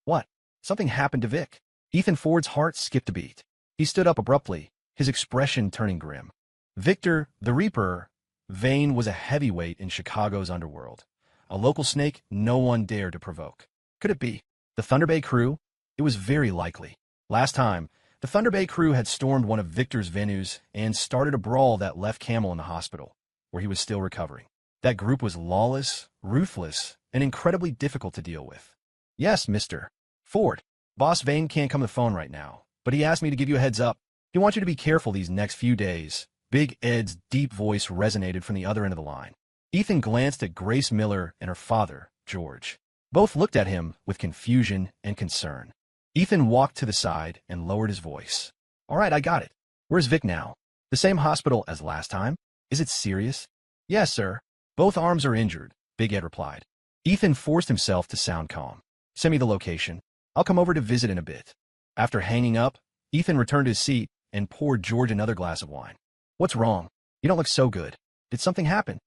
What? Something happened to Vic. Ethan Ford's heart skipped a beat. He stood up abruptly, his expression turning grim. Victor, the Reaper, Vane was a heavyweight in Chicago's underworld. A local snake no one dared to provoke. Could it be the Thunder Bay crew? It was very likely. Last time, the Thunder Bay crew had stormed one of Victor's venues and started a brawl that left Camel in the hospital, where he was still recovering. That group was lawless, ruthless, and incredibly difficult to deal with. Yes, Mr. Ford. Boss Vane can't come to the phone right now, but he asked me to give you a heads up. He wants you to be careful these next few days. Big Ed's deep voice resonated from the other end of the line. Ethan glanced at Grace Miller and her father, George. Both looked at him with confusion and concern. Ethan walked to the side and lowered his voice. All right, I got it. Where's Vic now? The same hospital as last time? Is it serious? Yes, sir. Both arms are injured, Big Ed replied. Ethan forced himself to sound calm. Send me the location. I'll come over to visit in a bit. After hanging up, Ethan returned to his seat and poured George another glass of wine. What's wrong? You don't look so good. Did something happen?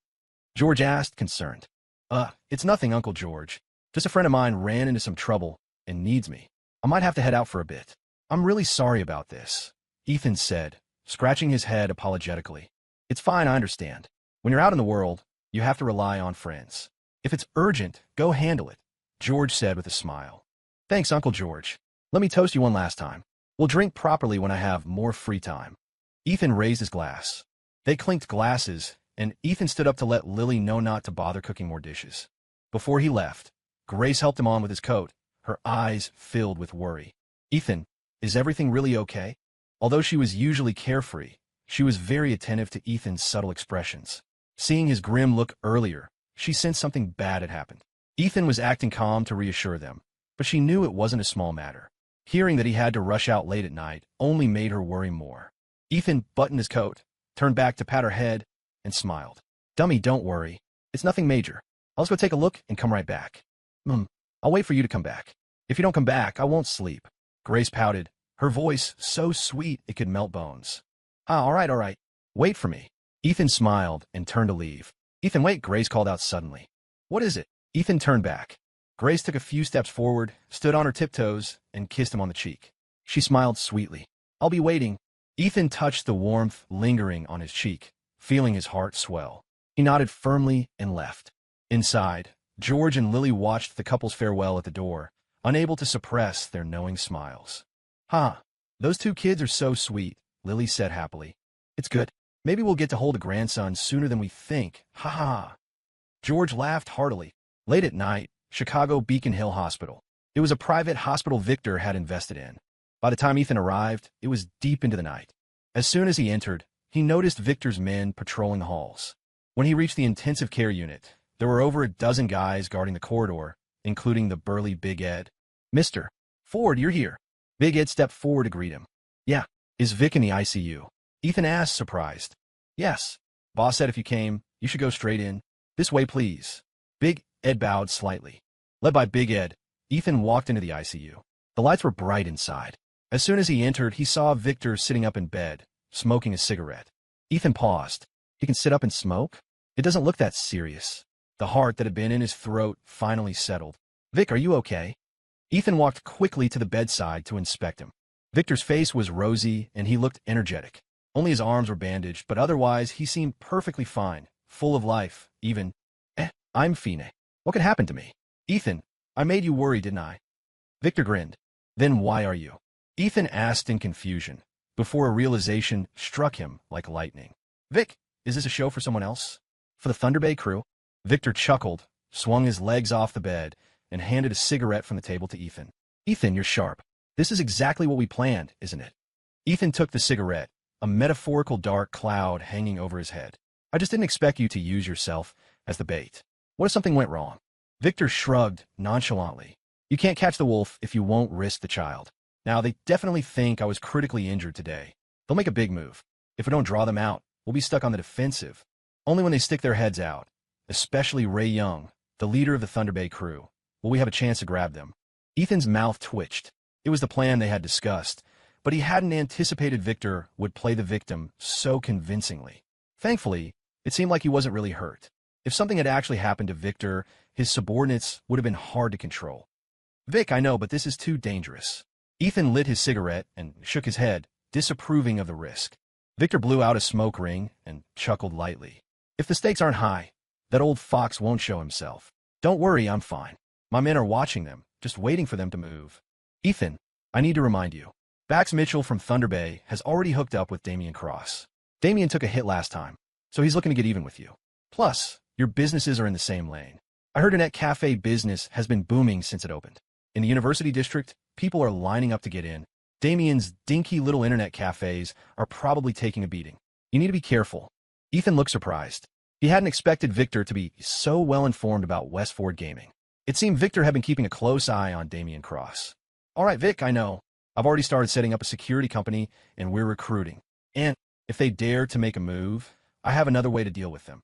George asked, concerned. It's nothing, Uncle George. Just a friend of mine ran into some trouble and needs me. I might have to head out for a bit. I'm really sorry about this, Ethan said, scratching his head apologetically. It's fine, I understand. When you're out in the world, you have to rely on friends. If it's urgent, go handle it, George said with a smile. Thanks, Uncle George. Let me toast you one last time. We'll drink properly when I have more free time. Ethan raised his glass. They clinked glasses, and Ethan stood up to let Lily know not to bother cooking more dishes. Before he left, Grace helped him on with his coat, her eyes filled with worry. Ethan, is everything really okay? Although she was usually carefree, she was very attentive to Ethan's subtle expressions. Seeing his grim look earlier, she sensed something bad had happened. Ethan was acting calm to reassure them, but she knew it wasn't a small matter. Hearing that he had to rush out late at night only made her worry more. Ethan buttoned his coat, turned back to pat her head, and smiled. Dummy, don't worry. It's nothing major. I'll just go take a look and come right back. I'll wait for you to come back. If you don't come back, I won't sleep. Grace pouted, her voice so sweet it could melt bones. All right. Wait for me. Ethan smiled and turned to leave. Ethan, wait, Grace called out suddenly. What is it? Ethan turned back. Grace took a few steps forward, stood on her tiptoes, and kissed him on the cheek. She smiled sweetly. I'll be waiting. Ethan touched the warmth lingering on his cheek, feeling his heart swell. He nodded firmly and left. Inside, George and Lily watched the couple's farewell at the door, unable to suppress their knowing smiles. Those two kids are so sweet, Lily said happily. It's good. Maybe we'll get to hold a grandson sooner than we think. Ha. George laughed heartily. Late at night, Chicago Beacon Hill Hospital. It was a private hospital Victor had invested in. By the time Ethan arrived, it was deep into the night. As soon as he entered, he noticed Victor's men patrolling the halls. When he reached the intensive care unit, there were over a dozen guys guarding the corridor, including the burly Big Ed. Mr. Ford, you're here. Big Ed stepped forward to greet him. Yeah. Is Vic in the ICU? Ethan asked, surprised. Yes. Boss said if you came, you should go straight in. This way, please. Big Ed bowed slightly. Led by Big Ed, Ethan walked into the ICU. The lights were bright inside. As soon as he entered, he saw Victor sitting up in bed, smoking a cigarette. Ethan paused. He can sit up and smoke? It doesn't look that serious. The heart that had been in his throat finally settled. Vic, are you okay? Ethan walked quickly to the bedside to inspect him. Victor's face was rosy, and he looked energetic. Only his arms were bandaged, but otherwise he seemed perfectly fine, full of life, even. I'm fine. What could happen to me? Ethan, I made you worry, didn't I? Victor grinned. Then why are you? Ethan asked in confusion, before a realization struck him like lightning. Vic, is this a show for someone else? For the Thunder Bay crew? Victor chuckled, swung his legs off the bed, and handed a cigarette from the table to Ethan. Ethan, you're sharp. This is exactly what we planned, isn't it? Ethan took the cigarette, a metaphorical dark cloud hanging over his head. I just didn't expect you to use yourself as the bait. What if something went wrong? Victor shrugged nonchalantly. You can't catch the wolf if you won't risk the child. Now, they definitely think I was critically injured today. They'll make a big move. If we don't draw them out, we'll be stuck on the defensive. Only when they stick their heads out, especially Ray Young, the leader of the Thunder Bay crew, will we have a chance to grab them. Ethan's mouth twitched. It was the plan they had discussed, but he hadn't anticipated Victor would play the victim so convincingly. Thankfully, it seemed like he wasn't really hurt. If something had actually happened to Victor, his subordinates would have been hard to control. Vic, I know, but this is too dangerous. Ethan lit his cigarette and shook his head, disapproving of the risk. Victor blew out a smoke ring and chuckled lightly. If the stakes aren't high, that old fox won't show himself. Don't worry, I'm fine. My men are watching them, just waiting for them to move. Ethan, I need to remind you. Bax Mitchell from Thunder Bay has already hooked up with Damian Cross. Damian took a hit last time, so he's looking to get even with you. Plus, your businesses are in the same lane. I heard Internet Cafe business has been booming since it opened. In the University District, people are lining up to get in. Damian's dinky little internet cafes are probably taking a beating. You need to be careful. Ethan looked surprised. He hadn't expected Victor to be so well informed about Westford Gaming. It seemed Victor had been keeping a close eye on Damian Cross. All right, Vic, I know. I've already started setting up a security company, and we're recruiting. And if they dare to make a move, I have another way to deal with them.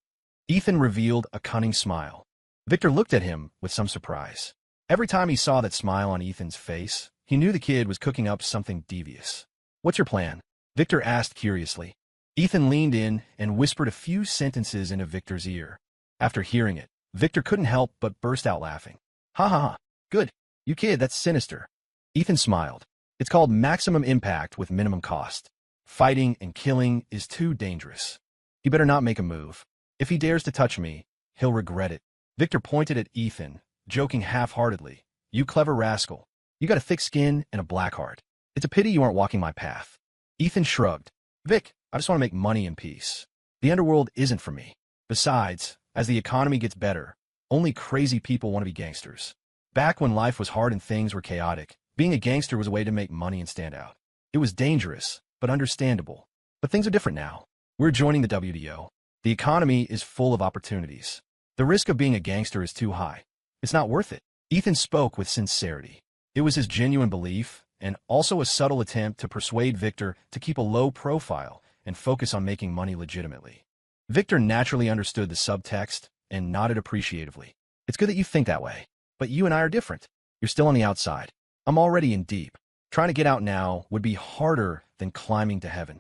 Ethan revealed a cunning smile. Victor looked at him with some surprise. Every time he saw that smile on Ethan's face, he knew the kid was cooking up something devious. What's your plan? Victor asked curiously. Ethan leaned in and whispered a few sentences into Victor's ear. After hearing it, Victor couldn't help but burst out laughing. Ha ha ha, good. You kid, that's sinister. Ethan smiled. It's called maximum impact with minimum cost. Fighting and killing is too dangerous. He better not make a move. If he dares to touch me, he'll regret it. Victor pointed at Ethan, joking half-heartedly. You clever rascal. You got a thick skin and a black heart. It's a pity you aren't walking my path. Ethan shrugged. Vic, I just want to make money in peace. The underworld isn't for me. Besides, as the economy gets better, only crazy people want to be gangsters. Back when life was hard and things were chaotic, being a gangster was a way to make money and stand out. It was dangerous, but understandable. But things are different now. We're joining the WDO. The economy is full of opportunities. The risk of being a gangster is too high. It's not worth it. Ethan spoke with sincerity. It was his genuine belief, and also a subtle attempt to persuade Victor to keep a low profile and focus on making money legitimately. Victor naturally understood the subtext and nodded appreciatively. It's good that you think that way, but you and I are different. You're still on the outside. I'm already in deep. Trying to get out now would be harder than climbing to heaven.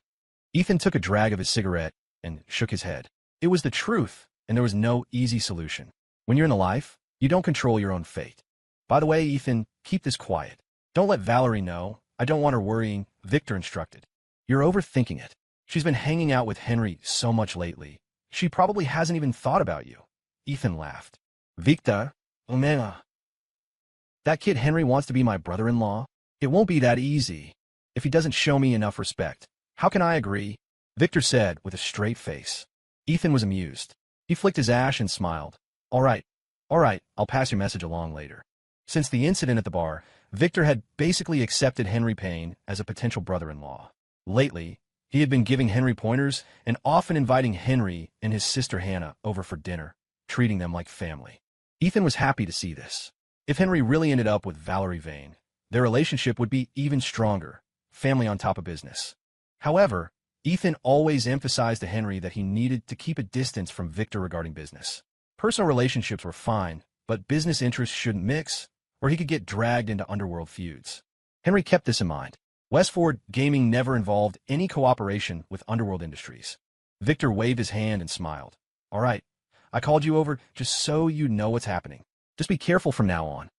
Ethan took a drag of his cigarette and shook his head. It was the truth, and there was no easy solution. When you're in the life, you don't control your own fate. By the way, Ethan, keep this quiet. Don't let Valerie know. I don't want her worrying, Victor instructed. You're overthinking it. She's been hanging out with Henry so much lately. She probably hasn't even thought about you. Ethan laughed. Victor, Omega. That kid Henry wants to be my brother-in-law? It won't be that easy. If he doesn't show me enough respect, how can I agree? Victor said with a straight face. Ethan was amused. He flicked his ash and smiled. All right, I'll pass your message along later. Since the incident at the bar, Victor had basically accepted Henry Payne as a potential brother-in-law. Lately, he had been giving Henry pointers and often inviting Henry and his sister Hannah over for dinner, treating them like family. Ethan was happy to see this. If Henry really ended up with Valerie Vane, their relationship would be even stronger, family on top of business. However, Ethan always emphasized to Henry that he needed to keep a distance from Victor regarding business. Personal relationships were fine, but business interests shouldn't mix, or he could get dragged into underworld feuds. Henry kept this in mind. Westford Gaming never involved any cooperation with underworld industries. Victor waved his hand and smiled. All right, I called you over just so you know what's happening. Just be careful from now on.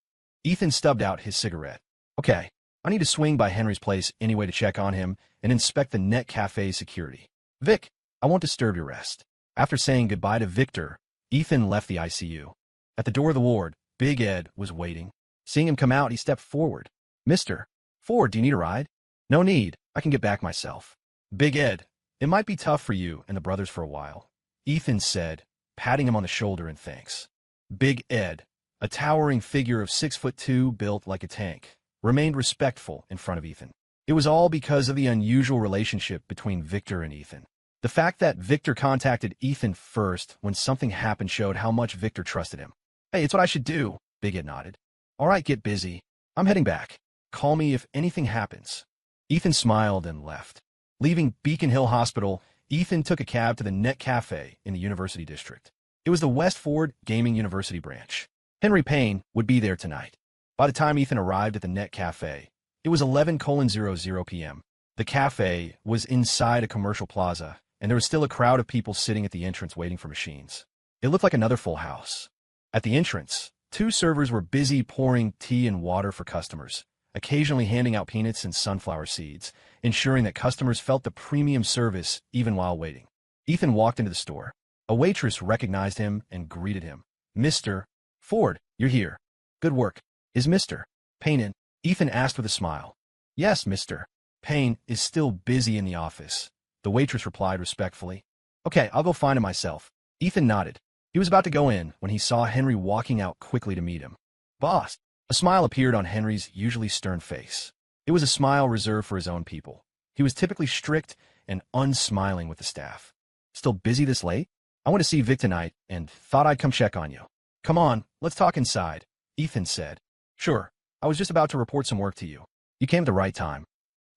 Ethan stubbed out his cigarette. Okay, I need to swing by Henry's place anyway to check on him and inspect the Net Cafe's security. Vic, I won't disturb your rest. After saying goodbye to Victor, Ethan left the ICU. At the door of the ward, Big Ed was waiting. Seeing him come out, he stepped forward. Mr. Ford, do you need a ride? No need. I can get back myself. Big Ed, it might be tough for you and the brothers for a while, Ethan said, patting him on the shoulder in thanks. Big Ed, a towering figure of 6'2", built like a tank, remained respectful in front of Ethan. It was all because of the unusual relationship between Victor and Ethan. The fact that Victor contacted Ethan first when something happened showed how much Victor trusted him. Hey, it's what I should do, Big Ed nodded. All right, get busy. I'm heading back. Call me if anything happens. Ethan smiled and left. Leaving Beacon Hill Hospital, Ethan took a cab to the Net Cafe in the University District. It was the Westford Gaming University branch. Henry Payne would be there tonight. By the time Ethan arrived at the Net Cafe, it was 11:00 p.m. The cafe was inside a commercial plaza, and there was still a crowd of people sitting at the entrance waiting for machines. It looked like another full house. At the entrance, Two servers were busy pouring tea and water for customers, occasionally handing out peanuts and sunflower seeds, ensuring that customers felt the premium service even while waiting. Ethan walked into the store. A waitress recognized him and greeted him. "Mr. Ford, you're here. Good work. Is Mr. Payne in?" Ethan asked with a smile. "Yes, Mr. Payne is still busy in the office," the waitress replied respectfully. "Okay, I'll go find him myself." Ethan nodded. He was about to go in when he saw Henry walking out quickly to meet him. "Boss." A smile appeared on Henry's usually stern face. It was a smile reserved for his own people. He was typically strict and unsmiling with the staff. "Still busy this late? I want to see Vic tonight and thought I'd come check on you." "Come on, let's talk inside," Ethan said. "Sure, I was just about to report some work to you. You came at the right time."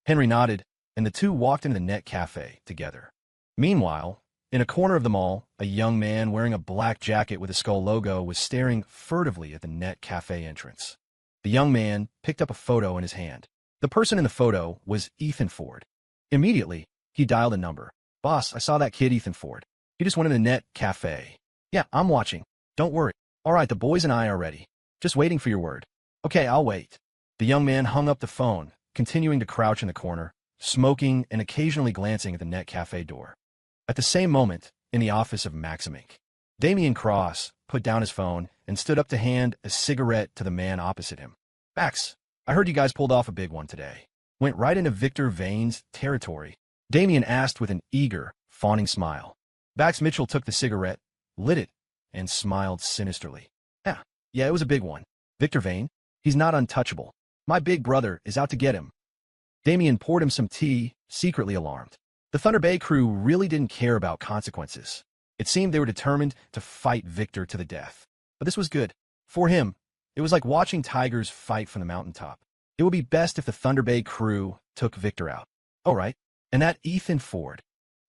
Henry nodded, and the two walked into the Net Cafe together. Meanwhile, in a corner of the mall, a young man wearing a black jacket with a skull logo was staring furtively at the Net Cafe entrance. The young man picked up a photo in his hand. The person in the photo was Ethan Ford. Immediately, he dialed a number. "Boss, I saw that kid Ethan Ford. He just went in the Net Cafe." "Yeah, I'm watching. Don't worry." "All right, the boys and I are ready. Just waiting for your word." "Okay, I'll wait." The young man hung up the phone, continuing to crouch in the corner, smoking and occasionally glancing at the Net Cafe door. At the same moment, in the office of Maxim Inc., Damian Cross put down his phone and stood up to hand a cigarette to the man opposite him. "Max, I heard you guys pulled off a big one today. Went right into Victor Vane's territory." Damian asked with an eager, fawning smile. Bax Mitchell took the cigarette, lit it, and smiled sinisterly. Yeah, it was a big one. Victor Vane, he's not untouchable. My big brother is out to get him." Damian poured him some tea, secretly alarmed. The Thunder Bay crew really didn't care about consequences. It seemed they were determined to fight Victor to the death. But this was good. For him, it was like watching tigers fight from the mountaintop. It would be best if the Thunder Bay crew took Victor out. Oh, right. And that Ethan Ford.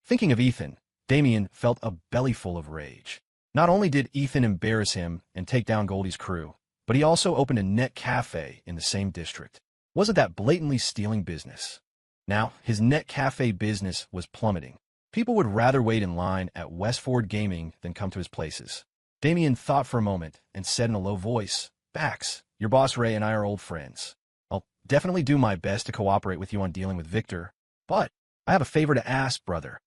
Thinking of Ethan, Damian felt a bellyful of rage. Not only did Ethan embarrass him and take down Goldie's crew, but he also opened a Net Cafe in the same district. Wasn't that blatantly stealing business? Now, his Net Cafe business was plummeting. People would rather wait in line at Westford Gaming than come to his places. Damian thought for a moment and said in a low voice, "Bax, your boss Ray and I are old friends. I'll definitely do my best to cooperate with you on dealing with Victor, but I have a favor to ask, brother."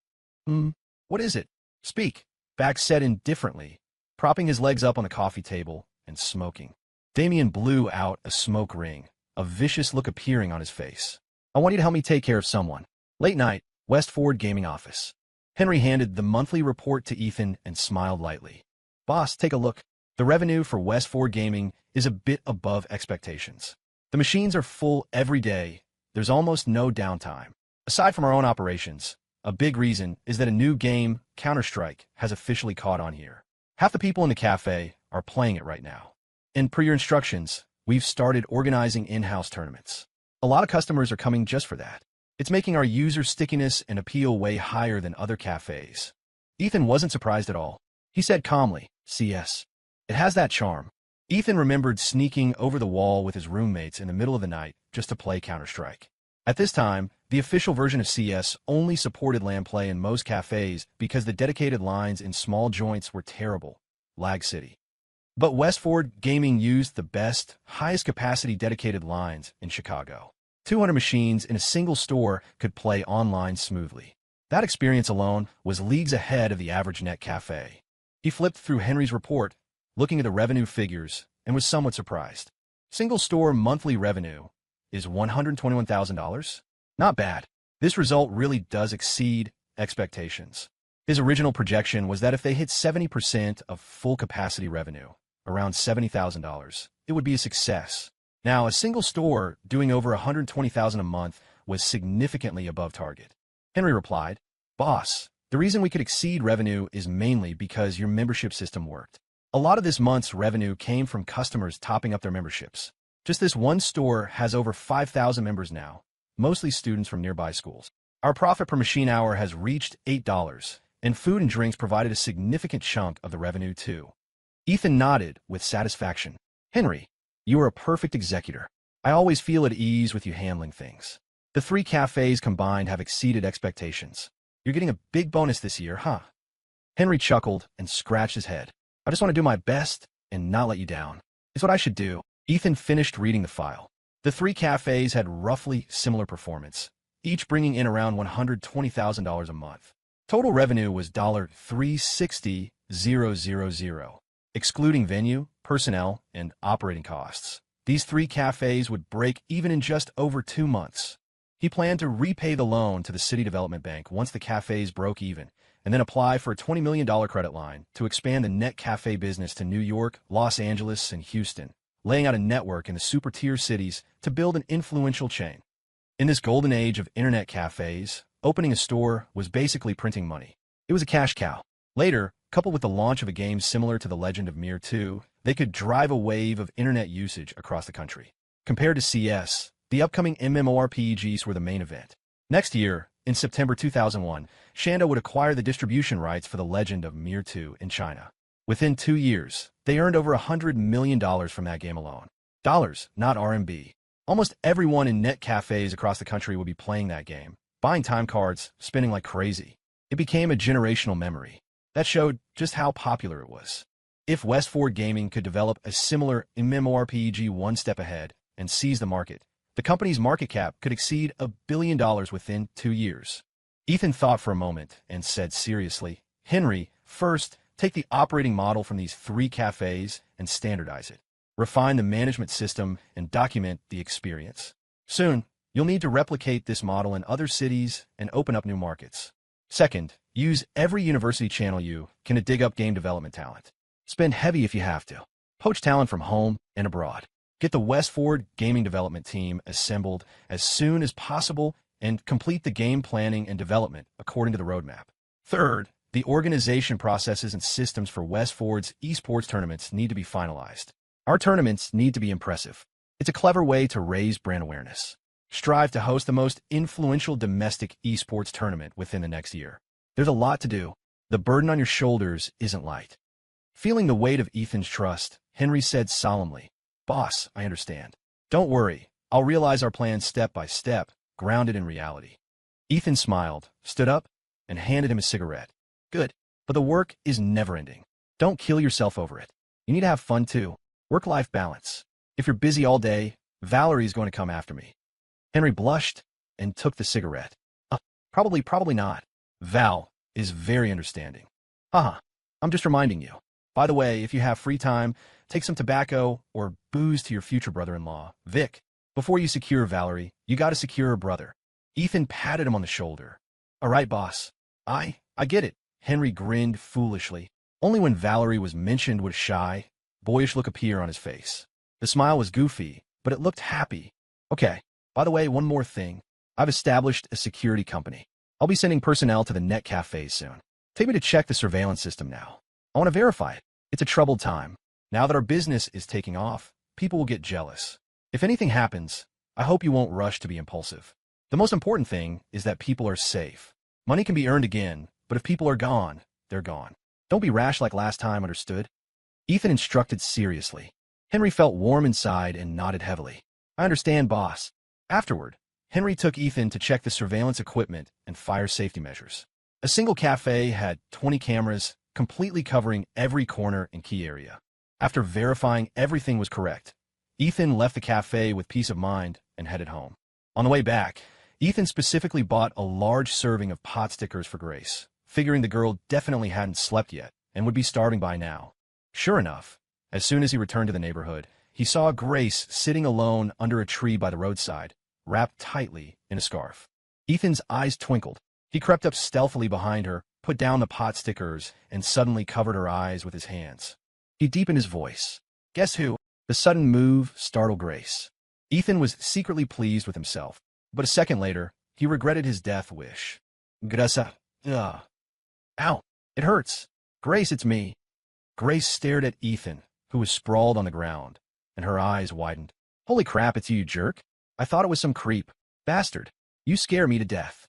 What is it? Speak," Bax said indifferently, propping his legs up on the coffee table and smoking. Damian blew out a smoke ring, a vicious look appearing on his face. "I want you to help me take care of someone. Late night, Westford Gaming office." Henry handed the monthly report to Ethan and smiled lightly. "Boss, take a look. The revenue for Westford Gaming is a bit above expectations. The machines are full every day. There's almost no downtime. Aside from our own operations, a big reason is that a new game, Counter-Strike, has officially caught on here. Half the people in the cafe are playing it right now. And per your instructions, we've started organizing in-house tournaments. A lot of customers are coming just for that. It's making our user stickiness and appeal way higher than other cafes." Ethan wasn't surprised at all. He said calmly, "CS. It has that charm." Ethan remembered sneaking over the wall with his roommates in the middle of the night just to play Counter-Strike. At this time, the official version of CS only supported LAN play in most cafes because the dedicated lines in small joints were terrible. Lag City. But Westford Gaming used the best, highest capacity dedicated lines in Chicago. 200 machines in a single store could play online smoothly. That experience alone was leagues ahead of the average Net Cafe. He flipped through Henry's report, looking at the revenue figures, and was somewhat surprised. Single store monthly revenue is $121,000? Not bad. This result really does exceed expectations. His original projection was that if they hit 70% of full capacity revenue, around $70,000, it would be a success. Now, a single store doing over $120,000 a month was significantly above target. Henry replied, "Boss, the reason we could exceed revenue is mainly because your membership system worked. A lot of this month's revenue came from customers topping up their memberships. Just this one store has over 5,000 members now, mostly students from nearby schools. Our profit per machine hour has reached $8, and food and drinks provided a significant chunk of the revenue too." Ethan nodded with satisfaction. "Henry, you are a perfect executor. I always feel at ease with you handling things. The three cafes combined have exceeded expectations. You're getting a big bonus this year, huh?" Henry chuckled and scratched his head. "I just want to do my best and not let you down." Is what I should do. Ethan finished reading the file. The three cafes had roughly similar performance, each bringing in around $120,000 a month. Total revenue was $360,000, excluding venue, personnel, and operating costs. These three cafes would break even in just over 2 months. He planned to repay the loan to the City Development Bank once the cafes broke even, and then apply for a $20 million credit line to expand the net cafe business to New York, Los Angeles, and Houston, laying out a network in the super-tier cities to build an influential chain. In this golden age of internet cafes, opening a store was basically printing money. It was a cash cow. Later, coupled with the launch of a game similar to The Legend of Mir 2, they could drive a wave of internet usage across the country. Compared to CS, the upcoming MMORPGs were the main event. Next year, in September 2001, Shanda would acquire the distribution rights for The Legend of Mir 2 in China. Within 2 years, they earned over $100 million from that game alone. Dollars, not RMB. Almost everyone in net cafes across the country would be playing that game, buying time cards, spending like crazy. It became a generational memory. That showed just how popular it was. If Westford Gaming could develop a similar MMORPG one step ahead and seize the market, the company's market cap could exceed $1 billion within 2 years. Ethan thought for a moment and said seriously, "Henry, first, take the operating model from these three cafes and standardize it. Refine the management system and document the experience. Soon, you'll need to replicate this model in other cities and open up new markets. Second, use every university channel you can to dig up game development talent. Spend heavy if you have to. Poach talent from home and abroad. Get the Westford Gaming Development team assembled as soon as possible and complete the game planning and development according to the roadmap. Third, the organization processes and systems for Westford's esports tournaments need to be finalized. Our tournaments need to be impressive. It's a clever way to raise brand awareness. Strive to host the most influential domestic esports tournament within the next year. There's a lot to do. The burden on your shoulders isn't light." Feeling the weight of Ethan's trust, Henry said solemnly, "Boss, I understand. Don't worry, I'll realize our plan step by step, grounded in reality." Ethan smiled, stood up, and handed him a cigarette. "Good, but the work is never-ending. Don't kill yourself over it. You need to have fun too. Work-life balance. If you're busy all day, Valerie's going to come after me." Henry blushed and took the cigarette. Probably not. Val is very understanding." "Haha, I'm just reminding you. By the way, if you have free time, take some tobacco or booze to your future brother-in-law, Vic. Before you secure Valerie, you gotta secure her brother." Ethan patted him on the shoulder. "All right, boss. I get it." Henry grinned foolishly. Only when Valerie was mentioned would a shy, boyish look appear on his face. The smile was goofy, but it looked happy. "Okay, by the way, one more thing. I've established a security company. I'll be sending personnel to the net cafes soon. Take me to check the surveillance system now. I want to verify it. It's a troubled time. Now that our business is taking off, people will get jealous. If anything happens, I hope you won't rush to be impulsive. The most important thing is that people are safe. Money can be earned again, but if people are gone, they're gone. Don't be rash like last time, understood?" Ethan instructed seriously. Henry felt warm inside and nodded heavily. "I understand, boss." Afterward, Henry took Ethan to check the surveillance equipment and fire safety measures. A single cafe had 20 cameras, completely covering every corner and key area. After verifying everything was correct, Ethan left the cafe with peace of mind and headed home. On the way back, Ethan specifically bought a large serving of pot stickers for Grace, figuring the girl definitely hadn't slept yet and would be starving by now. Sure enough, as soon as he returned to the neighborhood, he saw Grace sitting alone under a tree by the roadside, wrapped tightly in a scarf. Ethan's eyes twinkled. He crept up stealthily behind her, put down the pot stickers, and suddenly covered her eyes with his hands. He deepened his voice. "Guess who?" The sudden move startled Grace. Ethan was secretly pleased with himself, but a second later, he regretted his death wish. "Gressa. Ugh. Ow. It hurts. Grace, it's me." Grace stared at Ethan, who was sprawled on the ground, and her eyes widened. "Holy crap, it's you, jerk. I thought it was some creep. Bastard. You scare me to death."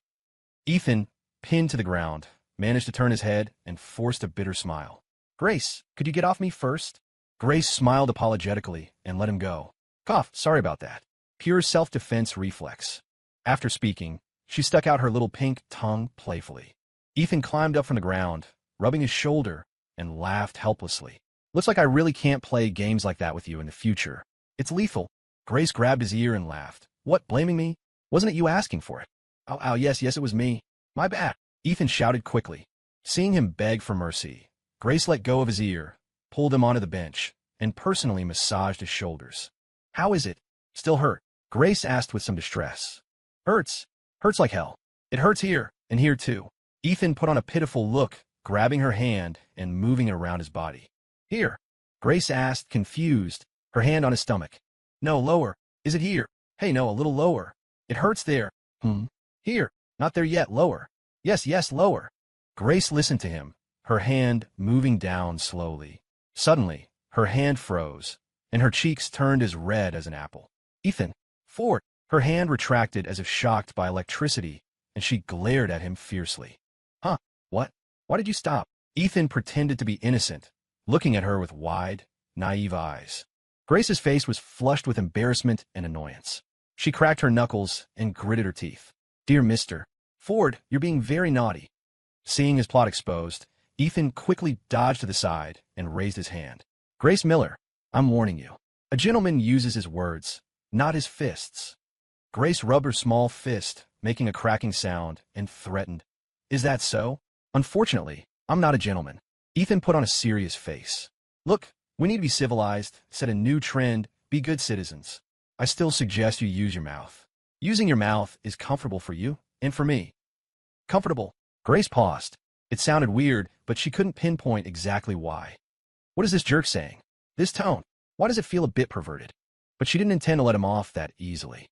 Ethan, pinned to the ground, managed to turn his head and forced a bitter smile. "Grace, could you get off me first?" Grace smiled apologetically and let him go. "Cough, sorry about that." Pure self-defense reflex. After speaking, she stuck out her little pink tongue playfully. Ethan climbed up from the ground, rubbing his shoulder, and laughed helplessly. Looks like I really can't play games like that with you in the future. It's lethal. Grace grabbed his ear and laughed. What, blaming me? Wasn't it you asking for it? Oh, yes, it was me. My bad. Ethan shouted quickly. Seeing him beg for mercy, Grace let go of his ear, pulled him onto the bench, and personally massaged his shoulders. How is it? Still hurt? Grace asked with some distress. Hurts. Hurts like hell. It hurts here, and here too. Ethan put on a pitiful look, grabbing her hand and moving it around his body. Here? Grace asked, confused, her hand on his stomach. No, lower. Is it here? Hey, no, a little lower. It hurts there. Here. Not there yet, lower. Yes, lower. Grace listened to him, her hand moving down slowly. Suddenly, her hand froze, and her cheeks turned as red as an apple. Ethan, Ford. Her hand retracted as if shocked by electricity, and she glared at him fiercely. Huh? What? Why did you stop? Ethan pretended to be innocent, looking at her with wide, naive eyes. Grace's face was flushed with embarrassment and annoyance. She cracked her knuckles and gritted her teeth. Dear Mr. Ford, you're being very naughty. Seeing his plot exposed, Ethan quickly dodged to the side and raised his hand. Grace Miller, I'm warning you. A gentleman uses his words, not his fists. Grace rubbed her small fist, making a cracking sound, and threatened. Is that so? Unfortunately, I'm not a gentleman. Ethan put on a serious face. Look, we need to be civilized, set a new trend, be good citizens. I still suggest you use your mouth. Using your mouth is comfortable for you, and for me. Comfortable. Grace paused. It sounded weird, but she couldn't pinpoint exactly why. What is this jerk saying? This tone? Why does it feel a bit perverted? But she didn't intend to let him off that easily.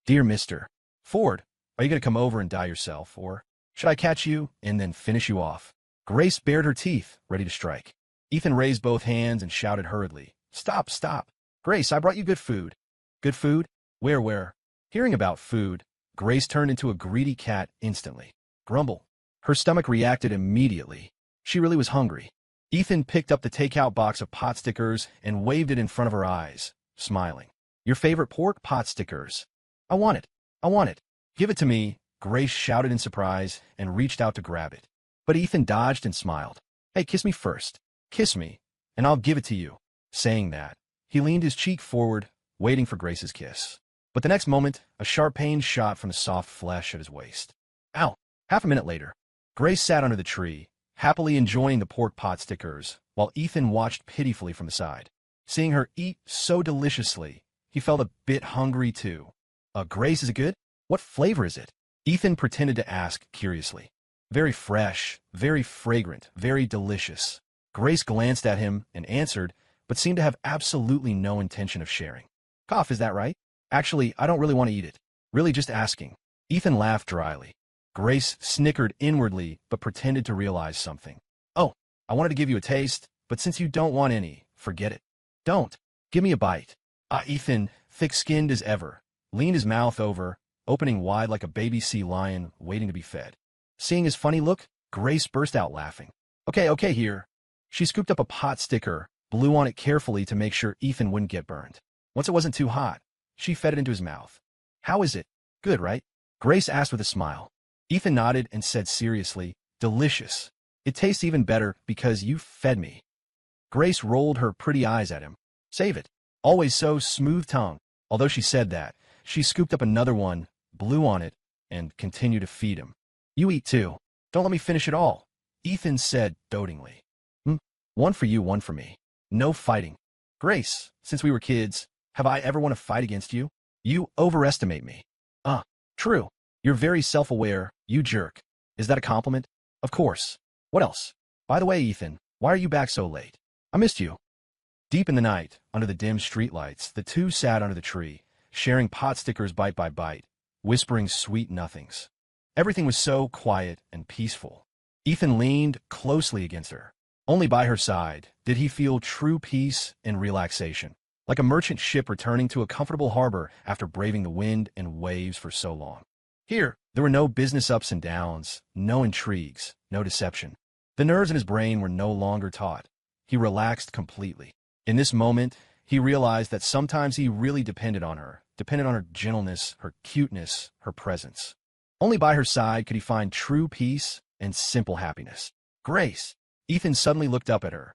Dear Mr. Ford, are you going to come over and die yourself, or should I catch you and then finish you off? Grace bared her teeth, ready to strike. Ethan raised both hands and shouted hurriedly. Stop, stop. Grace, I brought you good food. Good food? Where? Hearing about food, Grace turned into a greedy cat instantly. Grumble. Her stomach reacted immediately. She really was hungry. Ethan picked up the takeout box of pot stickers and waved it in front of her eyes, smiling. Your favorite pork pot stickers. I want it. Give it to me, Grace shouted in surprise and reached out to grab it. But Ethan dodged and smiled. Hey, kiss me first. Kiss me, and I'll give it to you. Saying that, he leaned his cheek forward, waiting for Grace's kiss. But the next moment, a sharp pain shot from the soft flesh at his waist. Ow! Half a minute later, Grace sat under the tree, happily enjoying the pork pot stickers, while Ethan watched pitifully from the side. Seeing her eat so deliciously, he felt a bit hungry too. Grace, is it good? What flavor is it? Ethan pretended to ask curiously. Very fresh, very fragrant, very delicious. Grace glanced at him and answered, but seemed to have absolutely no intention of sharing. Cough, is that right? Actually, I don't really want to eat it. Really just asking. Ethan laughed dryly. Grace snickered inwardly, but pretended to realize something. Oh, I wanted to give you a taste, but since you don't want any, forget it. Don't. Give me a bite. Ethan, thick-skinned as ever, leaned his mouth over, opening wide like a baby sea lion waiting to be fed. Seeing his funny look, Grace burst out laughing. Okay, here. She scooped up a pot sticker, blew on it carefully to make sure Ethan wouldn't get burned. Once it wasn't too hot, she fed it into his mouth. How is it? Good, right? Grace asked with a smile. Ethan nodded and said seriously, delicious. It tastes even better because you fed me. Grace rolled her pretty eyes at him. Save it. Always so smooth-tongued. Although she said that, she scooped up another one, blew on it, and continued to feed him. You eat too. Don't let me finish it all, Ethan said dotingly. One for you, one for me. No fighting. Grace, since we were kids, have I ever won a fight against you? You overestimate me. True. You're very self-aware, you jerk. Is that a compliment? Of course. What else? By the way, Ethan, why are you back so late? I missed you. Deep in the night, under the dim streetlights, the two sat under the tree, sharing pot stickers bite by bite, whispering sweet nothings. Everything was so quiet and peaceful. Ethan leaned closely against her. Only by her side did he feel true peace and relaxation, like a merchant ship returning to a comfortable harbor after braving the wind and waves for so long. Here, there were no business ups and downs, no intrigues, no deception. The nerves in his brain were no longer taut. He relaxed completely. In this moment, he realized that sometimes he really depended on her gentleness, her cuteness, her presence. Only by her side could he find true peace and simple happiness. Grace! Ethan suddenly looked up at her.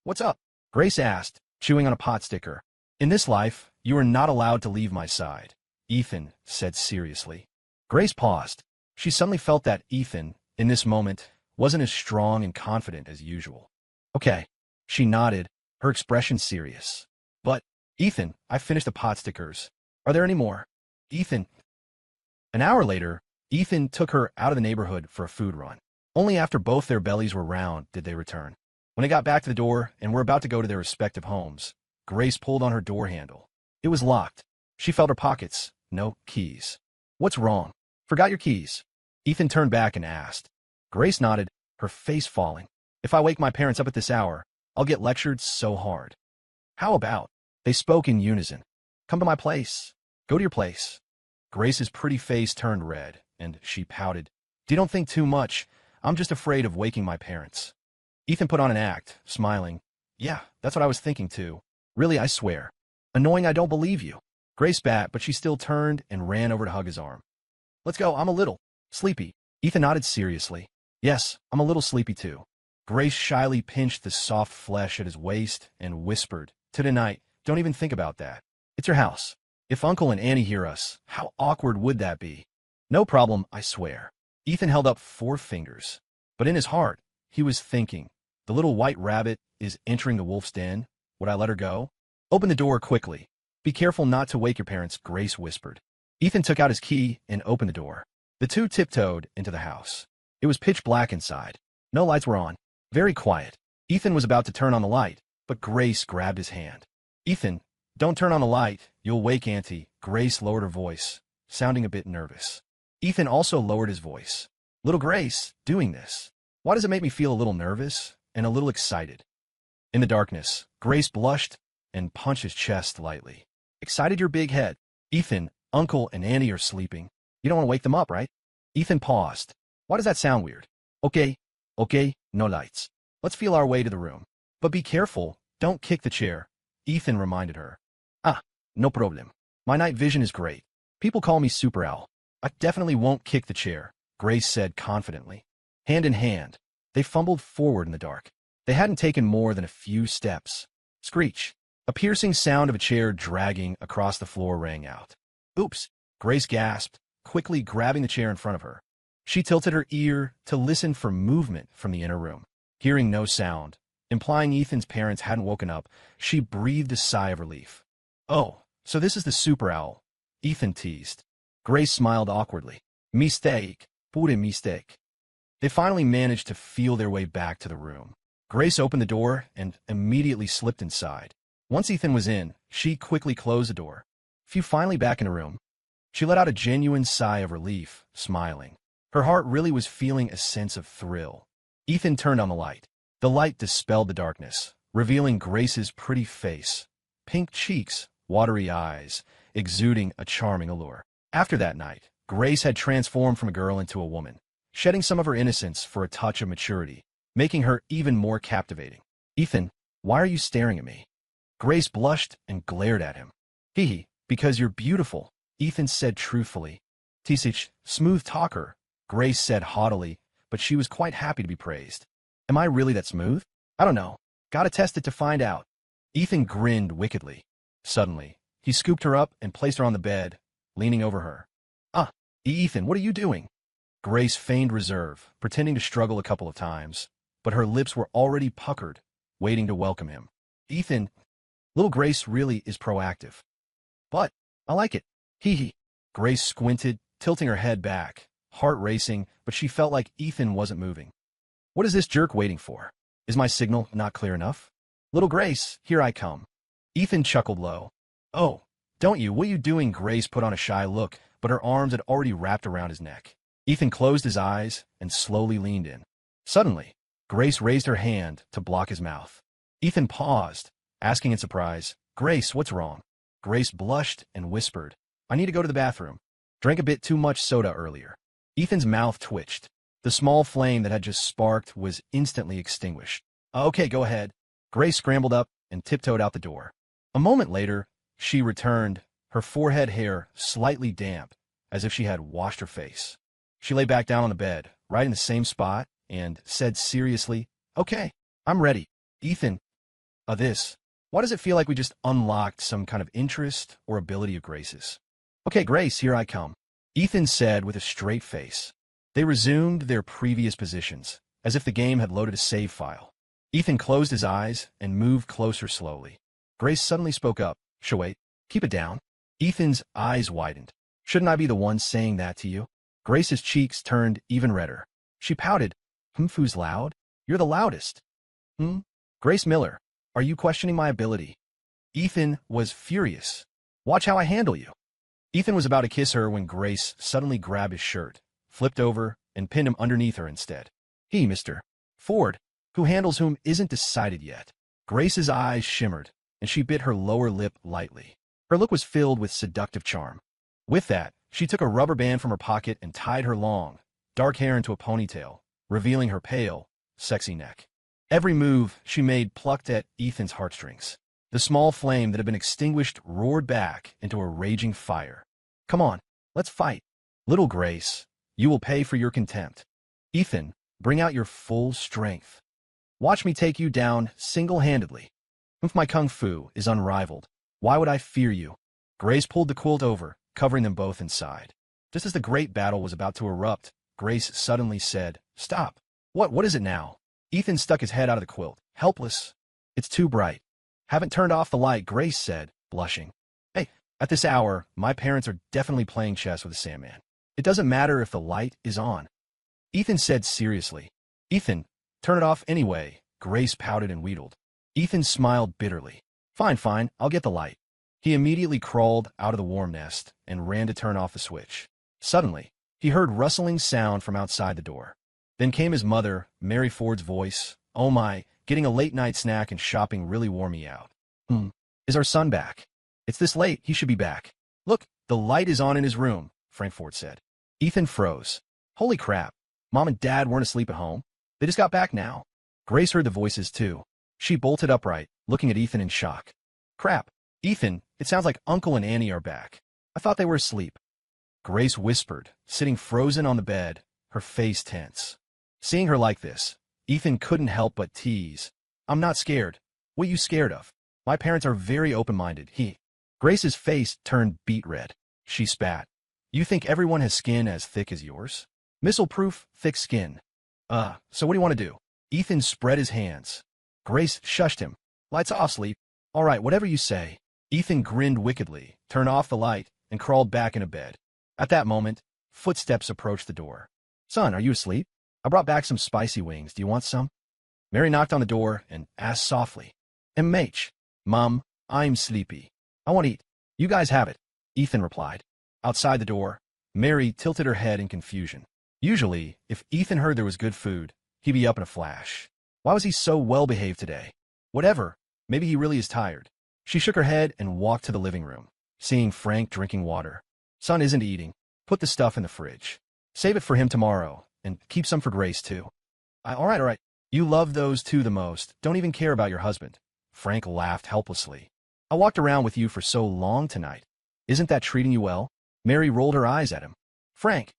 What What's up? Grace asked, chewing on a pot sticker. In this life, you are not allowed to leave my side, Ethan said seriously. Grace paused. She suddenly felt that Ethan, in this moment, wasn't as strong and confident as usual. Okay. She nodded, her expression serious. But, Ethan, I finished the pot stickers. Are there any more? Ethan. An hour later, Ethan took her out of the neighborhood for a food run. Only after both their bellies were round did they return. When they got back to the door and were about to go to their respective homes, Grace pulled on her door handle. It was locked. She felt her pockets. No keys. What's wrong? Forgot your keys. Ethan turned back and asked. Grace nodded, her face falling. If I wake my parents up at this hour, I'll get lectured so hard. How about? They spoke in unison. Come to my place. Go to your place. Grace's pretty face turned red, and she pouted. You don't think too much. I'm just afraid of waking my parents. Ethan put on an act, smiling. Yeah, that's what I was thinking too. Really, I swear. Annoying, I don't believe you. Grace spat, but she still turned and ran over to hug his arm. Let's go, I'm a little sleepy. Ethan nodded seriously. Yes, I'm a little sleepy too. Grace shyly pinched the soft flesh at his waist and whispered, Tonight, don't even think about that. It's your house. If Uncle and Annie hear us, how awkward would that be? No problem, I swear. Ethan held up 4 fingers. But in his heart, he was thinking, the little white rabbit is entering the wolf's den. Would I let her go? Open the door quickly. Be careful not to wake your parents, Grace whispered. Ethan took out his key and opened the door. The two tiptoed into the house. It was pitch black inside. No lights were on. Very quiet. Ethan was about to turn on the light, but Grace grabbed his hand. Ethan, don't turn on the light. You'll wake Auntie. Grace lowered her voice, sounding a bit nervous. Ethan also lowered his voice. Little Grace, doing this. Why does it make me feel a little nervous and a little excited? In the darkness, Grace blushed and punched his chest lightly. Excited your big head. Ethan, Uncle and Annie are sleeping. You don't want to wake them up, right? Ethan paused. Why does that sound weird? Okay, no lights. Let's feel our way to the room. But be careful, don't kick the chair, Ethan reminded her. Ah, no problem. My night vision is great. People call me Super Owl. I definitely won't kick the chair, Grace said confidently. Hand in hand, they fumbled forward in the dark. They hadn't taken more than a few steps. Screech. A piercing sound of a chair dragging across the floor rang out. Oops, Grace gasped, quickly grabbing the chair in front of her. She tilted her ear to listen for movement from the inner room. Hearing no sound, implying Ethan's parents hadn't woken up, she breathed a sigh of relief. Oh, so this is the Super Owl, Ethan teased. Grace smiled awkwardly. Mistake, pure mistake. They finally managed to feel their way back to the room. Grace opened the door and immediately slipped inside. Once Ethan was in, she quickly closed the door. Few finally back in the room. She let out a genuine sigh of relief, smiling. Her heart really was feeling a sense of thrill. Ethan turned on the light. The light dispelled the darkness, revealing Grace's pretty face, pink cheeks, watery eyes, exuding a charming allure. After that night, Grace had transformed from a girl into a woman, shedding some of her innocence for a touch of maturity, making her even more captivating. Ethan, why are you staring at me? Grace blushed and glared at him. Hee, because you're beautiful, Ethan said truthfully. Tisich, smooth talker, Grace said haughtily, but she was quite happy to be praised. Am I really that smooth? I don't know. Gotta test it to find out. Ethan grinned wickedly. Suddenly, he scooped her up and placed her on the bed, leaning over her. Ah, Ethan, what are you doing? Grace feigned reserve, pretending to struggle a couple of times, but her lips were already puckered, waiting to welcome him. Ethan, little Grace really is proactive. But, I like it. Hee. Grace squinted, tilting her head back, heart racing, but she felt like Ethan wasn't moving. What is this jerk waiting for? Is my signal not clear enough? Little Grace, here I come. Ethan chuckled low. Oh, don't you? What are you doing? Grace put on a shy look, but her arms had already wrapped around his neck. Ethan closed his eyes and slowly leaned in. Suddenly, Grace raised her hand to block his mouth. Ethan paused, asking in surprise, Grace, what's wrong? Grace blushed and whispered, I need to go to the bathroom. Drank a bit too much soda earlier. Ethan's mouth twitched. The small flame that had just sparked was instantly extinguished. Okay, go ahead. Grace scrambled up and tiptoed out the door. A moment later, she returned, her forehead hair slightly damp, as if she had washed her face. She lay back down on the bed, right in the same spot, and said seriously, Okay, I'm ready. Ethan, This. Why does it feel like we just unlocked some kind of interest or ability of Grace's? Okay, Grace, here I come, Ethan said with a straight face. They resumed their previous positions, as if the game had loaded a save file. Ethan closed his eyes and moved closer slowly. Grace suddenly spoke up. Wait, keep it down. Ethan's eyes widened. Shouldn't I be the one saying that to you? Grace's cheeks turned even redder. She pouted. Who's loud? You're the loudest. Grace Miller, are you questioning my ability? Ethan was furious. Watch how I handle you. Ethan was about to kiss her when Grace suddenly grabbed his shirt, flipped over, and pinned him underneath her instead. He, Mr. Ford, who handles whom isn't decided yet. Grace's eyes shimmered, and she bit her lower lip lightly. Her look was filled with seductive charm. With that, she took a rubber band from her pocket and tied her long, dark hair into a ponytail, revealing her pale, sexy neck. Every move she made plucked at Ethan's heartstrings. The small flame that had been extinguished roared back into a raging fire. Come on, let's fight. Little Grace, you will pay for your contempt. Ethan, bring out your full strength. Watch me take you down single-handedly. If my kung fu is unrivaled, why would I fear you? Grace pulled the quilt over, covering them both inside. Just as the great battle was about to erupt, Grace suddenly said, Stop. What is it now? Ethan stuck his head out of the quilt, helpless. It's too bright. Haven't turned off the light, Grace said, blushing. Hey, at this hour, my parents are definitely playing chess with the Sandman. It doesn't matter if the light is on. Ethan said seriously. Ethan, turn it off anyway, Grace pouted and wheedled. Ethan smiled bitterly. Fine, I'll get the light. He immediately crawled out of the warm nest and ran to turn off the switch. Suddenly, he heard rustling sound from outside the door. Then came his mother, Mary Ford's voice. Oh my, getting a late-night snack and shopping really wore me out. Is our son back? It's this late, he should be back. Look, the light is on in his room, Frank Ford said. Ethan froze. Holy crap, Mom and Dad weren't asleep at home. They just got back now. Grace heard the voices too. She bolted upright, looking at Ethan in shock. Crap, Ethan, it sounds like Uncle and Annie are back. I thought they were asleep. Grace whispered, sitting frozen on the bed, her face tense. Seeing her like this, Ethan couldn't help but tease. I'm not scared. What are you scared of? My parents are very open-minded, Grace's face turned beet red. She spat. You think everyone has skin as thick as yours? Missile-proof, thick skin. So what do you want to do? Ethan spread his hands. Grace shushed him. Lights off, sleep. All right, whatever you say. Ethan grinned wickedly, turned off the light, and crawled back into bed. At that moment, footsteps approached the door. Son, are you asleep? I brought back some spicy wings. Do you want some? Mary knocked on the door and asked softly. MH. Mom, I'm sleepy. I want to eat. You guys have it, Ethan replied. Outside the door, Mary tilted her head in confusion. Usually, if Ethan heard there was good food, he'd be up in a flash. Why was he so well-behaved today? Whatever, maybe he really is tired. She shook her head and walked to the living room, seeing Frank drinking water. Son isn't eating. Put the stuff in the fridge. Save it for him tomorrow, and keep some for Grace, too. All right. You love those two the most. Don't even care about your husband. Frank laughed helplessly. I walked around with you for so long tonight. Isn't that treating you well? Mary rolled her eyes at him. Frank,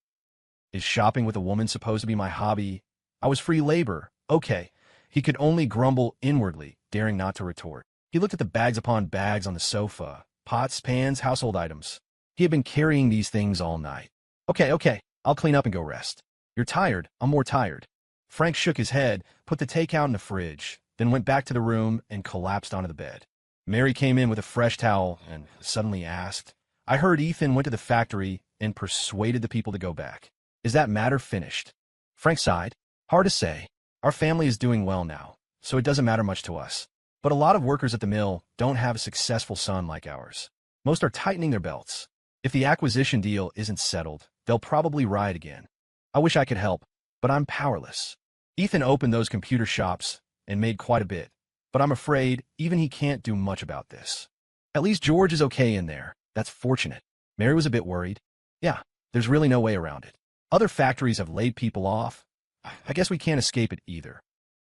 is shopping with a woman supposed to be my hobby? I was free labor. Okay. He could only grumble inwardly, daring not to retort. He looked at the bags upon bags on the sofa. Pots, pans, household items. He had been carrying these things all night. Okay. I'll clean up and go rest. You're tired. I'm more tired. Frank shook his head, put the takeout in the fridge, then went back to the room and collapsed onto the bed. Mary came in with a fresh towel and suddenly asked, I heard Ethan went to the factory and persuaded the people to go back. Is that matter finished? Frank sighed. Hard to say. Our family is doing well now, so it doesn't matter much to us. But a lot of workers at the mill don't have a successful son like ours. Most are tightening their belts. If the acquisition deal isn't settled, they'll probably riot again. I wish I could help, but I'm powerless. Ethan opened those computer shops and made quite a bit, but I'm afraid even he can't do much about this. At least George is okay in there. That's fortunate. Mary was a bit worried. Yeah, there's really no way around it. Other factories have laid people off. I guess we can't escape it either.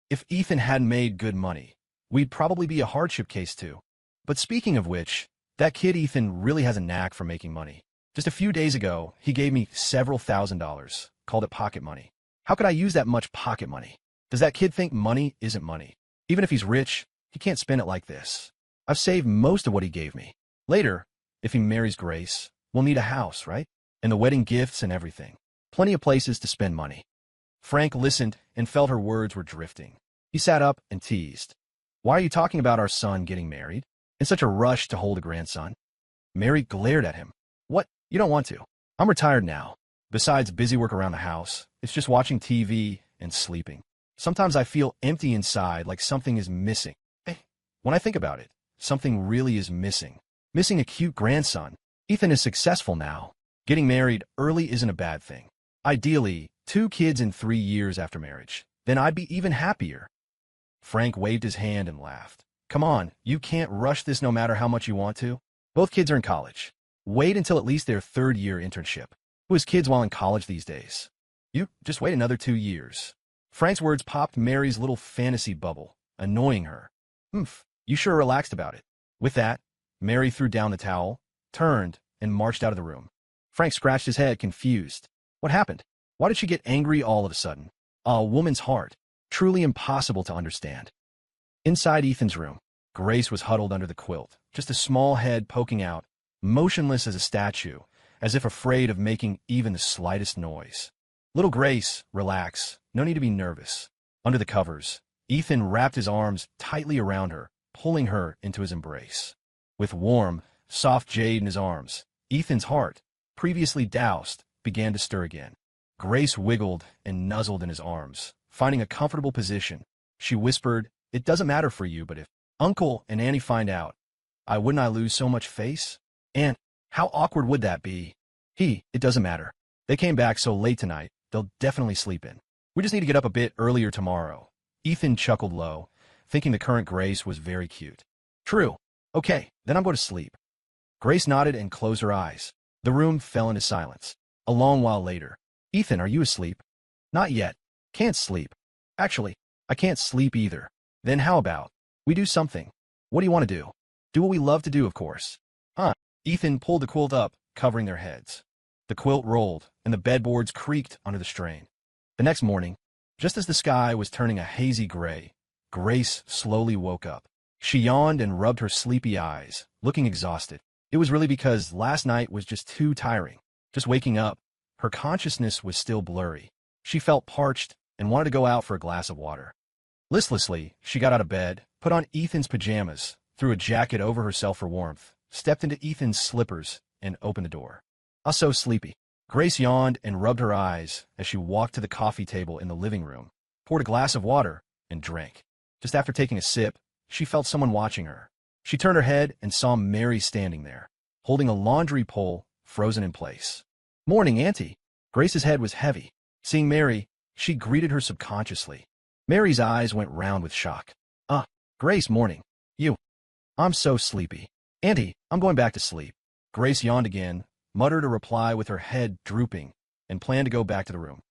If Ethan hadn't made good money, we'd probably be a hardship case too. But speaking of which, that kid Ethan really has a knack for making money. Just a few days ago, he gave me several $1,000s, called it pocket money. How could I use that much pocket money? Does that kid think money isn't money? Even if he's rich, He can't spend it like this. I've saved most of what he gave me. Later, if he marries Grace, we'll need a house, right? And the wedding gifts and everything. Plenty of places to spend money. Frank listened and felt her words were drifting. He sat up and teased. Why are you talking about our son getting married? In such a rush to hold a grandson? Mary glared at him. What? You don't want to? I'm retired now. Besides busy work around the house, it's just watching TV and sleeping. Sometimes I feel empty inside, like something is missing. When I think about it, something really is missing. Missing a cute grandson. Ethan is successful now. Getting married early isn't a bad thing. Ideally, 2 kids in 3 years after marriage. Then I'd be even happier. Frank waved his hand and laughed. Come on, you can't rush this no matter how much you want to. Both kids are in college. Wait until at least their 3rd-year internship. Who has kids while in college these days? You just wait another 2 years. Frank's words popped Mary's little fantasy bubble, annoying her. You sure relaxed about it. With that, Mary threw down the towel, turned, and marched out of the room. Frank scratched his head, confused. What happened? Why did she get angry all of a sudden? A woman's heart. Truly impossible to understand. Inside Ethan's room, Grace was huddled under the quilt, just a small head poking out, motionless as a statue, as if afraid of making even the slightest noise. Little Grace, relax. No need to be nervous. Under the covers, Ethan wrapped his arms tightly around her, pulling her into his embrace. With warm, soft jade in his arms, Ethan's heart, previously doused, began to stir again. Grace wiggled and nuzzled in his arms, finding a comfortable position. She whispered, "It doesn't matter for you, but if Uncle and Annie find out, wouldn't I lose so much face? And how awkward would that be? It doesn't matter. They came back so late tonight, they'll definitely sleep in. We just need to get up a bit earlier tomorrow." Ethan chuckled low, thinking the current Grace was very cute. True. Okay, then I'm going to sleep. Grace nodded and closed her eyes. The room fell into silence. A long while later, Ethan, are you asleep? Not yet. Can't sleep. Actually, I can't sleep either. Then how about we do something? What do you want to do? Do what we love to do, of course. Huh? Ethan pulled the quilt up, covering their heads. The quilt rolled, and the bedboards creaked under the strain. The next morning, just as the sky was turning a hazy gray, Grace slowly woke up. She yawned and rubbed her sleepy eyes, looking exhausted. It was really because last night was just too tiring. Just waking up, her consciousness was still blurry. She felt parched and wanted to go out for a glass of water. Listlessly, she got out of bed, put on Ethan's pajamas, threw a jacket over herself for warmth, stepped into Ethan's slippers, and opened the door. "I'm so sleepy." Grace yawned and rubbed her eyes as she walked to the coffee table in the living room, poured a glass of water, and drank. Just after taking a sip, she felt someone watching her. She turned her head and saw Mary standing there, holding a laundry pole frozen in place. "Morning, Auntie." Grace's head was heavy. Seeing Mary, she greeted her subconsciously. Mary's eyes went round with shock. Grace, morning. You. I'm so sleepy. Auntie, I'm going back to sleep." Grace yawned again, muttered a reply with her head drooping, and planned to go back to the room.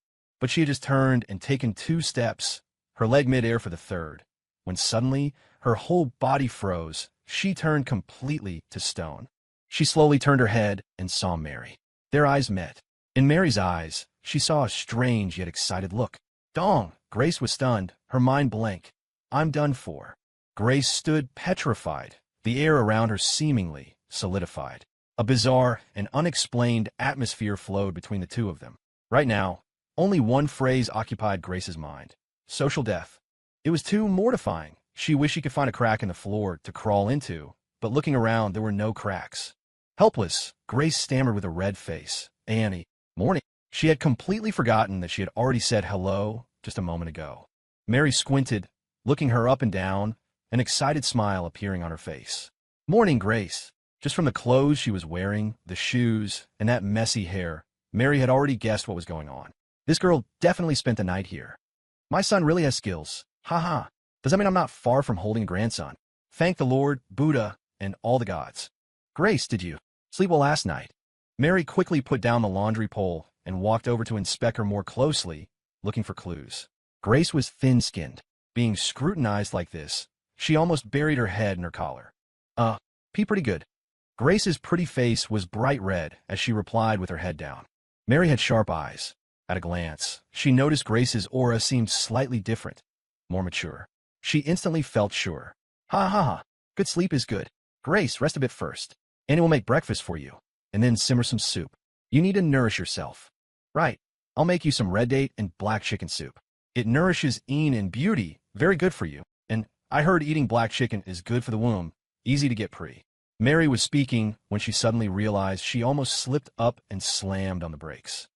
But she had just turned and taken 2 steps, her leg midair for the 3rd, when suddenly her whole body froze. She turned completely to stone. She slowly turned her head and saw Mary. Their eyes met. In Mary's eyes, she saw a strange yet excited look. Dong! Grace was stunned, her mind blank. I'm done for. Grace stood petrified, the air around her seemingly solidified. A bizarre and unexplained atmosphere flowed between the two of them. Right now, only one phrase occupied Grace's mind. Social death. It was too mortifying. She wished she could find a crack in the floor to crawl into, but looking around, there were no cracks. Helpless, Grace stammered with a red face. Annie. Morning. She had completely forgotten that she had already said hello just a moment ago. Mary squinted, looking her up and down, an excited smile appearing on her face. Morning, Grace. Just from the clothes she was wearing, the shoes, and that messy hair, Mary had already guessed what was going on. This girl definitely spent the night here. My son really has skills. Ha. Does that mean I'm not far from holding a grandson? Thank the Lord, Buddha, and all the gods. Grace, did you sleep well last night? Mary quickly put down the laundry pole and walked over to inspect her more closely, looking for clues. Grace was thin-skinned. Being scrutinized like this, she almost buried her head in her collar. Pretty good. Grace's pretty face was bright red as she replied with her head down. Mary had sharp eyes. At a glance, she noticed Grace's aura seemed slightly different, more mature. She instantly felt sure. Ha ha ha. Good sleep is good. Grace, rest a bit first. Annie will make breakfast for you, and then simmer some soup. You need to nourish yourself. Right. I'll make you some red date and black chicken soup. It nourishes Een and beauty, very good for you. And I heard eating black chicken is good for the womb, easy to get pre. Mary was speaking when she suddenly realized she almost slipped up and slammed on the brakes.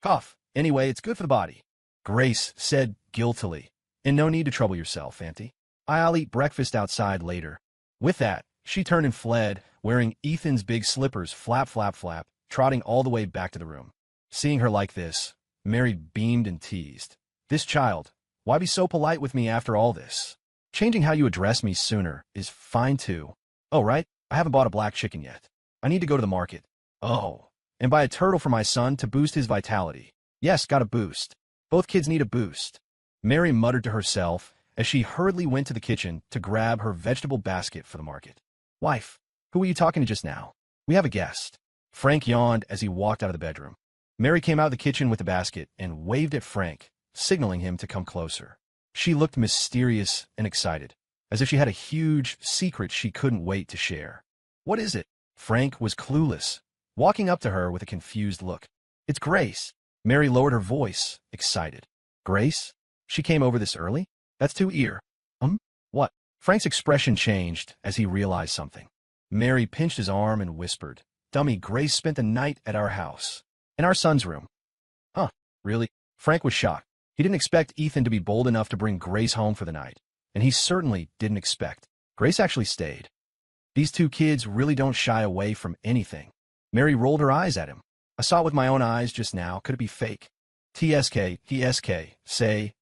Cough. Anyway, it's good for the body. Grace said guiltily. And no need to trouble yourself, Auntie. I'll eat breakfast outside later. With that, she turned and fled, wearing Ethan's big slippers flap, flap, flap, trotting all the way back to the room. Seeing her like this, Mary beamed and teased. This child, why be so polite with me after all this? Changing how you address me sooner is fine too. Oh, right, I haven't bought a black chicken yet. I need to go to the market. Oh, and buy a turtle for my son to boost his vitality. Yes, got a boost. Both kids need a boost. Mary muttered to herself as she hurriedly went to the kitchen to grab her vegetable basket for the market. Wife, who were you talking to just now? We have a guest. Frank yawned as he walked out of the bedroom. Mary came out of the kitchen with the basket and waved at Frank, signaling him to come closer. She looked mysterious and excited, as if she had a huge secret she couldn't wait to share. What is it? Frank was clueless, walking up to her with a confused look. It's Grace. Mary lowered her voice, excited. Grace? She came over this early? That's too ear. What? Frank's expression changed as he realized something. Mary pinched his arm and whispered, Dummy, Grace spent the night at our house. In our son's room. Huh, really? Frank was shocked. He didn't expect Ethan to be bold enough to bring Grace home for the night, and he certainly didn't expect Grace actually stayed. These two kids really don't shy away from anything. Mary rolled her eyes at him. I saw it with my own eyes just now. Could it be fake? TSK, say,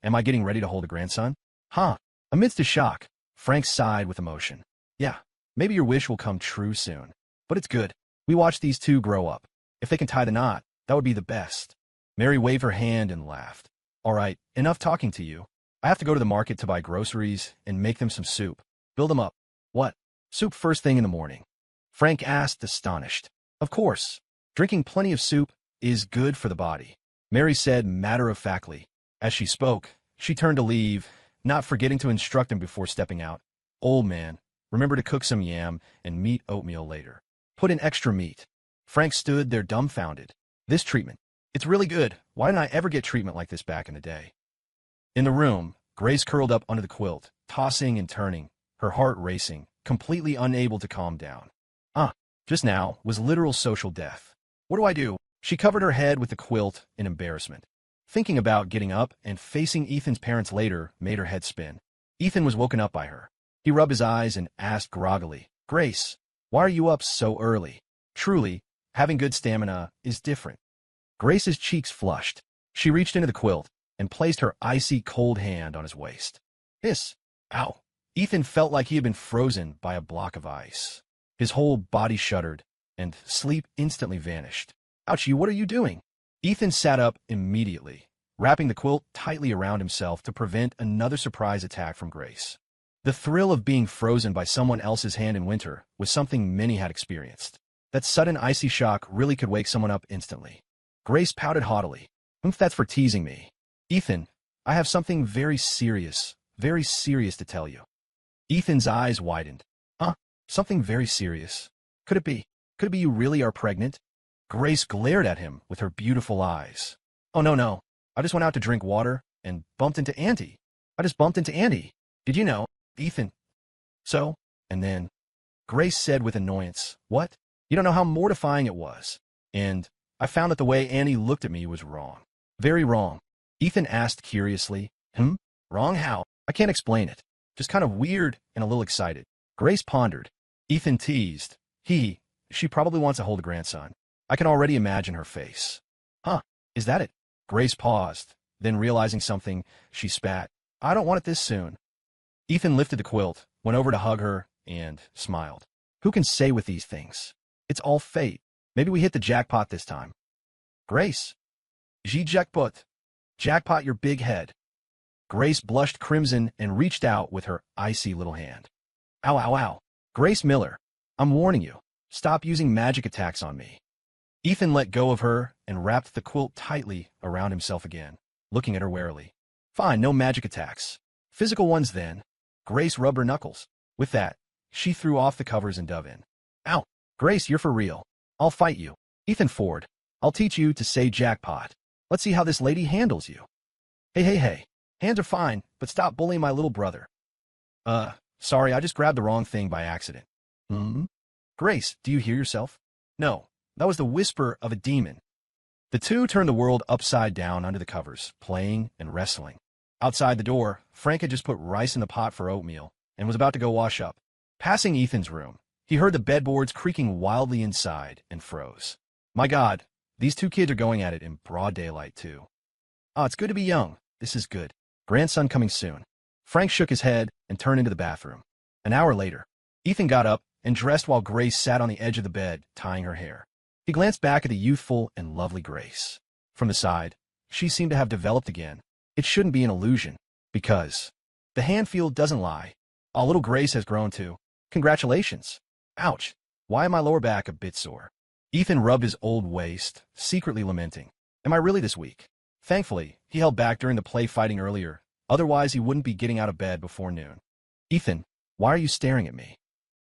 am I getting ready to hold a grandson? Huh. Amidst a shock, Frank sighed with emotion. Yeah, maybe your wish will come true soon. But it's good. We watch these two grow up. If they can tie the knot, that would be the best. Mary waved her hand and laughed. All right, enough talking to you. I have to go to the market to buy groceries and make them some soup. Build them up. What? Soup first thing in the morning? Frank asked, astonished. Of course. Drinking plenty of soup is good for the body, Mary said matter-of-factly. As she spoke, she turned to leave, not forgetting to instruct him before stepping out. Old man, remember to cook some yam and meat oatmeal later. Put in extra meat. Frank stood there dumbfounded. This treatment. It's really good. Why didn't I ever get treatment like this back in the day? In the room, Grace curled up under the quilt, tossing and turning, her heart racing, completely unable to calm down. Just now was literal social death. What do I do? She covered her head with the quilt in embarrassment. Thinking about getting up and facing Ethan's parents later made her head spin. Ethan was woken up by her. He rubbed his eyes and asked groggily, Grace, why are you up so early? Truly, having good stamina is different. Grace's cheeks flushed. She reached into the quilt and placed her icy cold hand on his waist. Hiss! Ow! Ethan felt like he had been frozen by a block of ice. His whole body shuddered, and sleep instantly vanished. Ouchie, what are you doing? Ethan sat up immediately, wrapping the quilt tightly around himself to prevent another surprise attack from Grace. The thrill of being frozen by someone else's hand in winter was something many had experienced. That sudden icy shock really could wake someone up instantly. Grace pouted haughtily. That's for teasing me. Ethan, I have something very serious to tell you. Ethan's eyes widened. Something very serious. Could it be you really are pregnant? Grace glared at him with her beautiful eyes. Oh, no. I just went out to drink water and bumped into Auntie. Did you know, Ethan? So, and then, Grace said with annoyance, What? You don't know how mortifying it was. And I found that the way Annie looked at me was wrong. Very wrong. Ethan asked curiously, Wrong how? I can't explain it. Just kind of weird and a little excited. Grace pondered. Ethan teased. She probably wants to hold a grandson. I can already imagine her face. Is that it? Grace paused. Then realizing something, she spat. I don't want it this soon. Ethan lifted the quilt, went over to hug her, and smiled. Who can say with these things? It's all fate. Maybe we hit the jackpot this time. Grace. Jackpot. Jackpot your big head. Grace blushed crimson and reached out with her icy little hand. Ow. Grace Miller, I'm warning you. Stop using magic attacks on me. Ethan let go of her and wrapped the quilt tightly around himself again, looking at her warily. Fine, no magic attacks. Physical ones then. Grace rubbed her knuckles. With that, she threw off the covers and dove in. Ow! Grace, you're for real. I'll fight you. Ethan Ford, I'll teach you to say jackpot. Let's see how this lady handles you. Hey. Hands are fine, but stop bullying my little brother. Sorry, I just grabbed the wrong thing by accident. Grace, do you hear yourself? No, that was the whisper of a demon. The two turned the world upside down under the covers, playing and wrestling. Outside the door, Frank had just put rice in the pot for oatmeal and was about to go wash up. Passing Ethan's room, he heard the bedboards creaking wildly inside and froze. My God, these two kids are going at it in broad daylight, too. It's good to be young. This is good. Grandson coming soon. Frank shook his head and turned into the bathroom. An hour later, Ethan got up and dressed while Grace sat on the edge of the bed, tying her hair. He glanced back at the youthful and lovely Grace. From the side, she seemed to have developed again. It shouldn't be an illusion, because the hand feel doesn't lie. Our little Grace has grown too. Congratulations. Ouch. Why am my lower back a bit sore? Ethan rubbed his old waist, secretly lamenting. Am I really this weak? Thankfully, he held back during the play fighting earlier. Otherwise, he wouldn't be getting out of bed before noon. Ethan, why are you staring at me?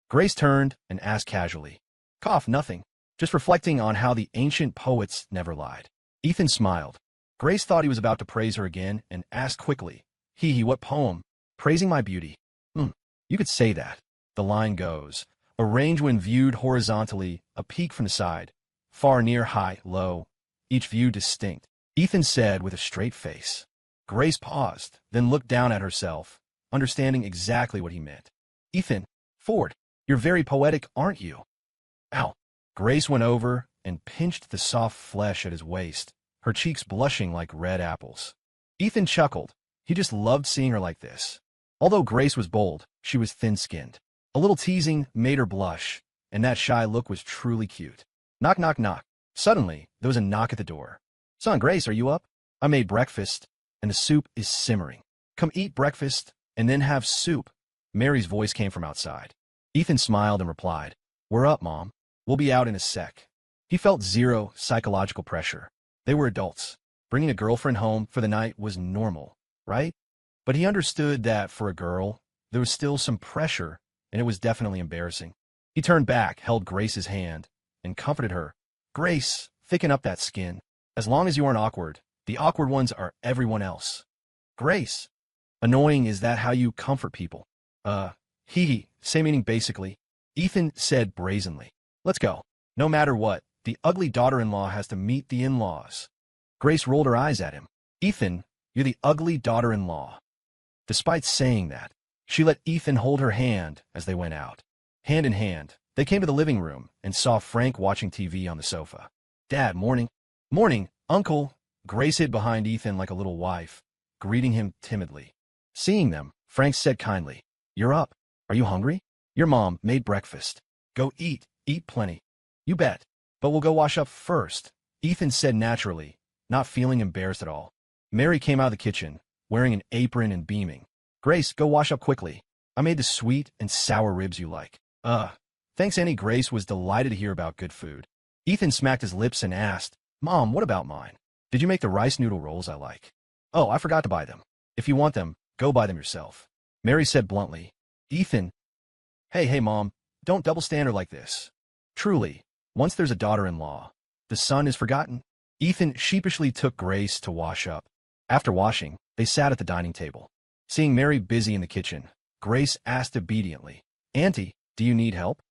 Grace turned and asked casually. Cough, nothing. Just reflecting on how the ancient poets never lied. Ethan smiled. Grace thought he was about to praise her again and asked quickly, what poem? Praising my beauty. You could say that. The line goes, a range when viewed horizontally, a peak from the side, far, near, high, low, each view distinct. Ethan said with a straight face. Grace paused, then looked down at herself, understanding exactly what he meant. Ethan Ford, you're very poetic, aren't you? Ow. Grace went over and pinched the soft flesh at his waist, her cheeks blushing like red apples. Ethan chuckled. He just loved seeing her like this. Although Grace was bold, she was thin-skinned. A little teasing made her blush, and that shy look was truly cute. Knock, knock, knock. Suddenly, there was a knock at the door. Son, Grace, are you up? I made breakfast, and the soup is simmering. Come eat breakfast, and then have soup. Mary's voice came from outside. Ethan smiled and replied, We're up, Mom. We'll be out in a sec. He felt zero psychological pressure. They were adults. Bringing a girlfriend home for the night was normal, right? But he understood that for a girl, there was still some pressure, and it was definitely embarrassing. He turned back, held Grace's hand, and comforted her. Grace, thicken up that skin. As long as you aren't awkward, the awkward ones are everyone else. Grace. Annoying, is that how you comfort people? Same meaning basically. Ethan said brazenly. Let's go. No matter what, the ugly daughter-in-law has to meet the in-laws. Grace rolled her eyes at him. Ethan, you're the ugly daughter-in-law. Despite saying that, she let Ethan hold her hand as they went out. Hand in hand, they came to the living room and saw Frank watching TV on the sofa. Dad, morning. Morning, Uncle. Grace hid behind Ethan like a little wife, greeting him timidly. Seeing them, Frank said kindly, You're up. Are you hungry? Your mom made breakfast. Go eat plenty. You bet. But we'll go wash up first, Ethan said naturally, not feeling embarrassed at all. Mary came out of the kitchen, wearing an apron and beaming. Grace, go wash up quickly. I made the sweet and sour ribs you like. Thanks, Annie. Grace was delighted to hear about good food. Ethan smacked his lips and asked, Mom, what about mine? Did you make the rice noodle rolls I like? Oh, I forgot to buy them. If you want them, go buy them yourself. Mary said bluntly. Ethan. Hey, Mom, don't double standard like this. Truly, once there's a daughter-in-law, the son is forgotten. Ethan sheepishly took Grace to wash up. After washing, they sat at the dining table. Seeing Mary busy in the kitchen, Grace asked obediently, Auntie, do you need help?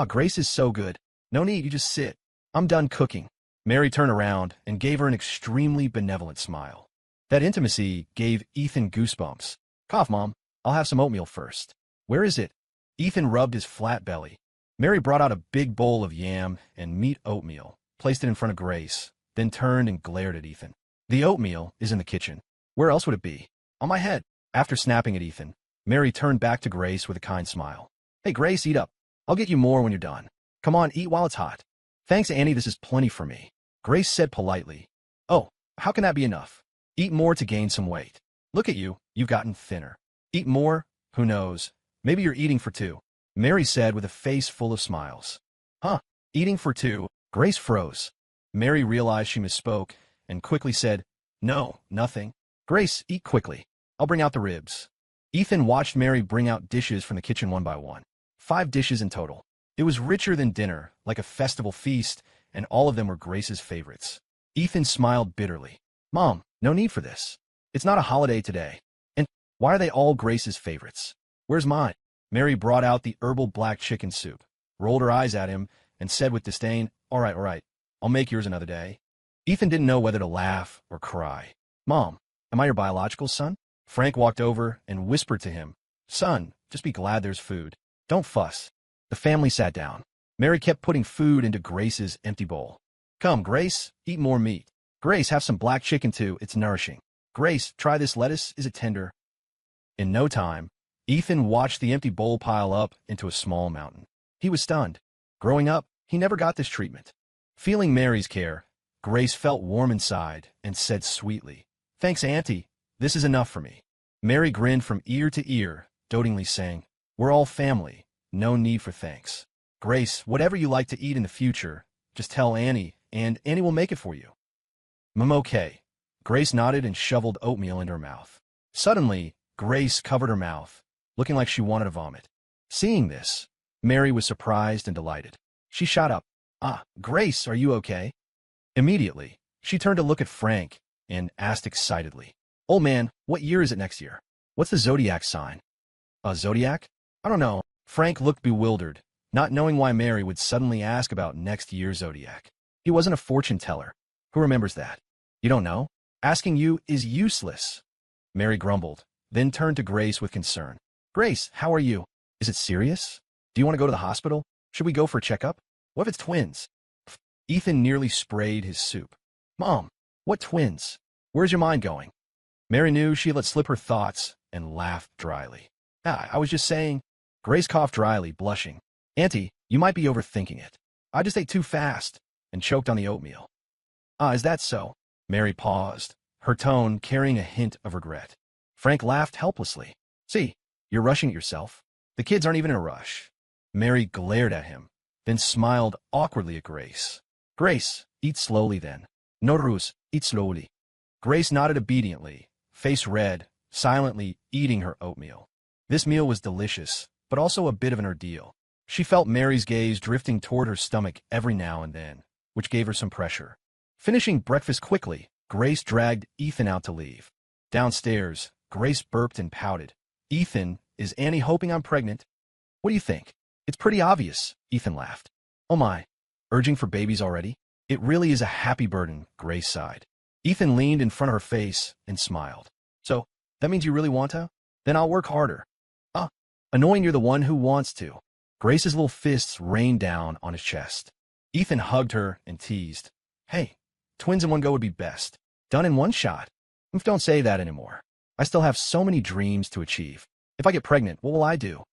Grace is so good. No need, you just sit. I'm done cooking. Mary turned around and gave her an extremely benevolent smile. That intimacy gave Ethan goosebumps. Cough, Mom. I'll have some oatmeal first. Where is it? Ethan rubbed his flat belly. Mary brought out a big bowl of yam and meat oatmeal, placed it in front of Grace, then turned and glared at Ethan. The oatmeal is in the kitchen. Where else would it be? On my head. After snapping at Ethan, Mary turned back to Grace with a kind smile. Hey, Grace, eat up. I'll get you more when you're done. Come on, eat while it's hot. Thanks, Annie, this is plenty for me. Grace said politely. Oh, how can that be enough? Eat more to gain some weight. Look at you, you've gotten thinner. Eat more? Who knows? Maybe you're eating for two. Mary said with a face full of smiles. Huh? Eating for two? Grace froze. Mary realized she misspoke and quickly said, No, nothing. Grace, eat quickly. I'll bring out the ribs. Ethan watched Mary bring out dishes from the kitchen one by one. 5 dishes in total. It was richer than dinner, like a festival feast, and all of them were Grace's favorites. Ethan smiled bitterly. Mom, no need for this. It's not a holiday today. And why are they all Grace's favorites? Where's mine? Mary brought out the herbal black chicken soup, rolled her eyes at him, and said with disdain, all right, I'll make yours another day. Ethan didn't know whether to laugh or cry. Mom, am I your biological son? Frank walked over and whispered to him, Son, just be glad there's food. Don't fuss. The family sat down. Mary kept putting food into Grace's empty bowl. Come, Grace, eat more meat. Grace, have some black chicken too, it's nourishing. Grace, try this lettuce, is it tender? In no time, Ethan watched the empty bowl pile up into a small mountain. He was stunned. Growing up, he never got this treatment. Feeling Mary's care, Grace felt warm inside and said sweetly, Thanks, Auntie. This is enough for me. Mary grinned from ear to ear, dotingly saying, We're all family. No need for thanks. Grace, whatever you like to eat in the future, just tell Annie, and Annie will make it for you. Okay. Grace nodded and shoveled oatmeal into her mouth. Suddenly, Grace covered her mouth, looking like she wanted to vomit. Seeing this, Mary was surprised and delighted. She shot up. Grace, are you okay? Immediately, she turned to look at Frank and asked excitedly, Old man, what year is it next year? What's the zodiac sign? A zodiac? I don't know. Frank looked bewildered, not knowing why Mary would suddenly ask about next year's zodiac. He wasn't a fortune teller. Who remembers that? You don't know? Asking you is useless. Mary grumbled, then turned to Grace with concern. Grace, how are you? Is it serious? Do you want to go to the hospital? Should we go for a checkup? What if it's twins? Ethan nearly sprayed his soup. Mom, what twins? Where's your mind going? Mary knew she let slip her thoughts and laughed dryly. I was just saying. Grace coughed dryly, blushing. Auntie, you might be overthinking it. I just ate too fast and choked on the oatmeal. Is that so? Mary paused, her tone carrying a hint of regret. Frank laughed helplessly. See, you're rushing it yourself. The kids aren't even in a rush. Mary glared at him, then smiled awkwardly at Grace. Grace, eat slowly then. No ruse, eat slowly. Grace nodded obediently, face red, silently eating her oatmeal. This meal was delicious, but also a bit of an ordeal. She felt Mary's gaze drifting toward her stomach every now and then, which gave her some pressure. Finishing breakfast quickly, Grace dragged Ethan out to leave. Downstairs, Grace burped and pouted. Ethan, is Annie hoping I'm pregnant? What do you think? It's pretty obvious, Ethan laughed. Oh my, urging for babies already? It really is a happy burden, Grace sighed. Ethan leaned in front of her face and smiled. So, that means you really want to? Then I'll work harder. Annoying you're the one who wants to. Grace's little fists rained down on his chest. Ethan hugged her and teased. Hey, twins in one go would be best. Done in one shot. Don't say that anymore. I still have so many dreams to achieve. If I get pregnant, what will I do?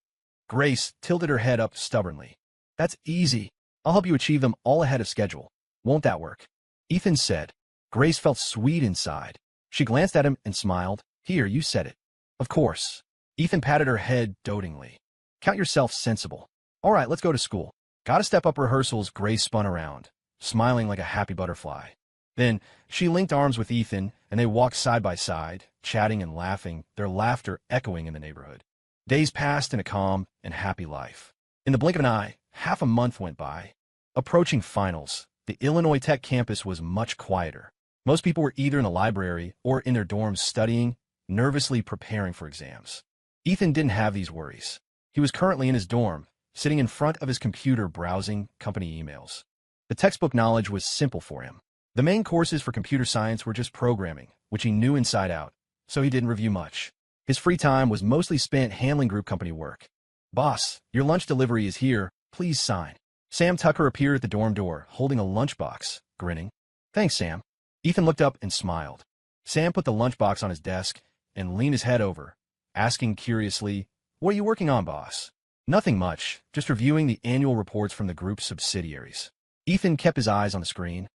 Grace tilted her head up stubbornly. That's easy. I'll help you achieve them all ahead of schedule. Won't that work? Ethan said. Grace felt sweet inside. She glanced at him and smiled. Here, you said it. Of course. Ethan patted her head dotingly. Count yourself sensible. All right, let's go to school. Gotta step up rehearsals. Grace spun around, smiling like a happy butterfly. Then she linked arms with Ethan, and they walked side by side, chatting and laughing, their laughter echoing in the neighborhood. Days passed in a calm and happy life. In the blink of an eye, half a month went by. Approaching finals, the Illinois Tech campus was much quieter. Most people were either in the library or in their dorms studying, nervously preparing for exams. Ethan didn't have these worries. He was currently in his dorm, sitting in front of his computer browsing company emails. The textbook knowledge was simple for him. The main courses for computer science were just programming, which he knew inside out, so he didn't review much. His free time was mostly spent handling group company work. Boss, your lunch delivery is here, please sign. Sam Tucker appeared at the dorm door, holding a lunchbox, grinning. Thanks, Sam. Ethan looked up and smiled. Sam put the lunchbox on his desk and leaned his head over, asking curiously, What are you working on, boss? Nothing much, just reviewing the annual reports from the group's subsidiaries. Ethan kept his eyes on the screen.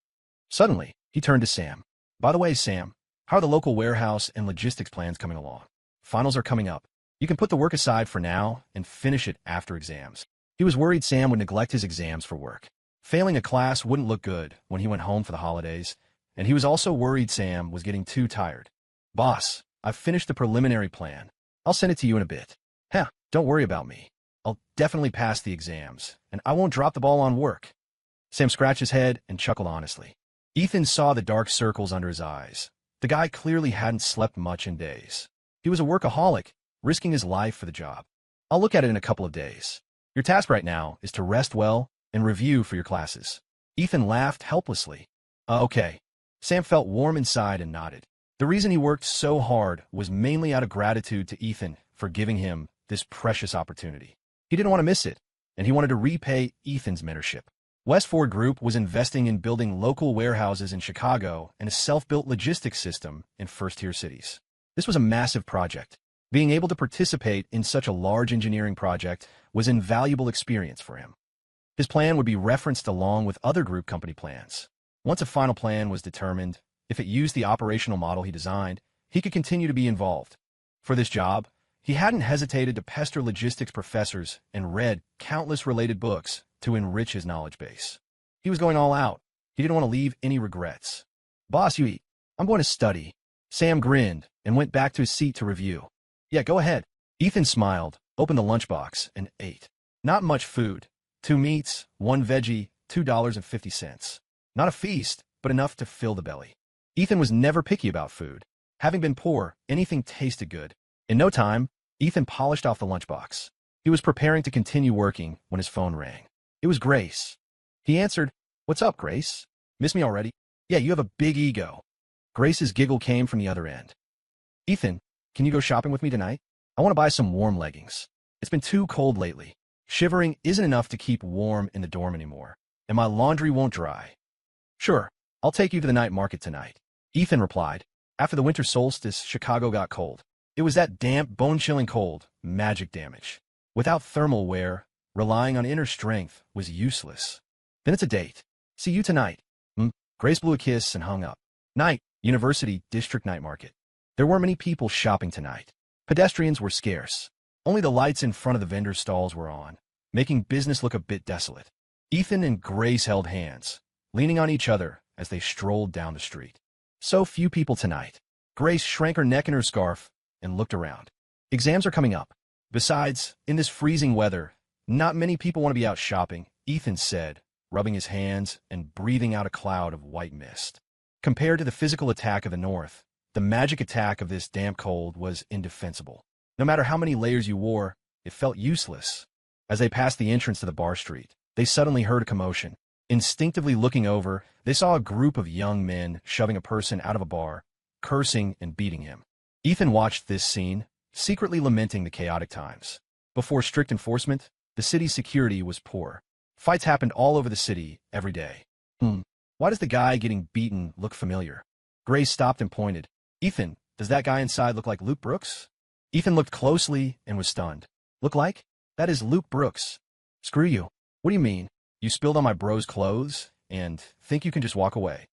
Suddenly, he turned to Sam. By the way, Sam, how are the local warehouse and logistics plans coming along? Finals are coming up. You can put the work aside for now and finish it after exams. He was worried Sam would neglect his exams for work. Failing a class wouldn't look good when he went home for the holidays, and he was also worried Sam was getting too tired. Boss, I've finished the preliminary plan. I'll send it to you in a bit. Don't worry about me. I'll definitely pass the exams, and I won't drop the ball on work. Sam scratched his head and chuckled honestly. Ethan saw the dark circles under his eyes. The guy clearly hadn't slept much in days. He was a workaholic, risking his life for the job. I'll look at it in a couple of days. Your task right now is to rest well and review for your classes. Ethan laughed helplessly. Okay. Sam felt warm inside and nodded. The reason he worked so hard was mainly out of gratitude to Ethan for giving him this precious opportunity. He didn't want to miss it, and he wanted to repay Ethan's mentorship. West Ford Group was investing in building local warehouses in Chicago and a self-built logistics system in first-tier cities. This was a massive project. Being able to participate in such a large engineering project was an invaluable experience for him. His plan would be referenced along with other group company plans. Once a final plan was determined, if it used the operational model he designed, he could continue to be involved. For this job, he hadn't hesitated to pester logistics professors and read countless related books to enrich his knowledge base. He was going all out. He didn't want to leave any regrets. Boss, you eat. I'm going to study. Sam grinned and went back to his seat to review. Yeah, go ahead. Ethan smiled, opened the lunchbox, and ate. Not much food. 2 meats, 1 veggie, $2.50. Not a feast, but enough to fill the belly. Ethan was never picky about food. Having been poor, anything tasted good. In no time, Ethan polished off the lunchbox. He was preparing to continue working when his phone rang. It was Grace. He answered, "What's up, Grace? Miss me already?" "Yeah, you have a big ego." Grace's giggle came from the other end. "Ethan, can you go shopping with me tonight? I want to buy some warm leggings. It's been too cold lately. Shivering isn't enough to keep warm in the dorm anymore, and my laundry won't dry." "Sure, I'll take you to the night market tonight," Ethan replied. After the winter solstice, Chicago got cold. It was that damp, bone-chilling cold, magic damage. Without thermal wear, relying on inner strength was useless. "Then it's a date. See you tonight." Grace blew a kiss and hung up. Night, University District Night Market. There weren't many people shopping tonight. Pedestrians were scarce. Only the lights in front of the vendor stalls were on, making business look a bit desolate. Ethan and Grace held hands, leaning on each other as they strolled down the street. So few people tonight. Grace shrank her neck in her scarf and looked around. Exams are coming up. Besides, in this freezing weather, not many people want to be out shopping, Ethan said, rubbing his hands and breathing out a cloud of white mist. Compared to the physical attack of the north, the magic attack of this damp cold was indefensible. No matter how many layers you wore, it felt useless. As they passed the entrance to the bar street, they suddenly heard a commotion. Instinctively looking over, they saw a group of young men shoving a person out of a bar, cursing and beating him. Ethan watched this scene, secretly lamenting the chaotic times. Before strict enforcement, the city's security was poor. Fights happened all over the city every day. Why does the guy getting beaten look familiar? Grace stopped and pointed. "Ethan, does that guy inside look like Luke Brooks?" Ethan looked closely and was stunned. "Look like? That is Luke Brooks." "Screw you. What do you mean? You spilled on my bro's clothes and think you can just walk away?"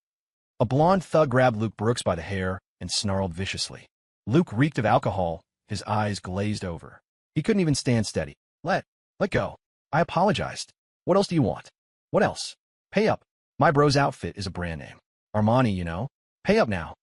A blonde thug grabbed Luke Brooks by the hair and snarled viciously. Luke reeked of alcohol, his eyes glazed over. He couldn't even stand steady. Let go. I apologized. What else do you want?" "What else? Pay up. My bro's outfit is a brand name. Armani, you know. Pay up now."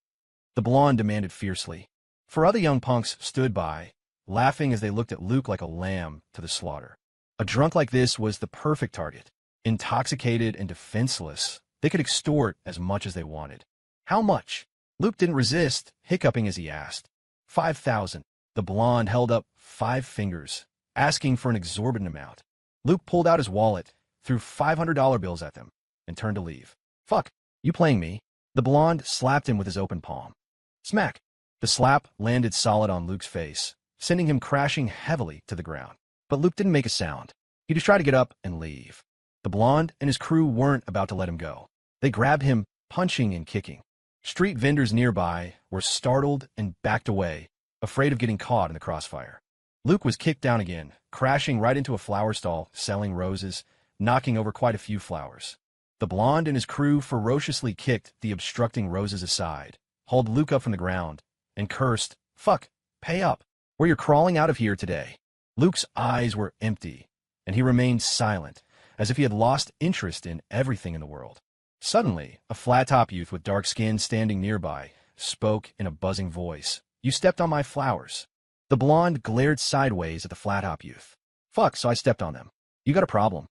The blonde demanded fiercely. 4 other young punks stood by, laughing as they looked at Luke like a lamb to the slaughter. A drunk like this was the perfect target. Intoxicated and defenseless, they could extort as much as they wanted. "How much?" Luke didn't resist, hiccuping as he asked. 5,000. The blonde held up 5 fingers, asking for an exorbitant amount. Luke pulled out his wallet, threw $500 bills at them, and turned to leave. "Fuck, you playing me?" The blonde slapped him with his open palm. Smack! The slap landed solid on Luke's face, sending him crashing heavily to the ground. But Luke didn't make a sound. He just tried to get up and leave. The blonde and his crew weren't about to let him go. They grabbed him, punching and kicking. Street vendors nearby were startled and backed away, afraid of getting caught in the crossfire. Luke was kicked down again, crashing right into a flower stall selling roses, knocking over quite a few flowers. The blonde and his crew ferociously kicked the obstructing roses aside, hauled Luke up from the ground, and cursed, "Fuck, pay up, or you're crawling out of here today." Luke's eyes were empty, and he remained silent, as if he had lost interest in everything in the world. Suddenly, a flat-top youth with dark skin standing nearby spoke in a buzzing voice. "You stepped on my flowers." The blonde glared sideways at the flat-top youth. Fuck, so I stepped on them. You got a problem.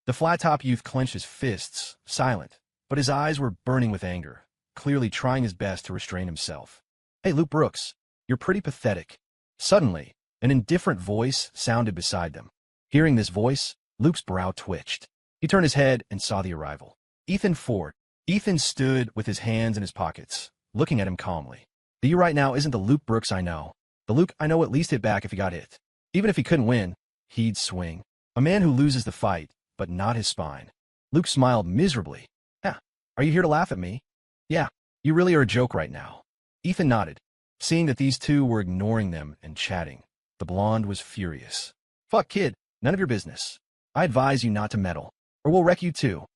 The flat-top youth clenched his fists, silent, but his eyes were burning with anger, clearly trying his best to restrain himself. Hey, Luke Brooks, you're pretty pathetic. Suddenly, an indifferent voice sounded beside them. Hearing this voice, Luke's brow twitched. He turned his head and saw the arrival. Ethan Ford. Ethan stood with his hands in his pockets, looking at him calmly. The you right now isn't the Luke Brooks I know. The Luke I know at least hit back if he got hit. Even if he couldn't win, he'd swing. A man who loses the fight, but not his spine. Luke smiled miserably. Yeah, are you here to laugh at me? Yeah, you really are a joke right now. Ethan nodded, seeing that these two were ignoring them and chatting. The blonde was furious. Fuck, kid, none of your business. I advise you not to meddle, or we'll wreck you too.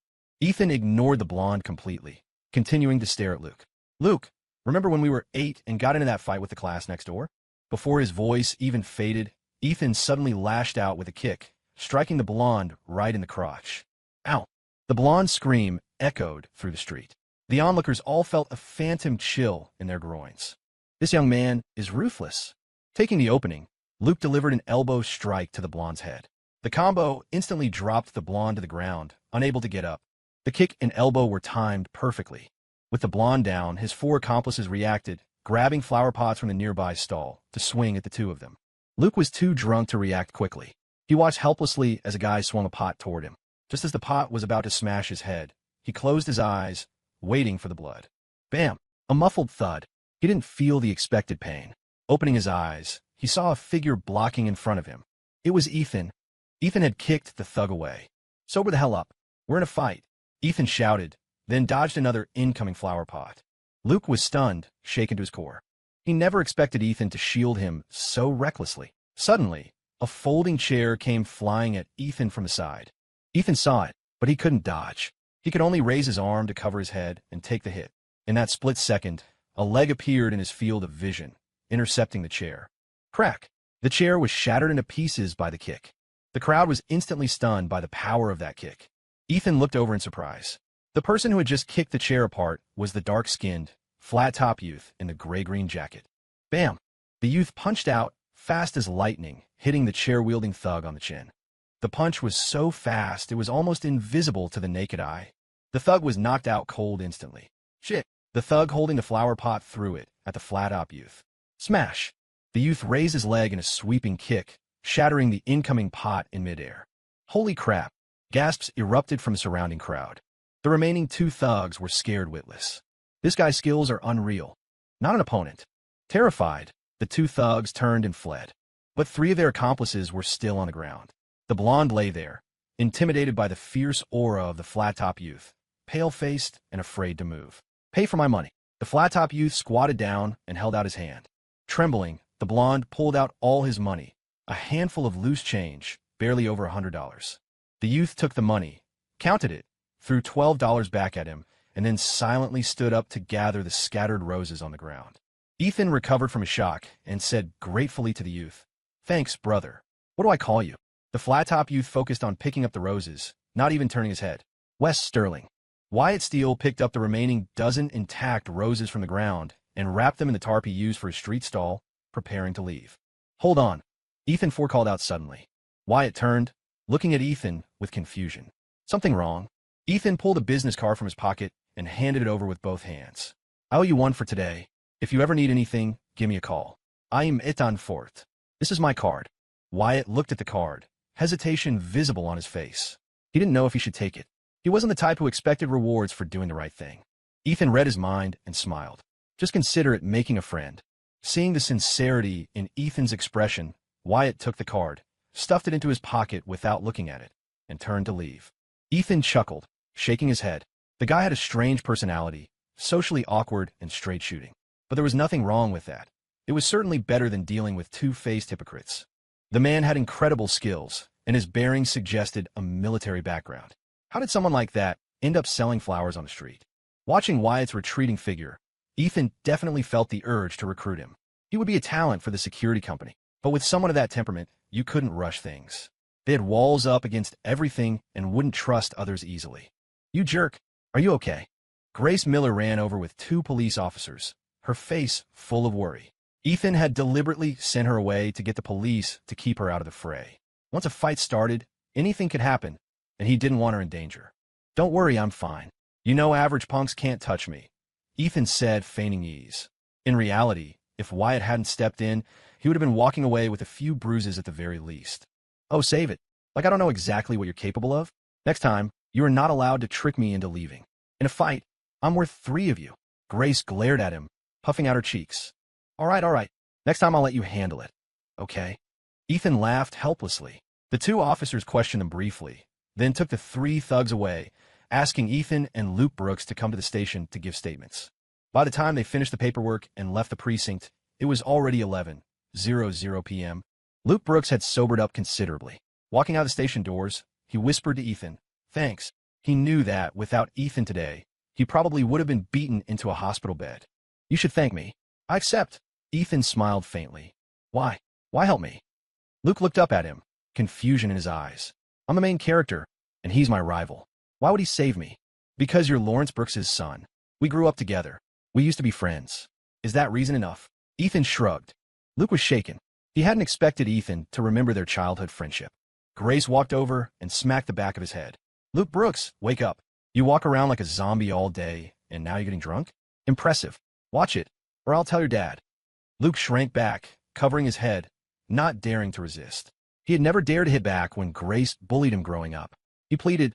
Ethan ignored the blonde completely, continuing to stare at Luke. Luke, remember when we were 8 and got into that fight with the class next door? Before his voice even faded, Ethan suddenly lashed out with a kick, striking the blonde right in the crotch. Ow! The blonde's scream echoed through the street. The onlookers all felt a phantom chill in their groins. This young man is ruthless. Taking the opening, Luke delivered an elbow strike to the blonde's head. The combo instantly dropped the blonde to the ground, unable to get up. The kick and elbow were timed perfectly. With the blonde down, his 4 accomplices reacted, grabbing flower pots from the nearby stall to swing at the 2 of them. Luke was too drunk to react quickly. He watched helplessly as a guy swung a pot toward him. Just as the pot was about to smash his head, he closed his eyes, waiting for the blood. Bam! A muffled thud. He didn't feel the expected pain. Opening his eyes, he saw a figure blocking in front of him. It was Ethan. Ethan had kicked the thug away. Sober the hell up. We're in a fight. Ethan shouted, then dodged another incoming flower pot. Luke was stunned, shaken to his core. He never expected Ethan to shield him so recklessly. Suddenly, a folding chair came flying at Ethan from the side. Ethan saw it, but he couldn't dodge. He could only raise his arm to cover his head and take the hit. In that split second, a leg appeared in his field of vision, intercepting the chair. Crack! The chair was shattered into pieces by the kick. The crowd was instantly stunned by the power of that kick. Ethan looked over in surprise. The person who had just kicked the chair apart was the dark-skinned, flat-top youth in the gray-green jacket. Bam! The youth punched out, fast as lightning, hitting the chair-wielding thug on the chin. The punch was so fast it was almost invisible to the naked eye. The thug was knocked out cold instantly. Shit! The thug holding the flower pot threw it at the flat-top youth. Smash! The youth raised his leg in a sweeping kick, shattering the incoming pot in midair. Holy crap! Gasps erupted from the surrounding crowd. The remaining 2 thugs were scared witless. This guy's skills are unreal. Not an opponent. Terrified, the 2 thugs turned and fled. But 3 of their accomplices were still on the ground. The blonde lay there, intimidated by the fierce aura of the flat-top youth, pale-faced and afraid to move. Pay for my money. The flat-top youth squatted down and held out his hand. Trembling, the blonde pulled out all his money, a handful of loose change, barely over $100. The youth took the money, counted it, threw $12 back at him, and then silently stood up to gather the scattered roses on the ground. Ethan recovered from his shock and said gratefully to the youth, "Thanks, brother. What do I call you?" The flat-top youth focused on picking up the roses, not even turning his head. Wes Sterling. Wyatt Steele picked up the remaining dozen intact roses from the ground and wrapped them in the tarp he used for his street stall, preparing to leave. Hold on. Ethan forecalled out suddenly. Wyatt turned, looking at Ethan with confusion. Something wrong? Ethan pulled a business card from his pocket and handed it over with both hands. I owe you one for today. If you ever need anything, give me a call. I am Ethan Fort. This is my card. Wyatt looked at the card, hesitation visible on his face. He didn't know if he should take it. He wasn't the type who expected rewards for doing the right thing. Ethan read his mind and smiled. Just consider it making a friend. Seeing the sincerity in Ethan's expression, Wyatt took the card, stuffed it into his pocket without looking at it, and turned to leave. Ethan chuckled, shaking his head. The guy had a strange personality, socially awkward and straight-shooting. But there was nothing wrong with that. It was certainly better than dealing with 2-faced hypocrites. The man had incredible skills, and his bearings suggested a military background. How did someone like that end up selling flowers on the street? Watching Wyatt's retreating figure, Ethan definitely felt the urge to recruit him. He would be a talent for the security company, but with someone of that temperament, you couldn't rush things. They had walls up against everything and wouldn't trust others easily. You jerk, are you okay? Grace Miller ran over with 2 police officers, her face full of worry. Ethan had deliberately sent her away to get the police to keep her out of the fray. Once a fight started, anything could happen, and he didn't want her in danger. Don't worry, I'm fine. You know average punks can't touch me, Ethan said, feigning ease. In reality, if Wyatt hadn't stepped in, he would have been walking away with a few bruises at the very least. Oh, save it. Like I don't know exactly what you're capable of. Next time, you are not allowed to trick me into leaving. In a fight, I'm worth 3 of you. Grace glared at him, puffing out her cheeks. All right. Next time I'll let you handle it. Okay? Ethan laughed helplessly. The 2 officers questioned him briefly, then took the 3 thugs away, asking Ethan and Luke Brooks to come to the station to give statements. By the time they finished the paperwork and left the precinct, it was already 11:00 p.m. Luke Brooks had sobered up considerably. Walking out the station doors, he whispered to Ethan, "Thanks." He knew that, without Ethan today, he probably would have been beaten into a hospital bed. "You should thank me." "I accept." Ethan smiled faintly. "Why? Why help me?" Luke looked up at him, confusion in his eyes. "I'm the main character, and he's my rival. Why would he save me?" "Because you're Lawrence Brooks's son. We grew up together. We used to be friends. Is that reason enough?" Ethan shrugged. Luke was shaken. He hadn't expected Ethan to remember their childhood friendship. Grace walked over and smacked the back of his head. "Luke Brooks, wake up. You walk around like a zombie all day, and now you're getting drunk? Impressive. Watch it, or I'll tell your dad." Luke shrank back, covering his head, not daring to resist. He had never dared to hit back when Grace bullied him growing up. He pleaded,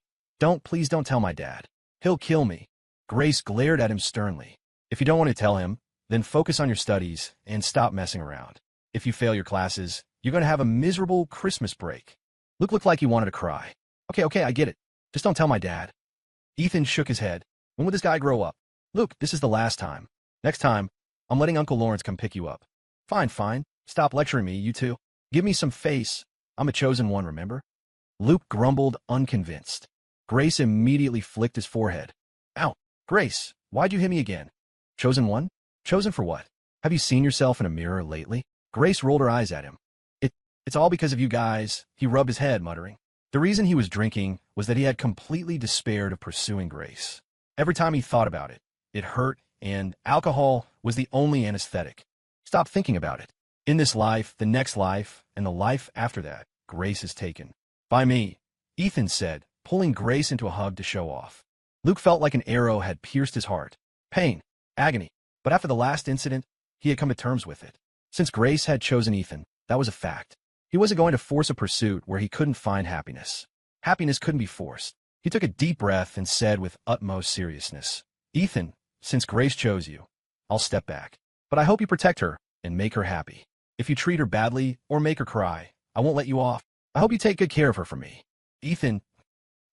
Please don't tell my dad. He'll kill me." Grace glared at him sternly. "If you don't want to tell him, then focus on your studies and stop messing around. If you fail your classes, you're going to have a miserable Christmas break." Luke looked like he wanted to cry. Okay, I get it. Just don't tell my dad." Ethan shook his head. "When will this guy grow up?" "Luke, this is the last time. Next time, I'm letting Uncle Lawrence come pick you up." Fine. Stop lecturing me, you two. Give me some face. I'm a chosen one, remember?" Luke grumbled, unconvinced. Grace immediately flicked his forehead. "Ow, Grace, why'd you hit me again?" "Chosen one? Chosen for what? Have you seen yourself in a mirror lately?" Grace rolled her eyes at him. It's all because of you guys," he rubbed his head, muttering. The reason he was drinking was that he had completely despaired of pursuing Grace. Every time he thought about it, it hurt, and alcohol was the only anesthetic. Stop thinking about it. In this life, the next life, and the life after that, Grace is taken. By me, Ethan said, pulling Grace into a hug to show off. Luke felt like an arrow had pierced his heart. Pain, agony. But after the last incident, he had come to terms with it. Since Grace had chosen Ethan, that was a fact. He wasn't going to force a pursuit where he couldn't find happiness. Happiness couldn't be forced. He took a deep breath and said with utmost seriousness, "Ethan, since Grace chose you, I'll step back. But I hope you protect her and make her happy. If you treat her badly or make her cry, I won't let you off. I hope you take good care of her for me." "Ethan,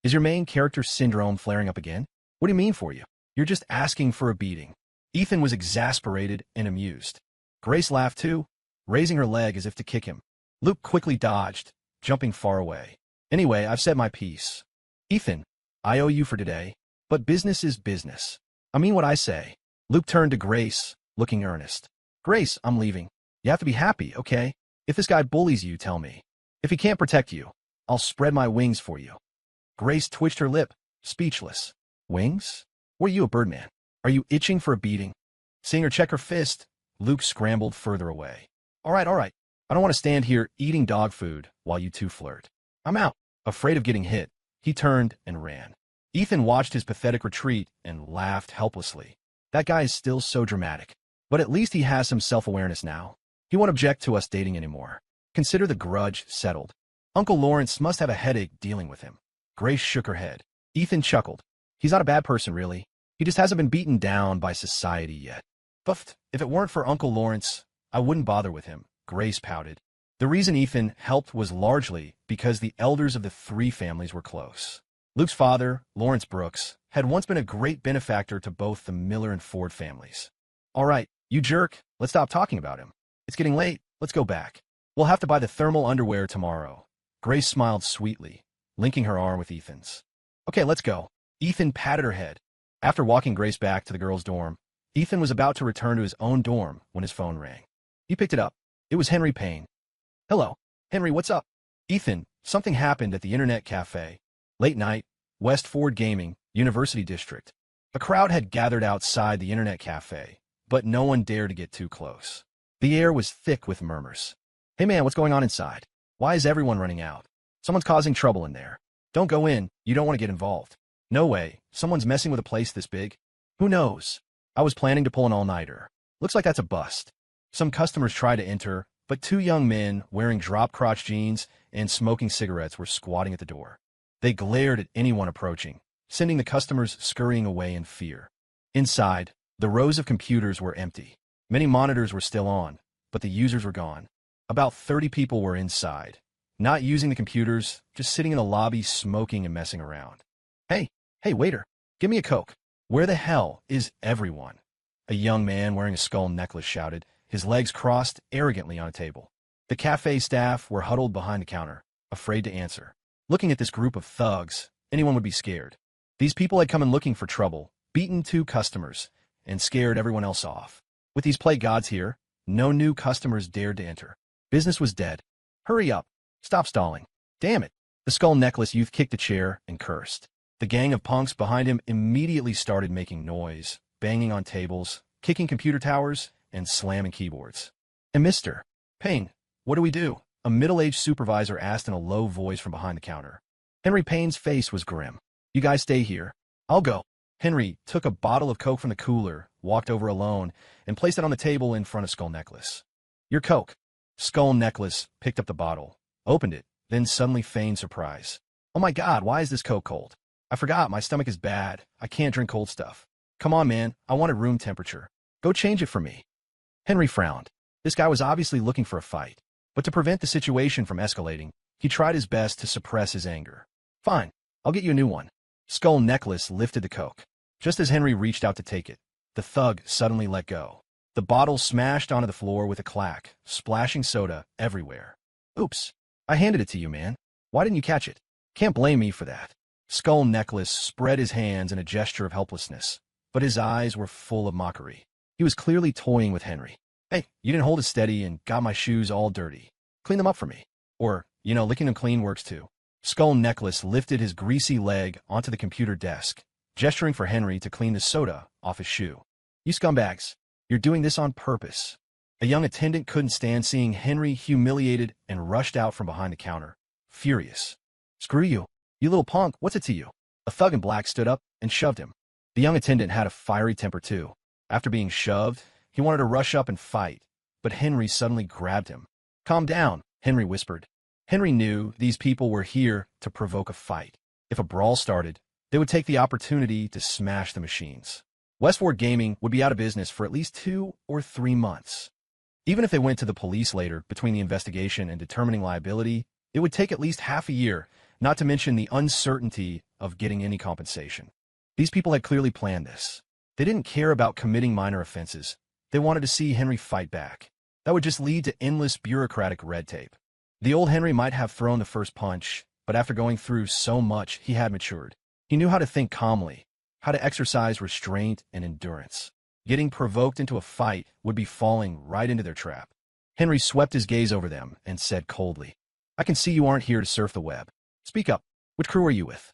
is your main character syndrome flaring up again? What do you mean for you? You're just asking for a beating." Ethan was exasperated and amused. Grace laughed too, raising her leg as if to kick him. Luke quickly dodged, jumping far away. "Anyway, I've said my piece. Ethan, I owe you for today, but business is business. I mean what I say." Luke turned to Grace, looking earnest. "Grace, I'm leaving. You have to be happy, okay? If this guy bullies you, tell me. If he can't protect you, I'll spread my wings for you." Grace twitched her lip, speechless. "Wings? What are you, a birdman? Are you itching for a beating?" Seeing her check her fist, Luke scrambled further away. All right. I don't want to stand here eating dog food while you two flirt. I'm out." Afraid of getting hit, he turned and ran. Ethan watched his pathetic retreat and laughed helplessly. That guy is still so dramatic. But at least he has some self-awareness now. He won't object to us dating anymore. Consider the grudge settled. Uncle Lawrence must have a headache dealing with him. Grace shook her head. Ethan chuckled. He's not a bad person, really. He just hasn't been beaten down by society yet. Buffed, if it weren't for Uncle Lawrence, I wouldn't bother with him. Grace pouted. The reason Ethan helped was largely because the elders of the 3 families were close. Luke's father, Lawrence Brooks, had once been a great benefactor to both the Miller and Ford families. "All right, you jerk, let's stop talking about him. It's getting late, let's go back. We'll have to buy the thermal underwear tomorrow." Grace smiled sweetly, linking her arm with Ethan's. "Okay, let's go." Ethan patted her head. After walking Grace back to the girls' dorm, Ethan was about to return to his own dorm when his phone rang. He picked it up. It was Henry Payne. "Hello. Henry, what's up?" "Ethan, something happened at the Internet Cafe. Late night, West Ford Gaming, University District. A crowd had gathered outside the Internet Cafe, but no one dared to get too close. The air was thick with murmurs. "Hey man, what's going on inside? Why is everyone running out? Someone's causing trouble in there. Don't go in, you don't want to get involved." "No way, someone's messing with a place this big." "Who knows? I was planning to pull an all-nighter. Looks like that's a bust." Some customers tried to enter, but two young men wearing drop-crotch jeans and smoking cigarettes were squatting at the door. They glared at anyone approaching, sending the customers scurrying away in fear. Inside, the rows of computers were empty. Many monitors were still on, but the users were gone. About 30 people were inside, not using the computers, just sitting in the lobby smoking and messing around. Hey, waiter, give me a Coke." "Where the hell is everyone?" a young man wearing a skull necklace shouted, his legs crossed arrogantly on a table. The cafe staff were huddled behind the counter, afraid to answer. Looking at this group of thugs, anyone would be scared. These people had come in looking for trouble, beaten two customers, and scared everyone else off. With these play gods here, no new customers dared to enter. Business was dead. "Hurry up. Stop stalling. Damn it." The skull necklace youth kicked a chair and cursed. The gang of punks behind him immediately started making noise, banging on tables, kicking computer towers, and slamming keyboards. "And Mr. Payne, what do we do?" a middle-aged supervisor asked in a low voice from behind the counter. Henry Payne's face was grim. "You guys stay here. I'll go." Henry took a bottle of Coke from the cooler, walked over alone, and placed it on the table in front of Skull Necklace. "Your Coke." Skull Necklace picked up the bottle, opened it, then suddenly feigned surprise. "Oh my God, why is this Coke cold? I forgot, my stomach is bad. I can't drink cold stuff. Come on, man, I want it room temperature. Go change it for me." Henry frowned. This guy was obviously looking for a fight. But to prevent the situation from escalating, he tried his best to suppress his anger. "Fine, I'll get you a new one." Skull Necklace lifted the Coke. Just as Henry reached out to take it, the thug suddenly let go. The bottle smashed onto the floor with a clack, splashing soda everywhere. "Oops, I handed it to you, man. Why didn't you catch it? Can't blame me for that." Skull Necklace spread his hands in a gesture of helplessness, but his eyes were full of mockery. He was clearly toying with Henry. "Hey, you didn't hold it steady and got my shoes all dirty. Clean them up for me. Or, licking them clean works too." Skull Necklace lifted his greasy leg onto the computer desk, gesturing for Henry to clean the soda off his shoe. "You scumbags, you're doing this on purpose." A young attendant couldn't stand seeing Henry humiliated and rushed out from behind the counter, furious. "Screw you. You little punk, what's it to you?" A thug in black stood up and shoved him. The young attendant had a fiery temper too. After being shoved, he wanted to rush up and fight, but Henry suddenly grabbed him. "Calm down," Henry whispered. Henry knew these people were here to provoke a fight. If a brawl started, they would take the opportunity to smash the machines. Westward Gaming would be out of business for at least 2 or 3 months. Even if they went to the police later between the investigation and determining liability, it would take at least half a year, not to mention the uncertainty of getting any compensation. These people had clearly planned this. They didn't care about committing minor offenses. They wanted to see Henry fight back. That would just lead to endless bureaucratic red tape. The old Henry might have thrown the first punch, but after going through so much, he had matured. He knew how to think calmly, how to exercise restraint and endurance. Getting provoked into a fight would be falling right into their trap. Henry swept his gaze over them and said coldly, "I can see you aren't here to surf the web. Speak up. Which crew are you with?"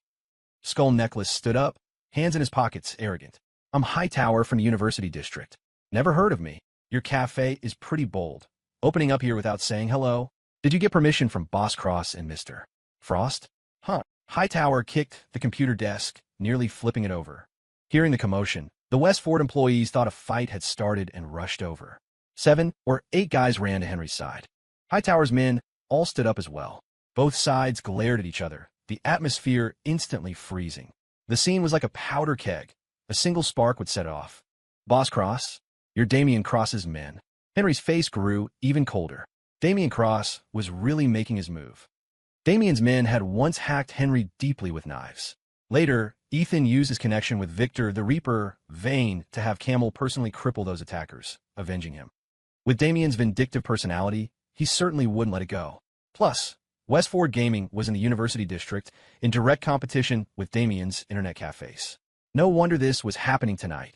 Skull Necklace stood up, hands in his pockets, arrogant. "I'm Hightower from the University District. Never heard of me. Your cafe is pretty bold. Opening up here without saying hello. Did you get permission from Boss Cross and Mr. Frost?" "Huh." Hightower kicked the computer desk, nearly flipping it over. Hearing the commotion, the Westford employees thought a fight had started and rushed over. 7 or 8 guys ran to Henry's side. Hightower's men all stood up as well. Both sides glared at each other, the atmosphere instantly freezing. The scene was like a powder keg. A single spark would set it off. "Boss Cross, you're Damian Cross's men." Henry's face grew even colder. Damian Cross was really making his move. Damian's men had once hacked Henry deeply with knives. Later, Ethan used his connection with Victor the Reaper Vane to have Camel personally cripple those attackers, avenging him. With Damian's vindictive personality, he certainly wouldn't let it go. Plus, Westford Gaming was in the University District in direct competition with Damian's internet cafes. No wonder this was happening tonight.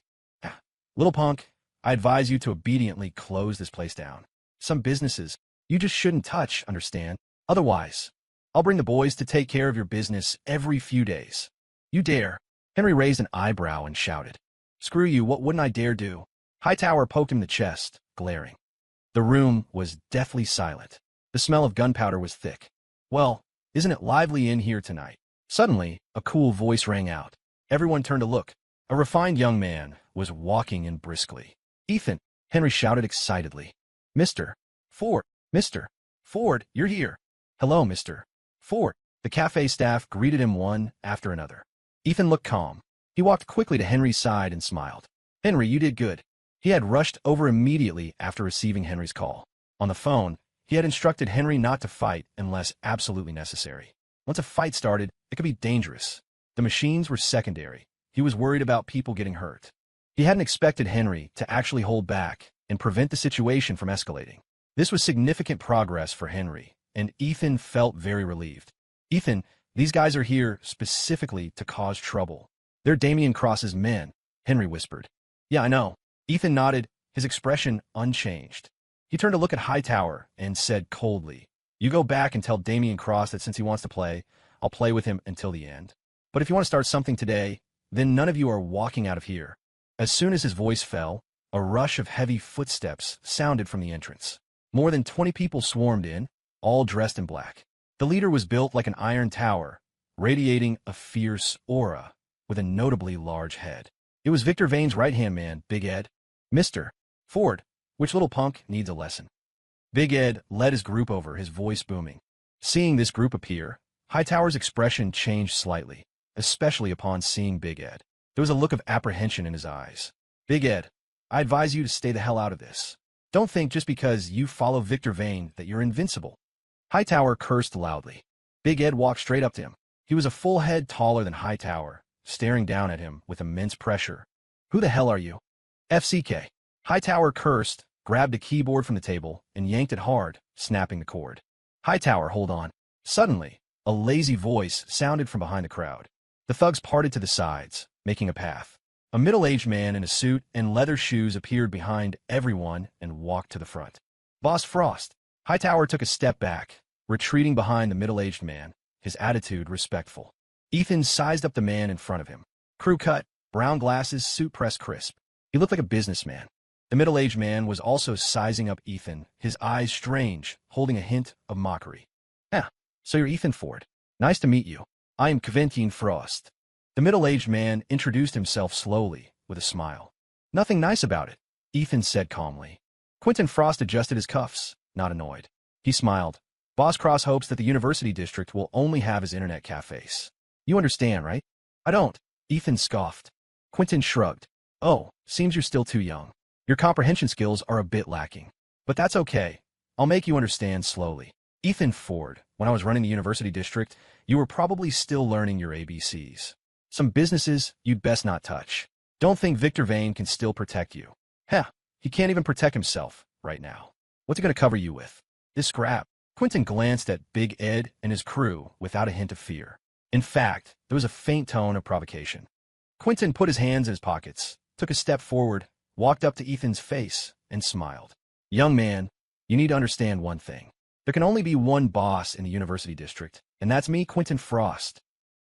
"Little punk, I advise you to obediently close this place down. Some businesses you just shouldn't touch, understand? Otherwise, I'll bring the boys to take care of your business every few days." "You dare?" Henry raised an eyebrow and shouted. "Screw you, what wouldn't I dare do?" Hightower poked him in the chest, glaring. The room was deathly silent. The smell of gunpowder was thick. "Well, isn't it lively in here tonight?" Suddenly, a cool voice rang out. Everyone turned to look. A refined young man was walking in briskly. "Ethan!" Henry shouted excitedly. "Mr. Ford! Mr. Ford, you're here!" "Hello, Mr. Ford." The cafe staff greeted him one after another. Ethan looked calm. He walked quickly to Henry's side and smiled. "Henry, you did good." He had rushed over immediately after receiving Henry's call. On the phone, he had instructed Henry not to fight unless absolutely necessary. Once a fight started, it could be dangerous. The machines were secondary. He was worried about people getting hurt. He hadn't expected Henry to actually hold back and prevent the situation from escalating. This was significant progress for Henry, and Ethan felt very relieved. "Ethan, these guys are here specifically to cause trouble. They're Damien Cross's men," Henry whispered. "Yeah, I know." Ethan nodded, his expression unchanged. He turned to look at Hightower and said coldly, "You go back and tell Damien Cross that since he wants to play, I'll play with him until the end. But if you want to start something today, then none of you are walking out of here." As soon as his voice fell, a rush of heavy footsteps sounded from the entrance. More than 20 people swarmed in, all dressed in black. The leader was built like an iron tower, radiating a fierce aura, with a notably large head. It was Victor Vane's right-hand man, Big Ed. "Mr. Ford, which little punk needs a lesson?" Big Ed led his group over, his voice booming. Seeing this group appear, Hightower's expression changed slightly, especially upon seeing Big Ed. There was a look of apprehension in his eyes. "Big Ed, I advise you to stay the hell out of this. Don't think just because you follow Victor Vane that you're invincible." Hightower cursed loudly. Big Ed walked straight up to him. He was a full head taller than Hightower, staring down at him with immense pressure. "Who the hell are you?" "FCK." Hightower cursed, grabbed a keyboard from the table, and yanked it hard, snapping the cord. "Hightower, hold on." Suddenly, a lazy voice sounded from behind the crowd. The thugs parted to the sides, making a path. A middle-aged man in a suit and leather shoes appeared behind everyone and walked to the front. "Boss Frost." Hightower took a step back, retreating behind the middle-aged man, his attitude respectful. Ethan sized up the man in front of him. Crew cut, brown glasses, suit pressed crisp. He looked like a businessman. The middle-aged man was also sizing up Ethan, his eyes strange, holding a hint of mockery. "Yeah, so you're Ethan Ford. Nice to meet you. I am P13 Frost." The middle-aged man introduced himself slowly, with a smile. "Nothing nice about it," Ethan said calmly. Quentin Frost adjusted his cuffs, not annoyed. He smiled. "Boss Cross hopes that the university district will only have his internet cafes. You understand, right?" "I don't," Ethan scoffed. Quentin shrugged. "Oh, seems you're still too young. Your comprehension skills are a bit lacking. But that's okay. I'll make you understand slowly. Ethan Ford, when I was running the university district, you were probably still learning your ABCs. Some businesses you'd best not touch. Don't think Victor Vane can still protect you. Heh, he can't even protect himself right now. What's he going to cover you with? This scrap." Quentin glanced at Big Ed and his crew without a hint of fear. In fact, there was a faint tone of provocation. Quentin put his hands in his pockets, took a step forward, walked up to Ethan's face, and smiled. "Young man, you need to understand one thing. There can only be one boss in the university district, and that's me, Quentin Frost.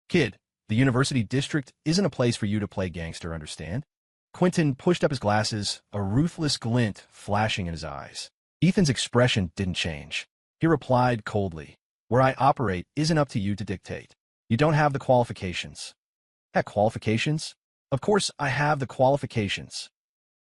Kid, the university district isn't a place for you to play gangster, understand?" Quentin pushed up his glasses, a ruthless glint flashing in his eyes. Ethan's expression didn't change. He replied coldly, "Where I operate isn't up to you to dictate. You don't have the qualifications." "Heck, qualifications? Of course I have the qualifications."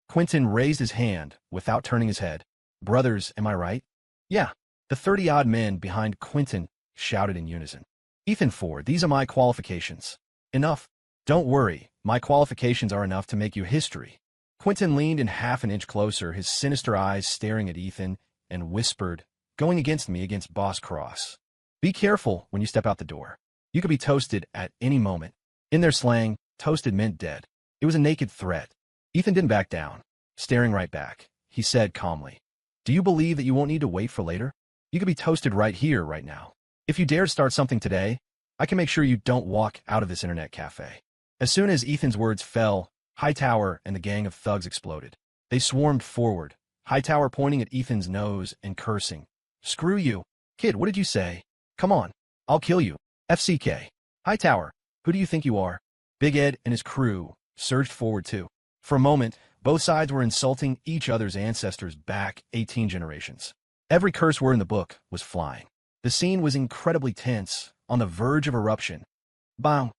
Quentin raised his hand without turning his head. "Brothers, am I right?" "Yeah." The 30-odd men behind Quentin shouted in unison. "Ethan Ford, these are my qualifications." "Enough. Don't worry, my qualifications are enough to make you history." Quentin leaned in half an inch closer, his sinister eyes staring at Ethan, and whispered, "Going against me against Boss Cross. Be careful when you step out the door. You could be toasted at any moment." In their slang, toasted meant dead. It was a naked threat. Ethan didn't back down. Staring right back, he said calmly, "Do you believe that you won't need to wait for later? You could be toasted right here, right now. If you dare to start something today, I can make sure you don't walk out of this internet cafe." As soon as Ethan's words fell, Hightower and the gang of thugs exploded. They swarmed forward, Hightower pointing at Ethan's nose and cursing. "Screw you. Kid, what did you say? Come on. I'll kill you. FCK. Hightower, who do you think you are?" Big Ed and his crew surged forward too. For a moment, Both sides were insulting each other's ancestors back 18 generations. Every curse word in the book was flying. The scene was incredibly tense, on the verge of eruption. Bang!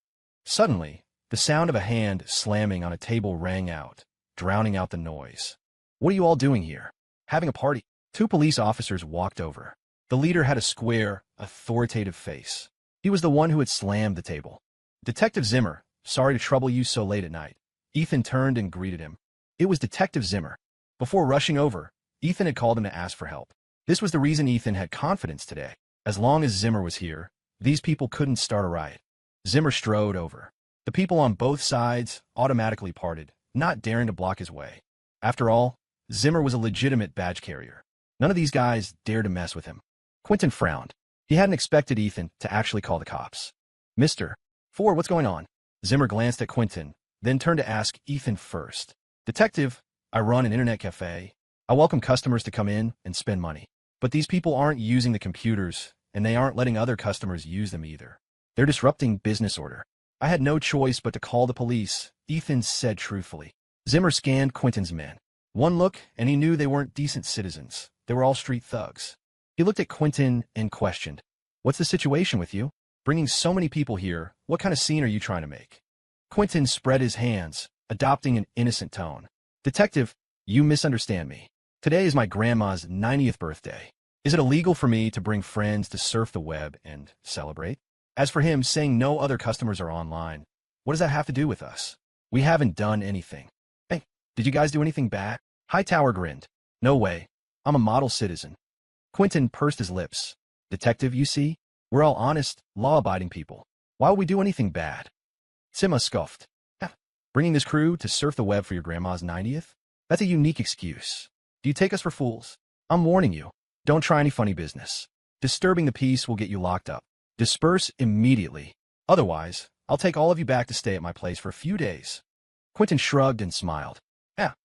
Suddenly, the sound of a hand slamming on a table rang out, drowning out the noise. What are you all doing here? Having a party? Two police officers walked over. The leader had a square, authoritative face. He was the one who had slammed the table. Detective Zimmer, sorry to trouble you so late at night. Ethan turned and greeted him. It was Detective Zimmer. Before rushing over, Ethan had called him to ask for help. This was the reason Ethan had confidence today. As long as Zimmer was here, these people couldn't start a riot. Zimmer strode over. The people on both sides automatically parted, not daring to block his way. After all, Zimmer was a legitimate badge carrier. None of these guys dared to mess with him. Quentin frowned. He hadn't expected Ethan to actually call the cops. Mr. Ford, what's going on? Zimmer glanced at Quentin, then turned to ask Ethan first. Detective, I run an internet cafe. I welcome customers to come in and spend money. But these people aren't using the computers, and they aren't letting other customers use them either. They're disrupting business order. I had no choice but to call the police, Ethan said truthfully. Zimmer scanned Quentin's men. One look, and he knew they weren't decent citizens. They were all street thugs. He looked at Quentin and questioned, What's the situation with you? Bringing so many people here, what kind of scene are you trying to make? Quentin spread his hands, adopting an innocent tone. Detective, you misunderstand me. Today is my grandma's 90th birthday. Is it illegal for me to bring friends to surf the web and celebrate? As for him saying no other customers are online, what does that have to do with us? We haven't done anything. Hey, did you guys do anything bad? Hightower grinned. No way. I'm a model citizen. Quentin pursed his lips. Detective, you see? We're all honest, law-abiding people. Why would we do anything bad? Sima scoffed. Bringing this crew to surf the web for your grandma's 90th? That's a unique excuse. Do you take us for fools? I'm warning you. Don't try any funny business. Disturbing the peace will get you locked up. Disperse immediately. Otherwise, I'll take all of you back to stay at my place for a few days. Quentin shrugged and smiled.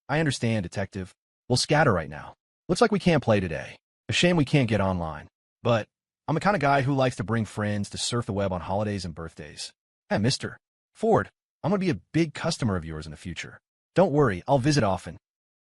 I understand, Detective. We'll scatter right now. Looks like we can't play today. A shame we can't get online. But I'm the kind of guy who likes to bring friends to surf the web on holidays and birthdays. Hey, Mr. Ford, I'm going to be a big customer of yours in the future. Don't worry, I'll visit often.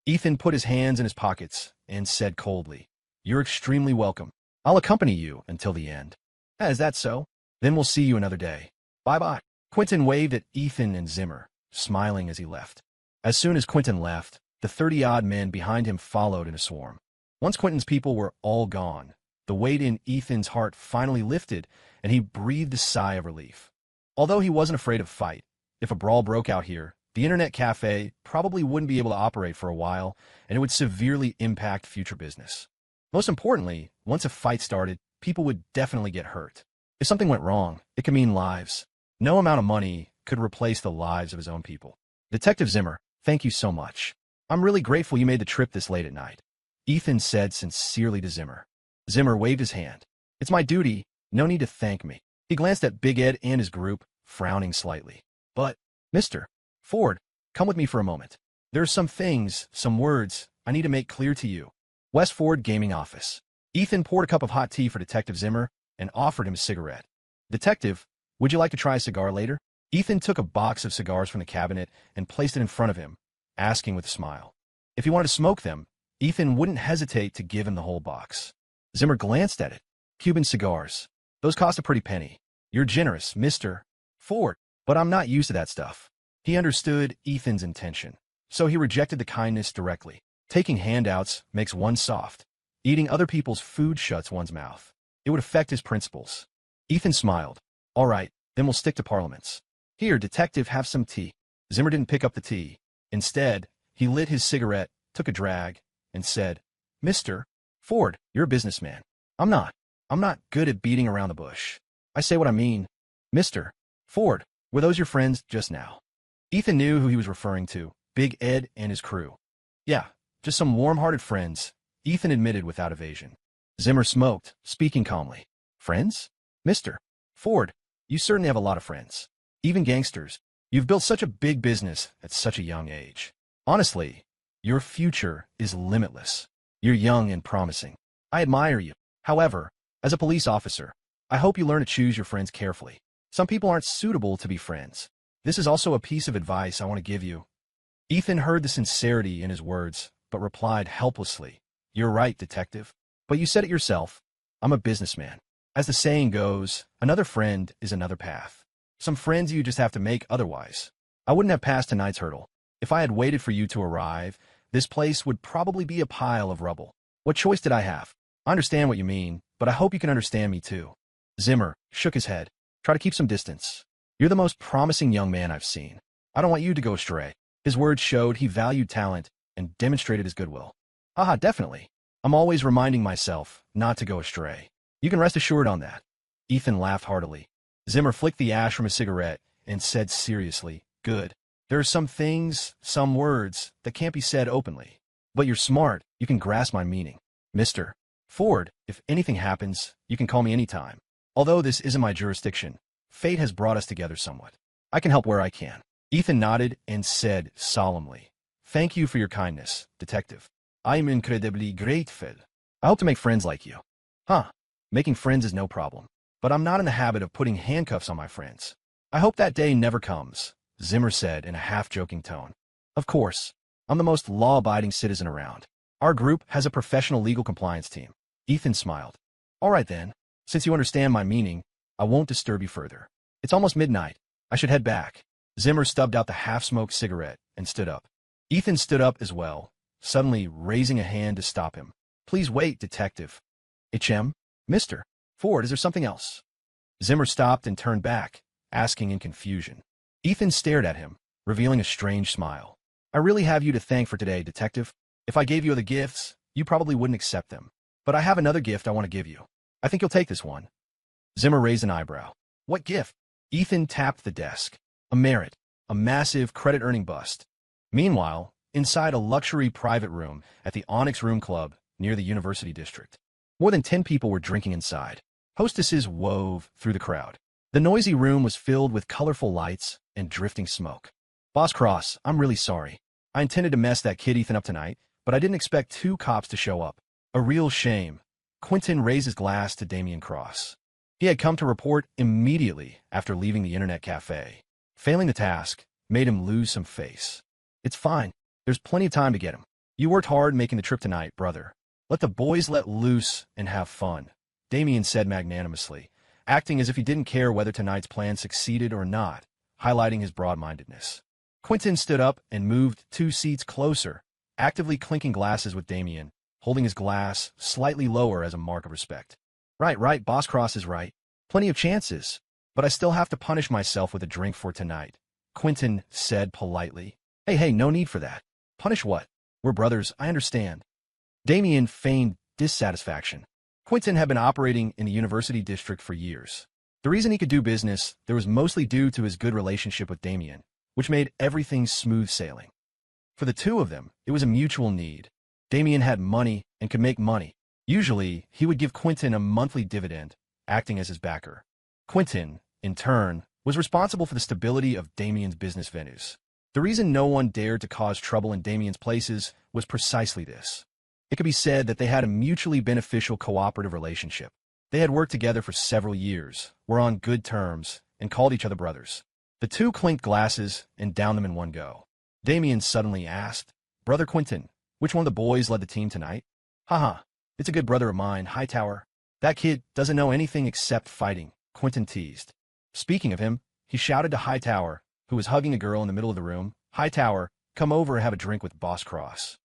Ethan put his hands in his pockets and said coldly, You're extremely welcome. I'll accompany you until the end. Is that so? Then we'll see you another day. Bye-bye. Quentin waved at Ethan and Zimmer, smiling as he left. As soon as Quentin left, the 30-odd men behind him followed in a swarm. Once Quentin's people were all gone, the weight in Ethan's heart finally lifted, and he breathed a sigh of relief. Although he wasn't afraid of fight, if a brawl broke out here, the internet cafe probably wouldn't be able to operate for a while, and it would severely impact future business. Most importantly, once a fight started, people would definitely get hurt. If something went wrong, it could mean lives. No amount of money could replace the lives of his own people. Detective Zimmer, thank you so much. I'm really grateful you made the trip this late at night. Ethan said sincerely to Zimmer. Zimmer waved his hand. It's my duty. No need to thank me. He glanced at Big Ed and his group, frowning slightly. But, Mr. Ford, come with me for a moment. There are some things, some words, I need to make clear to you. West Ford Gaming Office. Ethan poured a cup of hot tea for Detective Zimmer and offered him a cigarette. Detective, would you like to try a cigar later? Ethan took a box of cigars from the cabinet and placed it in front of him, asking with a smile. If he wanted to smoke them, Ethan wouldn't hesitate to give him the whole box. Zimmer glanced at it. Cuban cigars. Those cost a pretty penny. You're generous, Mr. Ford, but I'm not used to that stuff. He understood Ethan's intention, so he rejected the kindness directly. Taking handouts makes one soft. Eating other people's food shuts one's mouth. It would affect his principles. Ethan smiled. All right, then we'll stick to parliaments. Here, detective, have some tea. Zimmer didn't pick up the tea. Instead, he lit his cigarette, took a drag, and said, Mr. Ford, you're a businessman. I'm not good at beating around the bush. I say what I mean. Mr. Ford, were those your friends just now? Ethan knew who he was referring to, Big Ed and his crew. Yeah, just some warm-hearted friends, Ethan admitted without evasion. Zimmer smoked, speaking calmly. Friends? Mr. Ford, you certainly have a lot of friends. Even gangsters. You've built such a big business at such a young age. Honestly, your future is limitless. You're young and promising. I admire you. However, as a police officer, I hope you learn to choose your friends carefully. Some people aren't suitable to be friends. This is also a piece of advice I want to give you. Ethan heard the sincerity in his words, but replied helplessly, "You're right, detective. But you said it yourself. I'm a businessman. As the saying goes, another friend is another path. Some friends you just have to make otherwise. I wouldn't have passed tonight's hurdle. If I had waited for you to arrive, this place would probably be a pile of rubble. What choice did I have? I understand what you mean, but I hope you can understand me too." Zimmer shook his head. "Try to keep some distance. You're the most promising young man I've seen. I don't want you to go astray." His words showed he valued talent and demonstrated his goodwill. "Haha, definitely. I'm always reminding myself not to go astray. You can rest assured on that." Ethan laughed heartily. Zimmer flicked the ash from his cigarette and said seriously, "Good. There are some things, some words, that can't be said openly. But you're smart. You can grasp my meaning. Mr. Ford, if anything happens, you can call me anytime. Although this isn't my jurisdiction, fate has brought us together somewhat. I can help where I can." Ethan nodded and said solemnly, "Thank you for your kindness, detective. I am incredibly grateful. I hope to make friends like you." "Huh. Making friends is no problem. But I'm not in the habit of putting handcuffs on my friends. I hope that day never comes," Zimmer said in a half-joking tone. "Of course. I'm the most law-abiding citizen around. Our group has a professional legal compliance team." Ethan smiled. "All right then. Since you understand my meaning, I won't disturb you further. It's almost midnight. I should head back." Zimmer stubbed out the half-smoked cigarette and stood up. Ethan stood up as well, suddenly raising a hand to stop him. "Please wait, detective." "HM? Mr. Ford, is there something else?" Zimmer stopped and turned back, asking in confusion. Ethan stared at him, revealing a strange smile. "I really have you to thank for today, detective. If I gave you other gifts, you probably wouldn't accept them. But I have another gift I want to give you. I think you'll take this one." Zimmer raised an eyebrow. "What gift?" Ethan tapped the desk. "A merit, a massive credit-earning bust." Meanwhile, inside a luxury private room at the Onyx Room Club near the University District, more than 10 people were drinking inside. Hostesses wove through the crowd. The noisy room was filled with colorful lights and drifting smoke. "Boss Cross, I'm really sorry. I intended to mess that kid Ethan up tonight, but I didn't expect 2 cops to show up. A real shame." Quentin raised his glass to Damian Cross. He had come to report immediately after leaving the internet cafe. Failing the task made him lose some face. "It's fine. There's plenty of time to get him. You worked hard making the trip tonight, brother. Let the boys let loose and have fun," Damian said magnanimously, acting as if he didn't care whether tonight's plan succeeded or not, highlighting his broad-mindedness. Quentin stood up and moved 2 seats closer, actively clinking glasses with Damian, holding his glass slightly lower as a mark of respect. Right, Boss Cross is right. Plenty of chances. But I still have to punish myself with a drink for tonight," Quentin said politely. Hey, no need for that. Punish what? We're brothers, I understand." Damian feigned dissatisfaction. Quentin had been operating in the University District for years. The reason he could do business there was mostly due to his good relationship with Damian, which made everything smooth sailing. For the two of them, it was a mutual need. Damian had money and could make money. Usually, he would give Quentin a monthly dividend, acting as his backer. Quentin, in turn, was responsible for the stability of Damian's business venues. The reason no one dared to cause trouble in Damian's places was precisely this. It could be said that they had a mutually beneficial cooperative relationship. They had worked together for several years, were on good terms, and called each other brothers. The two clinked glasses and downed them in one go. Damian suddenly asked, "Brother Quentin, which one of the boys led the team tonight?" "Haha, it's a good brother of mine, Hightower. That kid doesn't know anything except fighting," Quentin teased. Speaking of him, he shouted to Hightower, who was hugging a girl in the middle of the room, "Hightower, come over and have a drink with Boss Cross."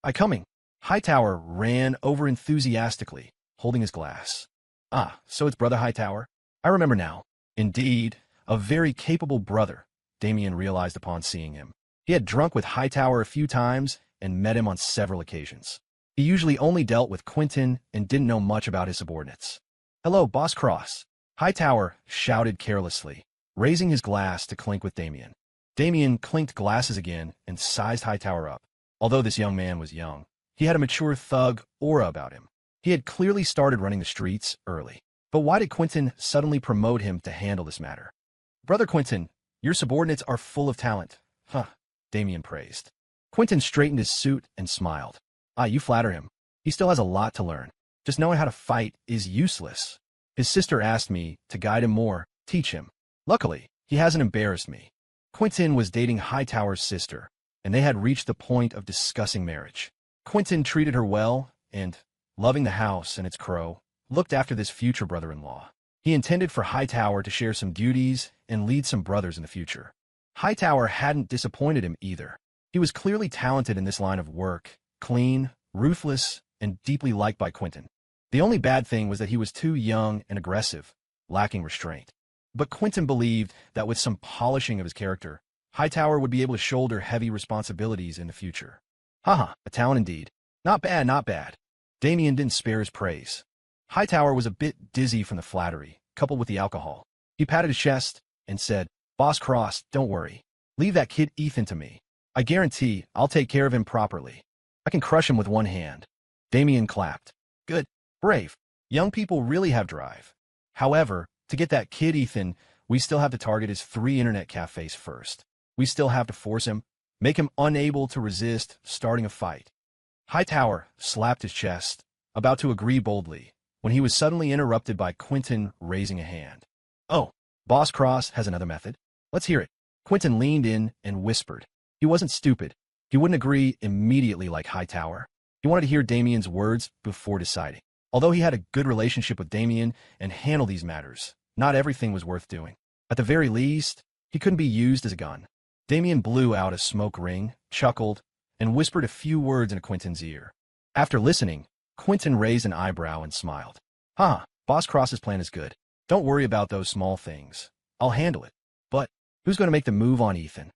"I coming." Hightower ran over enthusiastically, holding his glass. "Ah, so it's Brother Hightower. I remember now." Indeed, a very capable brother, Damian realized upon seeing him. He had drunk with Hightower a few times and met him on several occasions. He usually only dealt with Quentin and didn't know much about his subordinates. "Hello, Boss Cross." Hightower shouted carelessly, raising his glass to clink with Damian. Damian clinked glasses again and sized Hightower up. Although this young man was young, he had a mature thug aura about him. He had clearly started running the streets early. But why did Quentin suddenly promote him to handle this matter? "Brother Quentin, your subordinates are full of talent." "Huh," Damian praised. Quentin straightened his suit and smiled. "Ah, you flatter him. He still has a lot to learn. Just knowing how to fight is useless. His sister asked me to guide him more, teach him. Luckily, he hasn't embarrassed me." Quentin was dating Hightower's sister, and they had reached the point of discussing marriage. Quentin treated her well, and, loving the house and its crow, looked after this future brother-in-law. He intended for Hightower to share some duties and lead some brothers in the future. Hightower hadn't disappointed him either. He was clearly talented in this line of work, clean, ruthless, and deeply liked by Quentin. The only bad thing was that he was too young and aggressive, lacking restraint. But Quentin believed that with some polishing of his character, Hightower would be able to shoulder heavy responsibilities in the future. Haha, a talent indeed. Not bad, not bad. Damien didn't spare his praise. Hightower was a bit dizzy from the flattery, coupled with the alcohol. He patted his chest and said, "Boss Cross, don't worry. Leave that kid Ethan to me. I guarantee I'll take care of him properly. I can crush him with one hand." Damien clapped. Good. Brave. Young people really have drive. However, to get that kid Ethan, we still have to target his 3 internet cafes first. We still have to force him, make him unable to resist starting a fight. Hightower slapped his chest, about to agree boldly, when he was suddenly interrupted by Quentin raising a hand. "Oh, Boss Cross has another method. Let's hear it." Quentin leaned in and whispered. He wasn't stupid. He wouldn't agree immediately like Hightower. He wanted to hear Damien's words before deciding. Although he had a good relationship with Damien and handled these matters, not everything was worth doing. At the very least, he couldn't be used as a gun. Damien blew out a smoke ring, chuckled, and whispered a few words into Quentin's ear. After listening, Quentin raised an eyebrow and smiled. Boss Cross's plan is good. Don't worry about those small things. I'll handle it. But who's going to make the move on Ethan?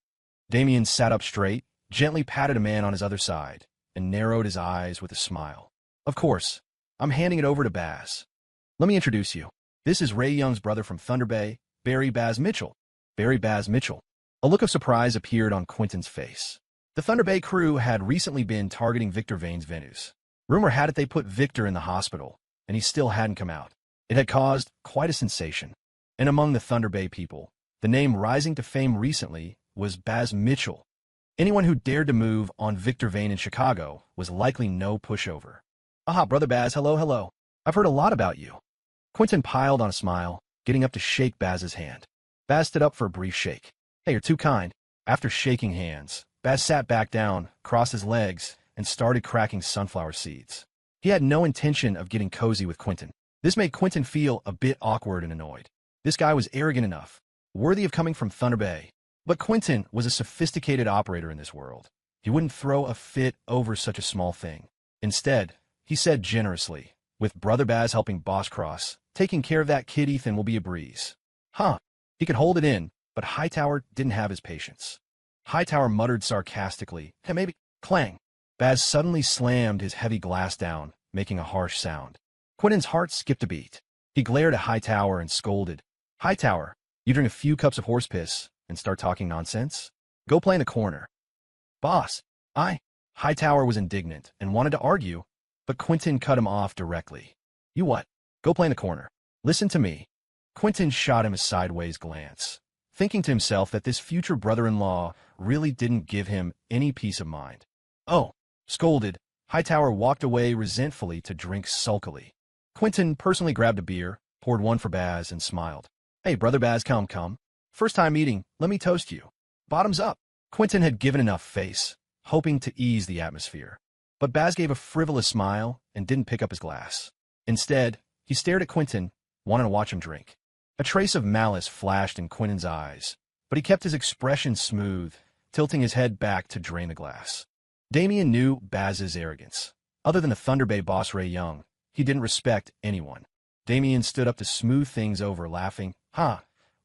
Damien sat up straight, gently patted a man on his other side, and narrowed his eyes with a smile. Of course, I'm handing it over to Baz. Let me introduce you. This is Ray Young's brother from Thunder Bay, Barry Baz Mitchell. Barry Baz Mitchell. A look of surprise appeared on Quentin's face. The Thunder Bay crew had recently been targeting Victor Vane's venues. Rumor had it they put Victor in the hospital, and he still hadn't come out. It had caused quite a sensation. And among the Thunder Bay people, the name rising to fame recently was Baz Mitchell. Anyone who dared to move on Victor Vane in Chicago was likely no pushover. Brother Baz, hello. I've heard a lot about you. Quentin piled on a smile, getting up to shake Baz's hand. Baz stood up for a brief shake. Hey, you're too kind. After shaking hands, Baz sat back down, crossed his legs, and started cracking sunflower seeds. He had no intention of getting cozy with Quentin. This made Quentin feel a bit awkward and annoyed. This guy was arrogant enough, worthy of coming from Thunder Bay. But Quentin was a sophisticated operator in this world. He wouldn't throw a fit over such a small thing. Instead, he said generously, with Brother Baz helping Boss Cross, taking care of that kid Ethan will be a breeze. He could hold it in, but Hightower didn't have his patience. Hightower muttered sarcastically, "Hey, maybe." Clang. Baz suddenly slammed his heavy glass down, making a harsh sound. Quentin's heart skipped a beat. He glared at Hightower and scolded. "Hightower, you drink a few cups of horse piss and start talking nonsense? Go play in the corner." "Boss, Hightower was indignant and wanted to argue, but Quentin cut him off directly. "You what? Go play in the corner. Listen to me." Quentin shot him a sideways glance, thinking to himself that this future brother-in-law really didn't give him any peace of mind. Scolded, Hightower walked away resentfully to drink sulkily. Quentin personally grabbed a beer, poured one for Baz, and smiled. "Hey, Brother Baz, come. First time meeting, let me toast you. Bottoms up." Quentin had given enough face, hoping to ease the atmosphere. But Baz gave a frivolous smile and didn't pick up his glass. Instead, he stared at Quentin, wanting to watch him drink. A trace of malice flashed in Quentin's eyes, but he kept his expression smooth, tilting his head back to drain the glass. Damien knew Baz's arrogance. Other than the Thunder Bay boss Ray Young, he didn't respect anyone. Damien stood up to smooth things over, laughing.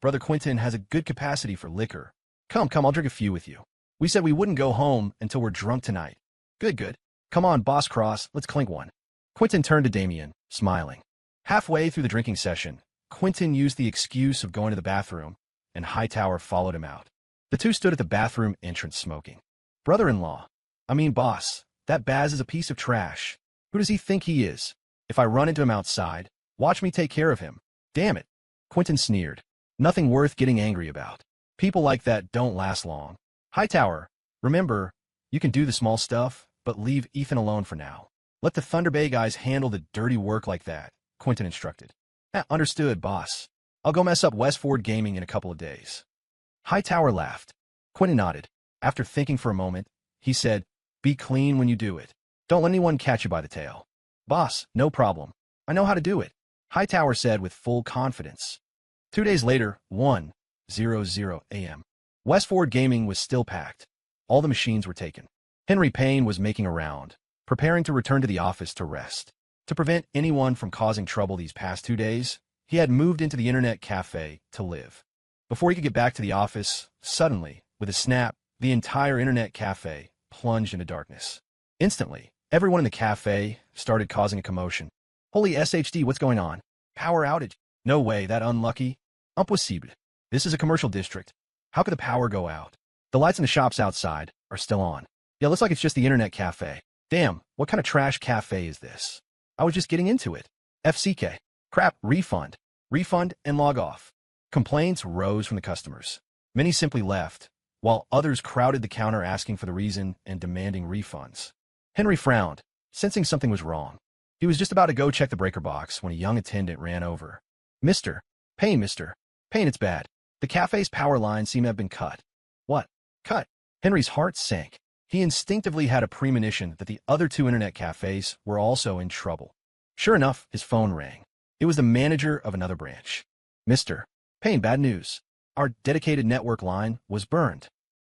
Brother Quentin has a good capacity for liquor. Come, I'll drink a few with you. We said we wouldn't go home until we're drunk tonight." Good. Come on, Boss Cross, let's clink one." Quentin turned to Damien, smiling. Halfway through the drinking session, Quentin used the excuse of going to the bathroom, and Hightower followed him out. The two stood at the bathroom entrance smoking. Boss, that Baz is a piece of trash. Who does he think he is? If I run into him outside, watch me take care of him. Damn it." Quentin sneered. "Nothing worth getting angry about. People like that don't last long. Hightower, remember, you can do the small stuff, but leave Ethan alone for now. Let the Thunder Bay guys handle the dirty work like that," Quentin instructed. Understood, boss. I'll go mess up Westford Gaming in a couple of days." Hightower laughed. Quentin nodded. After thinking for a moment, he said, "Be clean when you do it. Don't let anyone catch you by the tail." "Boss, no problem. I know how to do it," Hightower said with full confidence. 2 days later, 1:00 a.m. Westford Gaming was still packed. All the machines were taken. Henry Payne was making a round, preparing to return to the office to rest. To prevent anyone from causing trouble these past 2 days, he had moved into the internet cafe to live. Before he could get back to the office, suddenly, with a snap, the entire internet cafe plunged into darkness. Instantly, everyone in the cafe started causing a commotion. "Holy SHD, what's going on? Power outage? No way, that unlucky. Impossible. This is a commercial district. How could the power go out? The lights in the shops outside are still on. Yeah, looks like it's just the internet cafe. Damn, what kind of trash cafe is this? I was just getting into it. FCK. Crap, refund. Refund and log off." Complaints rose from the customers. Many simply left, while others crowded the counter asking for the reason and demanding refunds. Henry frowned, sensing something was wrong. He was just about to go check the breaker box when a young attendant ran over. Mr. Payne, it's bad. The cafe's power lines seem to have been cut." "What? Cut?" Henry's heart sank. He instinctively had a premonition that the other two internet cafes were also in trouble. Sure enough, his phone rang. It was the manager of another branch. "Mr. Payne, bad news. Our dedicated network line was burned.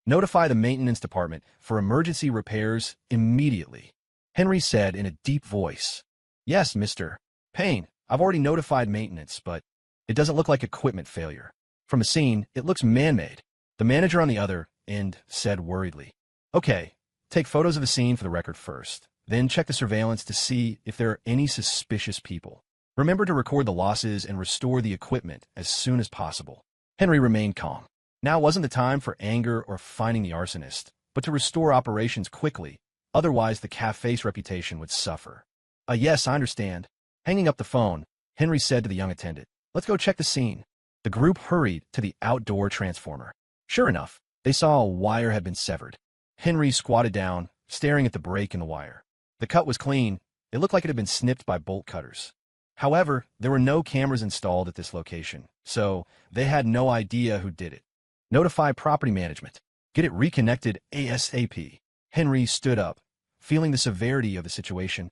Notify the maintenance department for emergency repairs immediately," Henry said in a deep voice. "Yes, Mr. Payne, I've already notified maintenance, but it doesn't look like equipment failure. From the scene, it looks man-made," the manager on the other end said worriedly. "Okay, take photos of the scene for the record first, then check the surveillance to see if there are any suspicious people. Remember to record the losses and restore the equipment as soon as possible." Henry remained calm. Now wasn't the time for anger or finding the arsonist, but to restore operations quickly, otherwise the cafe's reputation would suffer. Yes, I understand." Hanging up the phone, Henry said to the young attendant, "Let's go check the scene." The group hurried to the outdoor transformer. Sure enough, they saw a wire had been severed. Henry squatted down, staring at the break in the wire. The cut was clean. It looked like it had been snipped by bolt cutters. However, there were no cameras installed at this location, so they had no idea who did it. "Notify property management. Get it reconnected ASAP." Henry stood up, feeling the severity of the situation.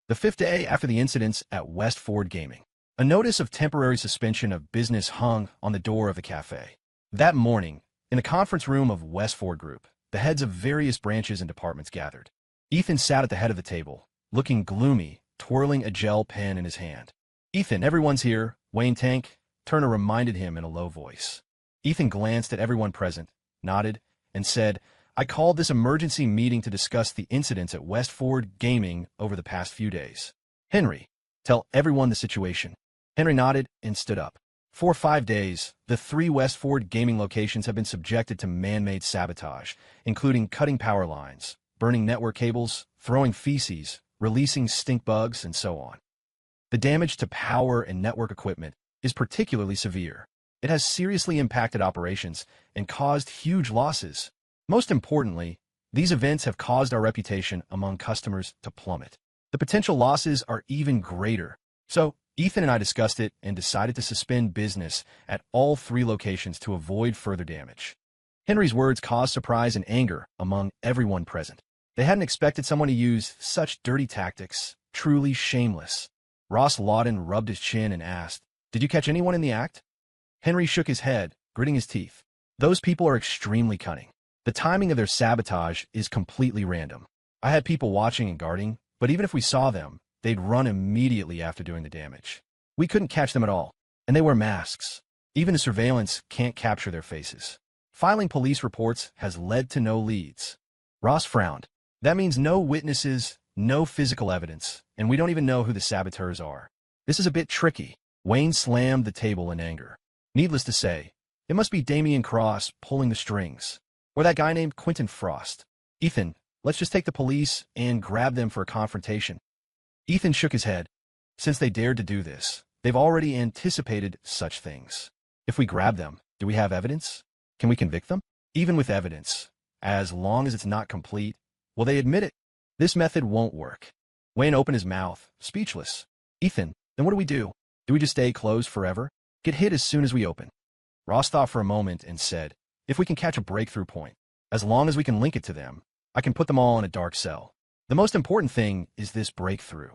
The 5th day after the incidents at Westford Gaming, a notice of temporary suspension of business hung on the door of the cafe. That morning, in the conference room of Westford Group, the heads of various branches and departments gathered. Ethan sat at the head of the table, looking gloomy, twirling a gel pen in his hand. "Ethan, everyone's here," Wayne Tank, Turner reminded him in a low voice. Ethan glanced at everyone present, nodded, and said, "I called this emergency meeting to discuss the incidents at Westford Gaming over the past few days. Henry, tell everyone the situation." Henry nodded and stood up. For 5 days, the 3 Westford Gaming locations have been subjected to man-made sabotage, including cutting power lines, burning network cables, throwing feces, releasing stink bugs, and so on. The damage to power and network equipment is particularly severe. It has seriously impacted operations and caused huge losses. Most importantly, these events have caused our reputation among customers to plummet. The potential losses are even greater. So, Ethan and I discussed it and decided to suspend business at all 3 locations to avoid further damage. Henry's words caused surprise and anger among everyone present. They hadn't expected someone to use such dirty tactics, truly shameless. Ross Lawton rubbed his chin and asked, "Did you catch anyone in the act?" Henry shook his head, gritting his teeth. "Those people are extremely cunning. The timing of their sabotage is completely random. I had people watching and guarding, but even if we saw them, they'd run immediately after doing the damage. We couldn't catch them at all, and they wear masks. Even the surveillance can't capture their faces. Filing police reports has led to no leads." Ross frowned. "That means no witnesses, no physical evidence, and we don't even know who the saboteurs are. This is a bit tricky." Wayne slammed the table in anger. "Needless to say, it must be Damian Cross pulling the strings, or that guy named Quentin Frost. Ethan, let's just take the police and grab them for a confrontation." Ethan shook his head. Since they dared to do this, they've already anticipated such things. If we grab them, do we have evidence? Can we convict them? Even with evidence, as long as it's not complete, will they admit it? This method won't work. Wayne opened his mouth, speechless. "Ethan, then what do we do? Do we just stay closed forever? Get hit as soon as we open?" Ross thought for a moment and said, "If we can catch a breakthrough point, as long as we can link it to them, I can put them all in a dark cell. The most important thing is this breakthrough.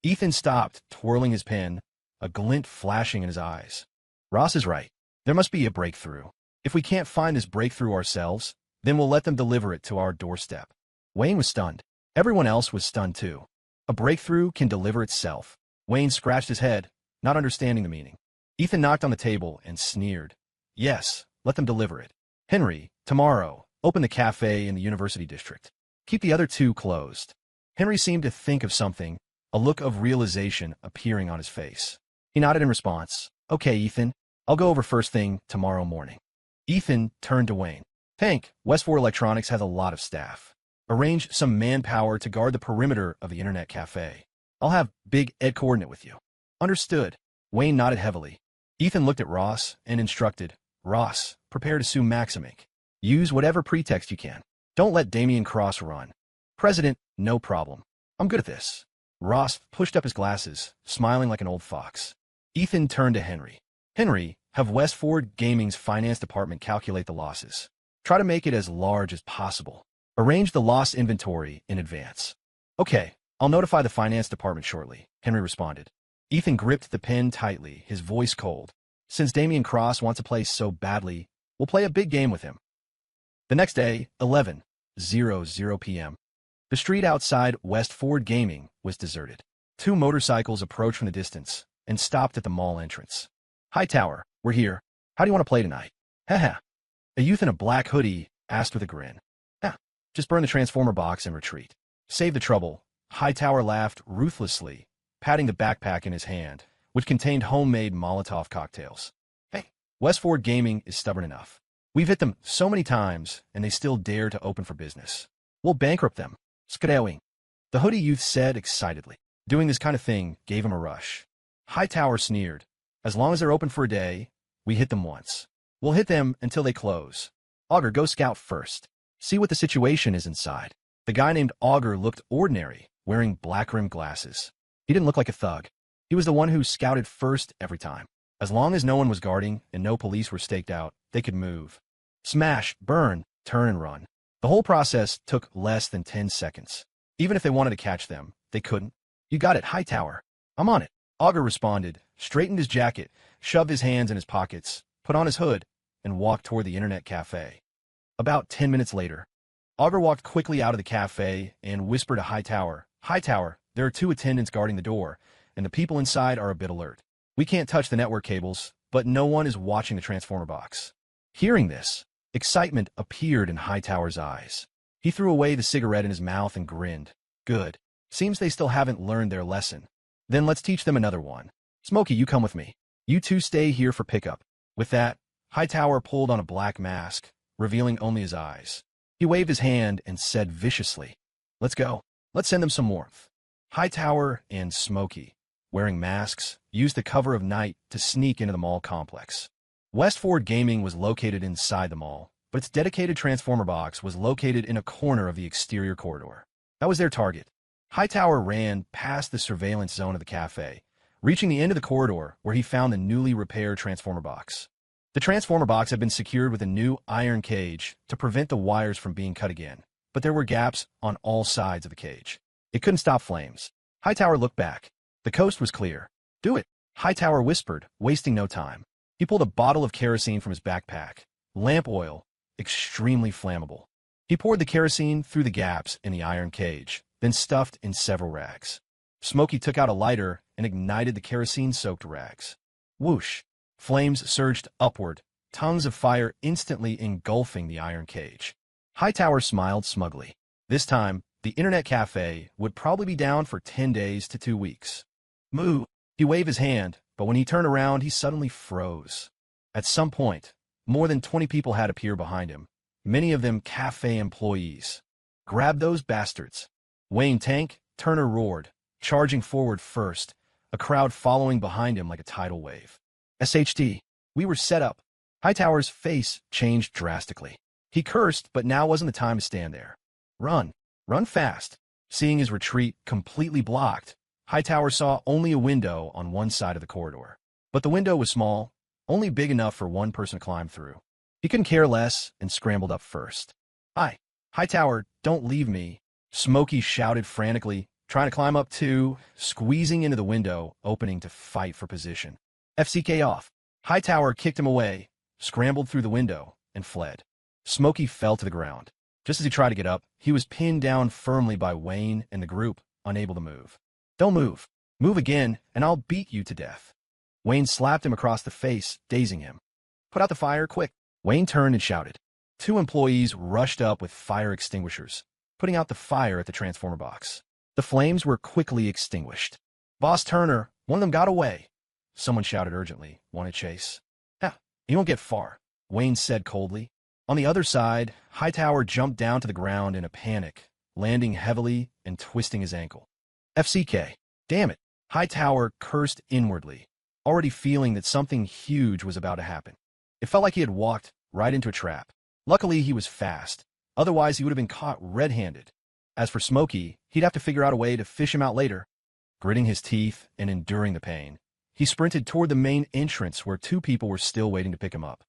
Ethan stopped, twirling his pen, a glint flashing in his eyes. Ross is right. There must be a breakthrough. If we can't find this breakthrough ourselves, then we'll let them deliver it to our doorstep. Wayne was stunned. Everyone else was stunned too. A breakthrough can deliver itself. Wayne scratched his head, not understanding the meaning. Ethan knocked on the table and sneered. Yes, let them deliver it. Henry, tomorrow, open the cafe in the University District. Keep the other two closed. Henry seemed to think of something, a look of realization appearing on his face. He nodded in response. Okay, Ethan, I'll go over first thing tomorrow morning. Ethan turned to Wayne. Tank, Westford Electronics has a lot of staff. Arrange some manpower to guard the perimeter of the internet cafe. I'll have Big Ed coordinate with you. Understood. Wayne nodded heavily. Ethan looked at Ross and instructed, Ross, prepare to sue Maxim Inc. Use whatever pretext you can. Don't let Damian Cross run. President, no problem. I'm good at this. Ross pushed up his glasses, smiling like an old fox. Ethan turned to Henry. Henry, have Westford Gaming's finance department calculate the losses. Try to make it as large as possible. Arrange the loss inventory in advance. Okay, I'll notify the finance department shortly, Henry responded. Ethan gripped the pen tightly, his voice cold. Since Damian Cross wants to play so badly, we'll play a big game with him. The next day, 11:00 p.m. The street outside Westford Gaming was deserted. Two motorcycles approached from the distance and stopped at the mall entrance. Hightower, we're here. How do you want to play tonight? Haha. A youth in a black hoodie asked with a grin. Just burn the transformer box and retreat. Save the trouble. Hightower laughed ruthlessly, patting the backpack in his hand, which contained homemade Molotov cocktails. Hey, Westford Gaming is stubborn enough. We've hit them so many times, and they still dare to open for business. We'll bankrupt them. Skrewing. The hoodie youth said excitedly. Doing this kind of thing gave him a rush. Hightower sneered. As long as they're open for a day, we hit them once. We'll hit them until they close. Augur, go scout first. See what the situation is inside. The guy named Augur looked ordinary, wearing black-rimmed glasses. He didn't look like a thug. He was the one who scouted first every time. As long as no one was guarding and no police were staked out, they could move. Smash, burn, turn and run. The whole process took less than 10 seconds. Even if they wanted to catch them, they couldn't. You got it, Hightower. I'm on it. Augur responded, straightened his jacket, shoved his hands in his pockets, put on his hood, and walked toward the internet cafe. About 10 minutes later, Augur walked quickly out of the cafe and whispered to Hightower, Hightower, there are 2 attendants guarding the door, and the people inside are a bit alert. We can't touch the network cables, but no one is watching the transformer box. Hearing this, excitement appeared in Hightower's eyes. He threw away the cigarette in his mouth and grinned. Good. Seems they still haven't learned their lesson. Then let's teach them another one. Smokey, you come with me. You two stay here for pickup. With that, Hightower pulled on a black mask, revealing only his eyes. He waved his hand and said viciously, Let's go. Let's send them some warmth. Hightower and Smokey, wearing masks, used the cover of night to sneak into the mall complex. Westford Gaming was located inside the mall, but its dedicated transformer box was located in a corner of the exterior corridor. That was their target. Hightower ran past the surveillance zone of the cafe, reaching the end of the corridor where he found the newly repaired transformer box. The transformer box had been secured with a new iron cage to prevent the wires from being cut again, but there were gaps on all sides of the cage. It couldn't stop flames. Hightower looked back. The coast was clear. Do it, Hightower whispered, wasting no time. He pulled a bottle of kerosene from his backpack. Lamp oil, extremely flammable. He poured the kerosene through the gaps in the iron cage, then stuffed in several rags. Smokey took out a lighter and ignited the kerosene-soaked rags. Whoosh! Flames surged upward, tongues of fire instantly engulfing the iron cage. Hightower smiled smugly. This time, the internet cafe would probably be down for 10 days to 2 weeks. Moo! He waved his hand, but when he turned around, he suddenly froze. At some point, more than 20 people had appeared behind him, many of them cafe employees. Grab those bastards. Wayne Tank, Turner roared, charging forward first, a crowd following behind him like a tidal wave. SHT, we were set up. Hightower's face changed drastically. He cursed, but now wasn't the time to stand there. Run. Run fast. Seeing his retreat completely blocked, Hightower saw only a window on one side of the corridor. But the window was small, only big enough for one person to climb through. He couldn't care less and scrambled up first. Hi. Hightower, don't leave me. Smokey shouted frantically, trying to climb up too, squeezing into the window, opening to fight for position. FCK off. Hightower kicked him away, scrambled through the window, and fled. Smokey fell to the ground. Just as he tried to get up, he was pinned down firmly by Wayne and the group, unable to move. Don't move. Move again, and I'll beat you to death. Wayne slapped him across the face, dazing him. Put out the fire, quick. Wayne turned and shouted. Two employees rushed up with fire extinguishers, putting out the fire at the transformer box. The flames were quickly extinguished. Boss Turner, one of them got away. Someone shouted urgently, want to chase? He won't get far, Wayne said coldly. On the other side, Hightower jumped down to the ground in a panic, landing heavily and twisting his ankle. FCK. Damn it. Hightower cursed inwardly, already feeling that something huge was about to happen. It felt like he had walked right into a trap. Luckily, he was fast. Otherwise, he would have been caught red-handed. As for Smokey, he'd have to figure out a way to fish him out later. Gritting his teeth and enduring the pain, he sprinted toward the main entrance where two people were still waiting to pick him up.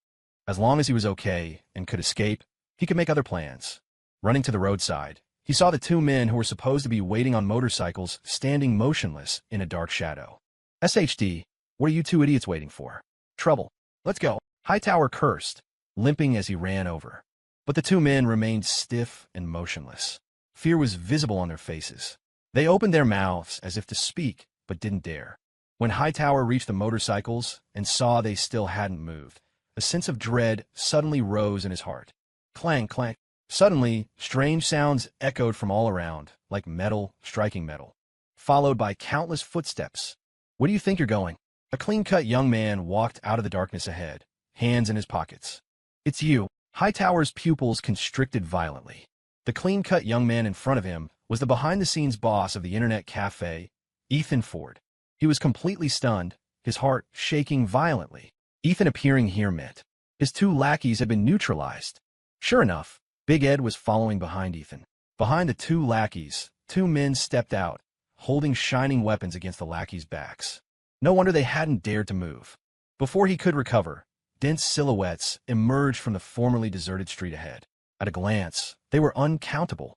As long as he was okay and could escape, he could make other plans. Running to the roadside, he saw the two men who were supposed to be waiting on motorcycles standing motionless in a dark shadow. SHD, what are you two idiots waiting for? Trouble. Let's go. Hightower cursed, limping as he ran over. But the two men remained stiff and motionless. Fear was visible on their faces. They opened their mouths as if to speak, but didn't dare. When Hightower reached the motorcycles and saw they still hadn't moved, a sense of dread suddenly rose in his heart. Clang, clang. Suddenly, strange sounds echoed from all around, like metal striking metal, followed by countless footsteps. Where do you think you're going? A clean-cut young man walked out of the darkness ahead, hands in his pockets. It's you. Hightower's pupils constricted violently. The clean-cut young man in front of him was the behind-the-scenes boss of the internet cafe, Ethan Ford. He was completely stunned, his heart shaking violently. Ethan appearing here meant his two lackeys had been neutralized. Sure enough, Big Ed was following behind Ethan. Behind the two lackeys, two men stepped out, holding shining weapons against the lackeys' backs. No wonder they hadn't dared to move. Before he could recover, dense silhouettes emerged from the formerly deserted street ahead. At a glance, they were uncountable.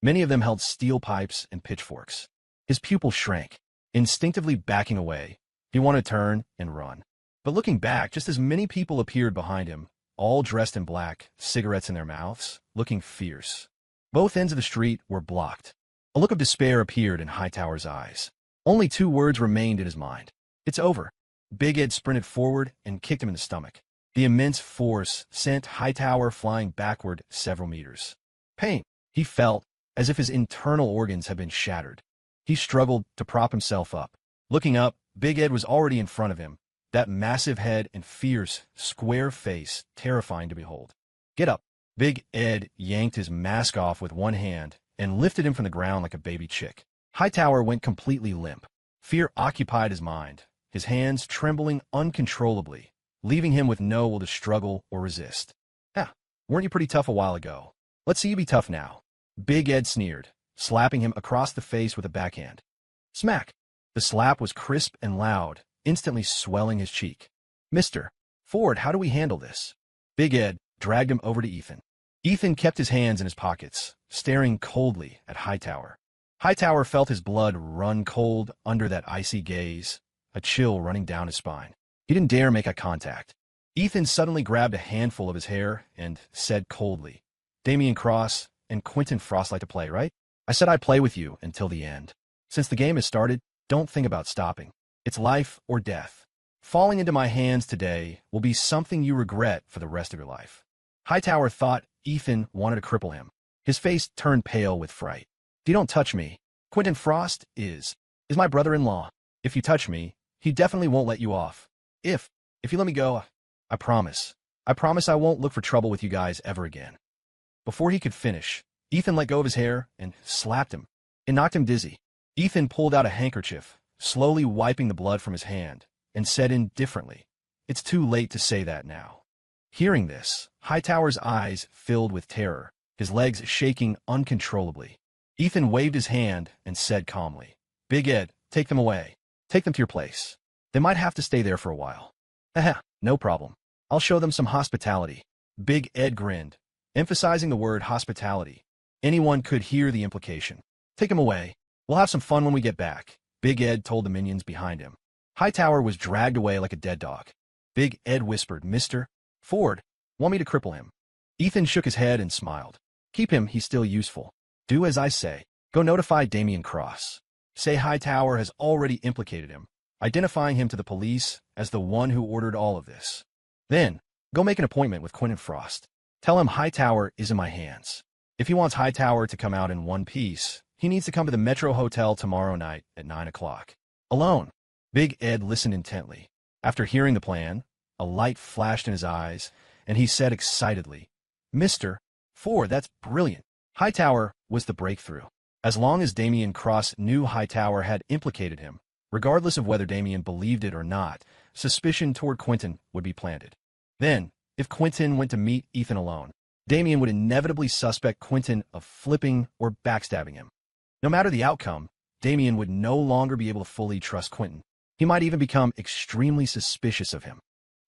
Many of them held steel pipes and pitchforks. His pupils shrank, instinctively backing away. He wanted to turn and run. But looking back, just as many people appeared behind him, all dressed in black, cigarettes in their mouths, looking fierce. Both ends of the street were blocked. A look of despair appeared in Hightower's eyes. Only two words remained in his mind. It's over. Big Ed sprinted forward and kicked him in the stomach. The immense force sent Hightower flying backward several meters. Pain. He felt as if his internal organs had been shattered. He struggled to prop himself up. Looking up, Big Ed was already in front of him, that massive head and fierce, square face terrifying to behold. Get up. Big Ed yanked his mask off with one hand and lifted him from the ground like a baby chick. Hightower went completely limp. Fear occupied his mind, his hands trembling uncontrollably, leaving him with no will to struggle or resist. Weren't you pretty tough a while ago? Let's see you be tough now. Big Ed sneered, slapping him across the face with a backhand. Smack! The slap was crisp and loud, instantly swelling his cheek. Mr. Ford, how do we handle this? Big Ed dragged him over to Ethan. Ethan kept his hands in his pockets, staring coldly at Hightower. Hightower felt his blood run cold under that icy gaze, a chill running down his spine. He didn't dare make eye contact. Ethan suddenly grabbed a handful of his hair and said coldly, Damian Cross and Quentin Frost like to play, right? I said I'd play with you until the end. Since the game has started, don't think about stopping. It's life or death. Falling into my hands today will be something you regret for the rest of your life. Hightower thought Ethan wanted to cripple him. His face turned pale with fright. You don't touch me. Quentin Frost is my brother-in-law. If you touch me, he definitely won't let you off. If you let me go, I promise. I promise I won't look for trouble with you guys ever again. Before he could finish, Ethan let go of his hair and slapped him. It knocked him dizzy. Ethan pulled out a handkerchief, slowly wiping the blood from his hand, and said indifferently, It's too late to say that now. Hearing this, Hightower's eyes filled with terror, his legs shaking uncontrollably. Ethan waved his hand and said calmly, Big Ed, take them away. Take them to your place. They might have to stay there for a while. No problem. I'll show them some hospitality. Big Ed grinned, emphasizing the word hospitality, Anyone could hear the implication. Take him away. We'll have some fun when we get back, Big Ed told the minions behind him. Hightower was dragged away like a dead dog. Big Ed whispered, Mr. Ford, want me to cripple him? Ethan shook his head and smiled. Keep him, he's still useful. Do as I say. Go notify Damian Cross. Say Hightower has already implicated him, identifying him to the police as the one who ordered all of this. Then, go make an appointment with Quentin Frost. Tell him Hightower is in my hands. If he wants Hightower to come out in one piece, he needs to come to the Metro Hotel tomorrow night at 9 o'clock. Alone. Big Ed listened intently. After hearing the plan, a light flashed in his eyes, and he said excitedly, Mr. Ford, that's brilliant. Hightower was the breakthrough. As long as Damian Cross knew Hightower had implicated him, regardless of whether Damian believed it or not, suspicion toward Quentin would be planted. Then, if Quentin went to meet Ethan alone, Damian would inevitably suspect Quentin of flipping or backstabbing him. No matter the outcome, Damian would no longer be able to fully trust Quentin. He might even become extremely suspicious of him.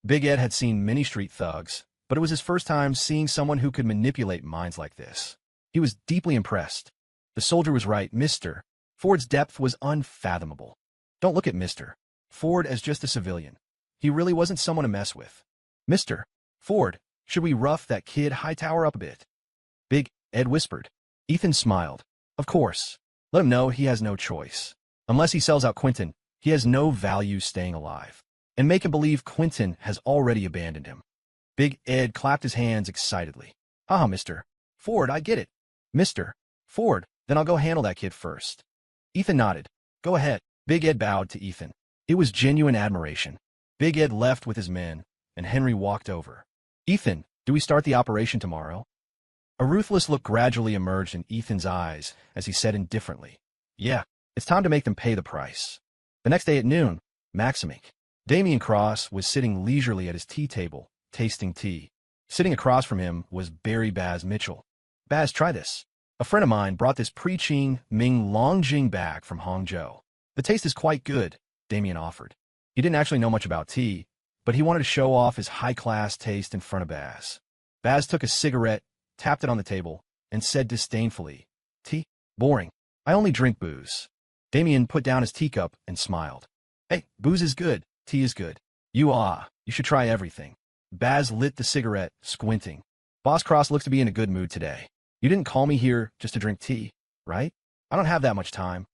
Big Ed had seen many street thugs, but it was his first time seeing someone who could manipulate minds like this. He was deeply impressed. The soldier was right, Mr. Ford's depth was unfathomable. Don't look at Mr. Ford as just a civilian. He really wasn't someone to mess with. Mr. Ford, should we rough that kid Hightower up a bit? Big Ed whispered. Ethan smiled. Of course. Let him know he has no choice. Unless he sells out Quentin, he has no value staying alive. And make him believe Quentin has already abandoned him. Big Ed clapped his hands excitedly. Haha, Mr. Ford, I get it. Mr. Ford, then I'll go handle that kid first. Ethan nodded. Go ahead. Big Ed bowed to Ethan. It was genuine admiration. Big Ed left with his men, and Henry walked over. Ethan, do we start the operation tomorrow? A ruthless look gradually emerged in Ethan's eyes as he said indifferently, Yeah, it's time to make them pay the price. The next day at noon, Maximic. Damian Cross was sitting leisurely at his tea table, tasting tea. Sitting across from him was Barry Baz Mitchell. Baz, try this. A friend of mine brought this Pre-Ching Ming Longjing back from Hangzhou. The taste is quite good, Damian offered. He didn't actually know much about tea, but he wanted to show off his high-class taste in front of Baz. Baz took a cigarette, tapped it on the table, and said disdainfully, Tea? Boring. I only drink booze. Damian put down his teacup and smiled. Hey, booze is good. Tea is good. You should try everything. Baz lit the cigarette, squinting. Boss Cross looks to be in a good mood today. You didn't call me here just to drink tea, right? I don't have that much time.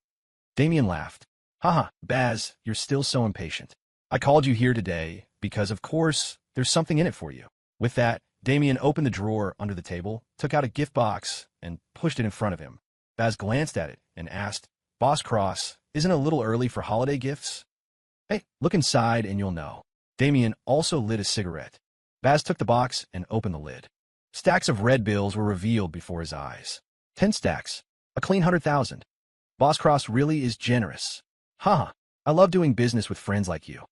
Damian laughed. Haha, Baz, you're still so impatient. I called you here today because, of course, there's something in it for you. With that, Damian opened the drawer under the table, took out a gift box, and pushed it in front of him. Baz glanced at it and asked, Boss Cross, isn't it a little early for holiday gifts? Hey, look inside and you'll know. Damian also lit a cigarette. Baz took the box and opened the lid. Stacks of red bills were revealed before his eyes. 10 stacks. A clean 100,000. Boss Cross really is generous. Haha, I love doing business with friends like you.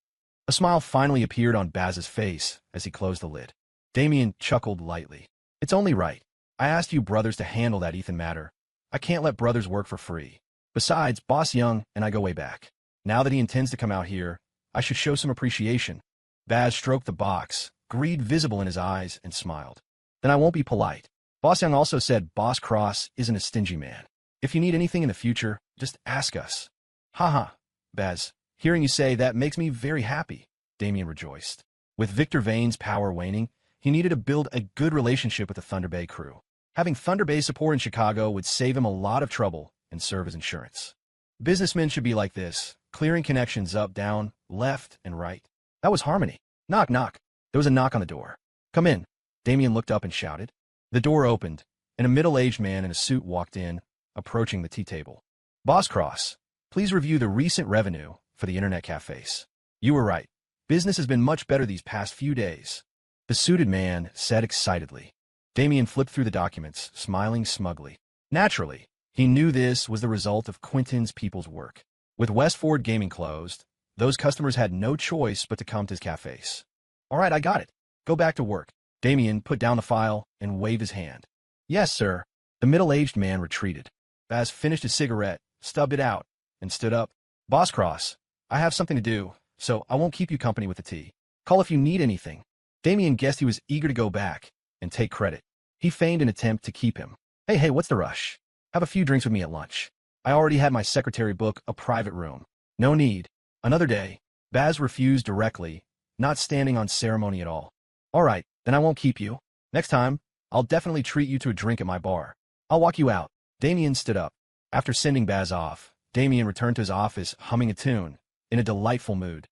A smile finally appeared on Baz's face as he closed the lid. Damian chuckled lightly. It's only right. I asked you brothers to handle that Ethan matter. I can't let brothers work for free. Besides, Boss Young and I go way back. Now that he intends to come out here, I should show some appreciation. Baz stroked the box, greed visible in his eyes, and smiled. Then I won't be polite. Boss Young also said Boss Cross isn't a stingy man. If you need anything in the future, just ask us. Haha, Baz, hearing you say that makes me very happy, Damian rejoiced. With Victor Vane's power waning, he needed to build a good relationship with the Thunder Bay crew. Having Thunder Bay support in Chicago would save him a lot of trouble and serve as insurance. Businessmen should be like this, clearing connections up, down, left, and right. That was harmony. Knock, knock. There was a knock on the door. Come in. Damian looked up and shouted. The door opened, and a middle-aged man in a suit walked in, approaching the tea table. Boss Cross, please review the recent revenue for the internet cafes. You were right. Business has been much better these past few days. The suited man said excitedly. Damian flipped through the documents, smiling smugly. Naturally, he knew this was the result of Quentin's people's work. With Westford Gaming closed, those customers had no choice but to come to his cafes. All right, I got it. Go back to work. Damian put down the file and waved his hand. Yes, sir. The middle-aged man retreated. Baz finished his cigarette, stubbed it out, and stood up. Boss Cross, I have something to do, so I won't keep you company with the tea. Call if you need anything. Damian guessed he was eager to go back and take credit. He feigned an attempt to keep him. Hey, what's the rush? Have a few drinks with me at lunch. I already had my secretary book a private room. No need. Another day. Baz refused directly, not standing on ceremony at all. All right, then I won't keep you. Next time, I'll definitely treat you to a drink at my bar. I'll walk you out. Damien stood up. After sending Baz off, Damien returned to his office humming a tune, in a delightful mood.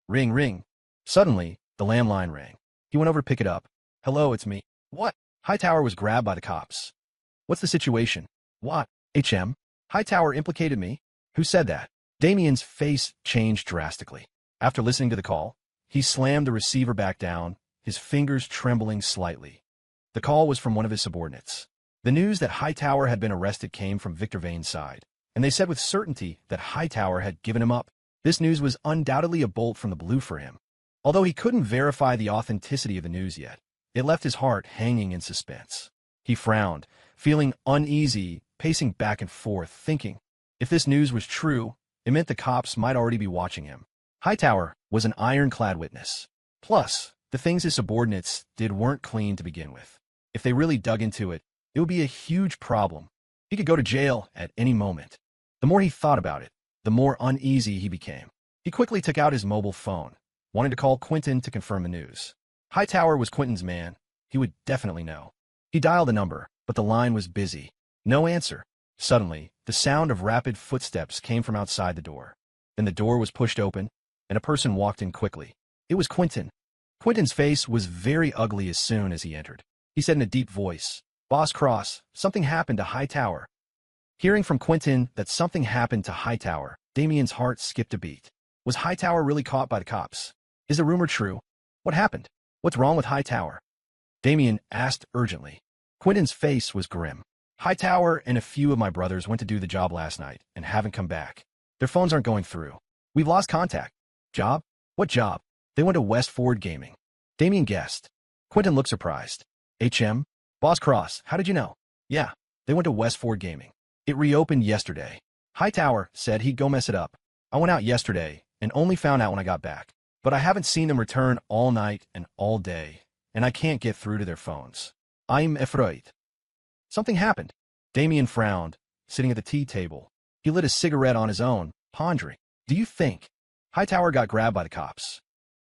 Ring, ring. Suddenly, the landline rang. He went over to pick it up. Hello, it's me. What? Hightower was grabbed by the cops. What's the situation? What? HM? Hightower implicated me? Who said that? Damien's face changed drastically. After listening to the call, he slammed the receiver back down, his fingers trembling slightly. The call was from one of his subordinates. The news that Hightower had been arrested came from Victor Vane's side, and they said with certainty that Hightower had given him up. This news was undoubtedly a bolt from the blue for him. Although he couldn't verify the authenticity of the news yet, it left his heart hanging in suspense. He frowned, feeling uneasy, pacing back and forth, thinking, if this news was true, it meant the cops might already be watching him. Hightower was an ironclad witness. Plus, the things his subordinates did weren't clean to begin with. If they really dug into it, it would be a huge problem. He could go to jail at any moment. The more he thought about it, the more uneasy he became. He quickly took out his mobile phone, wanting to call Quentin to confirm the news. Hightower was Quentin's man. He would definitely know. He dialed the number, but the line was busy. No answer. Suddenly, the sound of rapid footsteps came from outside the door. Then the door was pushed open, and a person walked in quickly. It was Quentin. Quentin's face was very ugly as soon as he entered. He said in a deep voice, Boss Cross, something happened to Hightower. Hearing from Quentin that something happened to Hightower, Damien's heart skipped a beat. Was Hightower really caught by the cops? Is the rumor true? What happened? What's wrong with Hightower? Damien asked urgently. Quentin's face was grim. Hightower and a few of my brothers went to do the job last night and haven't come back. Their phones aren't going through. We've lost contact. Job? What job? They went to West Ford Gaming. Damien guessed. Quentin looked surprised. HM? Boss Cross, how did you know? Yeah, they went to West Ford Gaming. It reopened yesterday. Hightower said he'd go mess it up. I went out yesterday and only found out when I got back. But I haven't seen them return all night and all day, and I can't get through to their phones. I'm afraid. Something happened. Damien frowned, sitting at the tea table. He lit a cigarette on his own, pondering. Do you think Hightower got grabbed by the cops?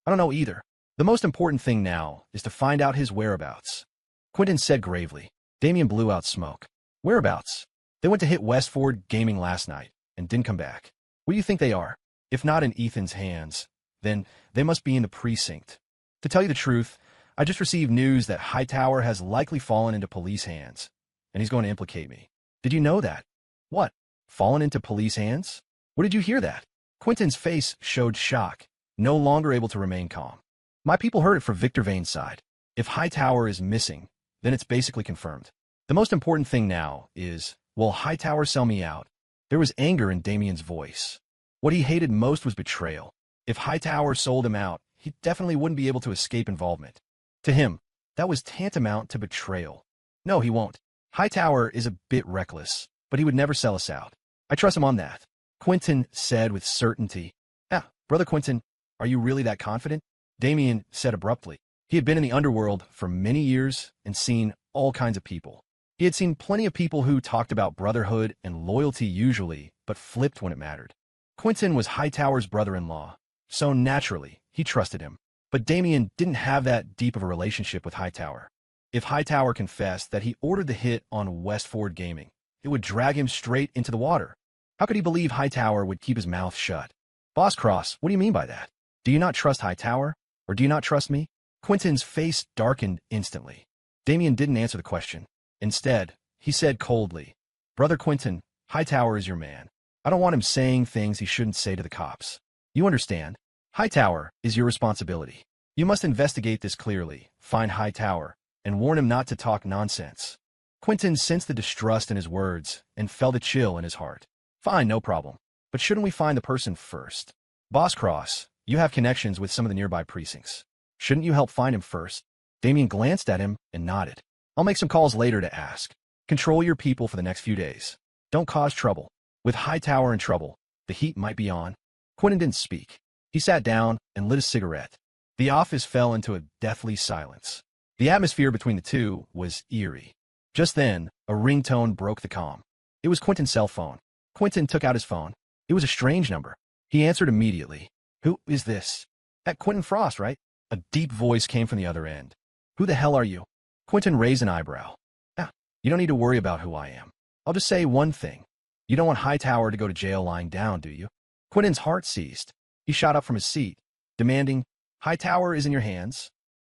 I don't know either. The most important thing now is to find out his whereabouts. Quentin said gravely. Damien blew out smoke. Whereabouts? They went to hit West Ford Gaming last night and didn't come back. Where do you think they are? If not in Ethan's hands, then they must be in the precinct. To tell you the truth, I just received news that Hightower has likely fallen into police hands, and he's going to implicate me. Did you know that? What? Fallen into police hands? Where did you hear that? Quentin's face showed shock, no longer able to remain calm. My people heard it from Victor Vane's side. If Hightower is missing, then it's basically confirmed. The most important thing now is, will Hightower sell me out? There was anger in Damien's voice. What he hated most was betrayal. If Hightower sold him out, he definitely wouldn't be able to escape involvement. To him, that was tantamount to betrayal. No, he won't. Hightower is a bit reckless, but he would never sell us out. I trust him on that. Quentin said with certainty. Yeah, Brother Quentin, are you really that confident? Damien said abruptly. He had been in the underworld for many years and seen all kinds of people. He had seen plenty of people who talked about brotherhood and loyalty usually, but flipped when it mattered. Quentin was Hightower's brother-in-law, so naturally, he trusted him. But Damien didn't have that deep of a relationship with Hightower. If Hightower confessed that he ordered the hit on West Ford Gaming, it would drag him straight into the water. How could he believe Hightower would keep his mouth shut? Boss Cross, what do you mean by that? Do you not trust Hightower, or do you not trust me? Quentin's face darkened instantly. Damien didn't answer the question. Instead, he said coldly, Brother Quentin, Hightower is your man. I don't want him saying things he shouldn't say to the cops. You understand? Hightower is your responsibility. You must investigate this clearly, find Hightower, and warn him not to talk nonsense. Quentin sensed the distrust in his words and felt a chill in his heart. Fine, no problem. But shouldn't we find the person first? Boss Cross, you have connections with some of the nearby precincts. Shouldn't you help find him first? Damien glanced at him and nodded. I'll make some calls later to ask. Control your people for the next few days. Don't cause trouble. With Hightower in trouble, the heat might be on. Quentin didn't speak. He sat down and lit a cigarette. The office fell into a deathly silence. The atmosphere between the two was eerie. Just then, a ringtone broke the calm. It was Quentin's cell phone. Quentin took out his phone. It was a strange number. He answered immediately. Who is this? That Quentin Frost, right? A deep voice came from the other end. Who the hell are you? Quentin raised an eyebrow. Ah, you don't need to worry about who I am. I'll just say one thing. You don't want Hightower to go to jail lying down, do you? Quentin's heart seized. He shot up from his seat, demanding, Hightower is in your hands.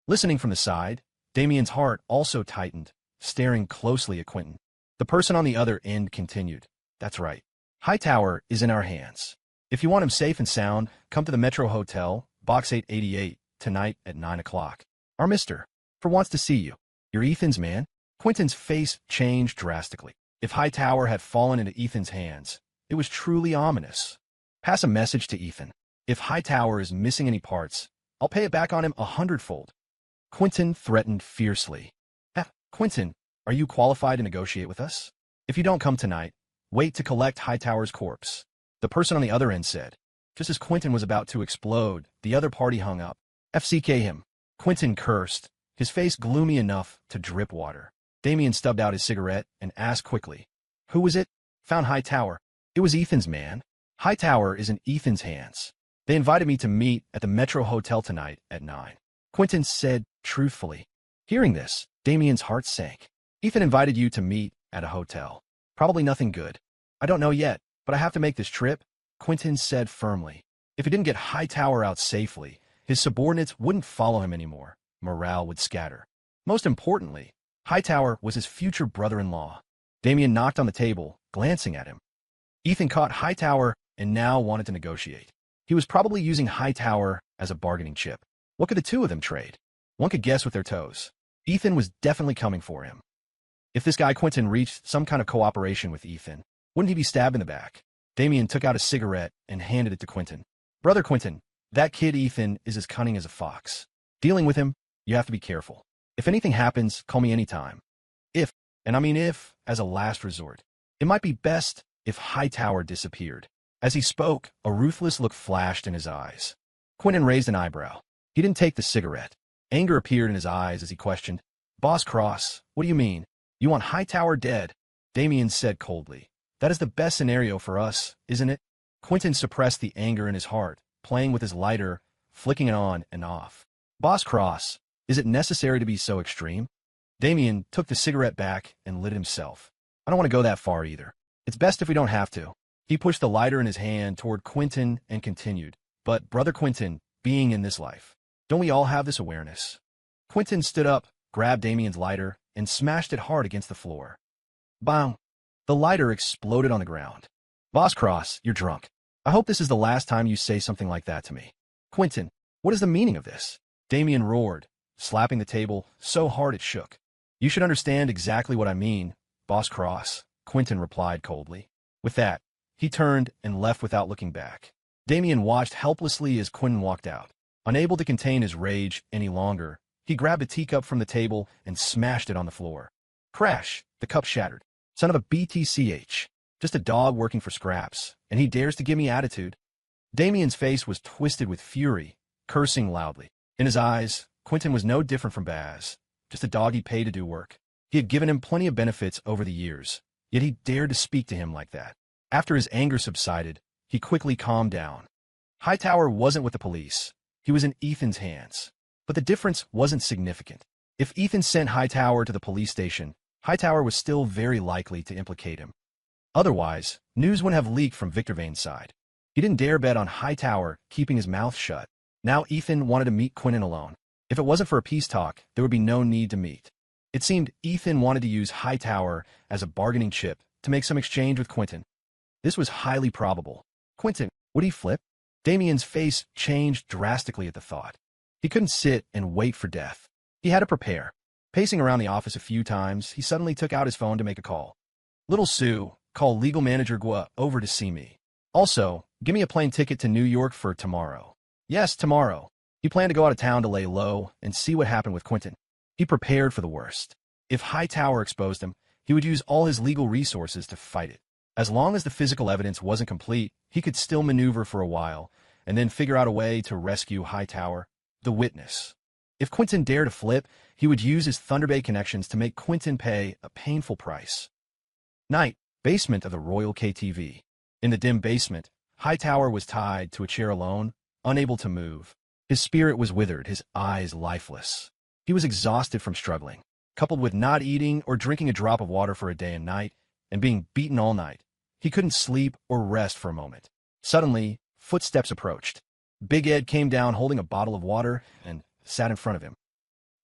Listening from the side, Damien's heart also tightened, staring closely at Quentin. The person on the other end continued. That's right. Hightower is in our hands. If you want him safe and sound, come to the Metro Hotel, Box 888, tonight at 9 o'clock. Our Mr. For wants to see you. You're Ethan's man? Quentin's face changed drastically. If Hightower had fallen into Ethan's hands, it was truly ominous. Pass a message to Ethan. If Hightower is missing any parts, I'll pay it back on him 100-fold. Quentin threatened fiercely. Quentin, are you qualified to negotiate with us? If you don't come tonight, wait to collect Hightower's corpse. The person on the other end said. Just as Quentin was about to explode, the other party hung up. FCK him. Quentin cursed, his face gloomy enough to drip water. Damien stubbed out his cigarette and asked quickly. Who was it? Found Hightower. It was Ethan's man. Hightower is in Ethan's hands. They invited me to meet at the Metro Hotel tonight at 9. Quentin said truthfully. Hearing this, Damien's heart sank. Ethan invited you to meet at a hotel. Probably nothing good. I don't know yet, but I have to make this trip, Quentin said firmly. If he didn't get Hightower out safely, his subordinates wouldn't follow him anymore. Morale would scatter. Most importantly, Hightower was his future brother-in-law. Damien knocked on the table, glancing at him. Ethan caught Hightower and now wanted to negotiate. He was probably using Hightower as a bargaining chip. What could the two of them trade? One could guess with their toes. Ethan was definitely coming for him. If this guy Quentin reached some kind of cooperation with Ethan, wouldn't he be stabbed in the back? Damien took out a cigarette and handed it to Quentin. Brother Quentin, that kid Ethan is as cunning as a fox. Dealing with him, you have to be careful. If anything happens, call me anytime. If, and I mean if, as a last resort. It might be best if Hightower disappeared. As he spoke, a ruthless look flashed in his eyes. Quentin raised an eyebrow. He didn't take the cigarette. Anger appeared in his eyes as he questioned. Boss Cross, what do you mean? You want Hightower dead? Damien said coldly. That is the best scenario for us, isn't it? Quentin suppressed the anger in his heart, playing with his lighter, flicking it on and off. Boss Cross, is it necessary to be so extreme? Damien took the cigarette back and lit it himself. I don't want to go that far either. It's best if we don't have to. He pushed the lighter in his hand toward Quentin and continued. But, Brother Quentin, being in this life, don't we all have this awareness? Quentin stood up, grabbed Damien's lighter, and smashed it hard against the floor. Bang! The lighter exploded on the ground. Boss Cross, you're drunk. I hope this is the last time you say something like that to me. Quentin, what is the meaning of this? Damien roared, slapping the table so hard it shook. You should understand exactly what I mean, Boss Cross, Quentin replied coldly. With that, he turned and left without looking back. Damien watched helplessly as Quentin walked out. Unable to contain his rage any longer, he grabbed a teacup from the table and smashed it on the floor. Crash! The cup shattered. Son of a BTCH. Just a dog working for scraps, and he dares to give me attitude. Damien's face was twisted with fury, cursing loudly. In his eyes, Quentin was no different from Baz, just a dog he paid to do work. He had given him plenty of benefits over the years, yet he dared to speak to him like that. After his anger subsided, he quickly calmed down. Hightower wasn't with the police. He was in Ethan's hands. But the difference wasn't significant. If Ethan sent Hightower to the police station, Hightower was still very likely to implicate him. Otherwise, news wouldn't have leaked from Victor Vane's side. He didn't dare bet on Hightower keeping his mouth shut. Now Ethan wanted to meet Quentin alone. If it wasn't for a peace talk, there would be no need to meet. It seemed Ethan wanted to use Hightower as a bargaining chip to make some exchange with Quentin. This was highly probable. Quentin, would he flip? Damien's face changed drastically at the thought. He couldn't sit and wait for death. He had to prepare. Pacing around the office a few times, he suddenly took out his phone to make a call. Little Sue, call legal manager Gua over to see me. Also, give me a plane ticket to New York for tomorrow. Yes, tomorrow. He planned to go out of town to lay low and see what happened with Quentin. He prepared for the worst. If Hightower exposed him, he would use all his legal resources to fight it. As long as the physical evidence wasn't complete, he could still maneuver for a while, and then figure out a way to rescue Hightower, the witness. If Quentin dared to flip, he would use his Thunder Bay connections to make Quentin pay a painful price. Night, basement of the Royal KTV. In the dim basement, Hightower was tied to a chair alone, unable to move. His spirit was withered, his eyes lifeless. He was exhausted from struggling, coupled with not eating or drinking a drop of water for a day and night, and being beaten all night. He couldn't sleep or rest for a moment. Suddenly, footsteps approached. Big Ed came down holding a bottle of water and sat in front of him.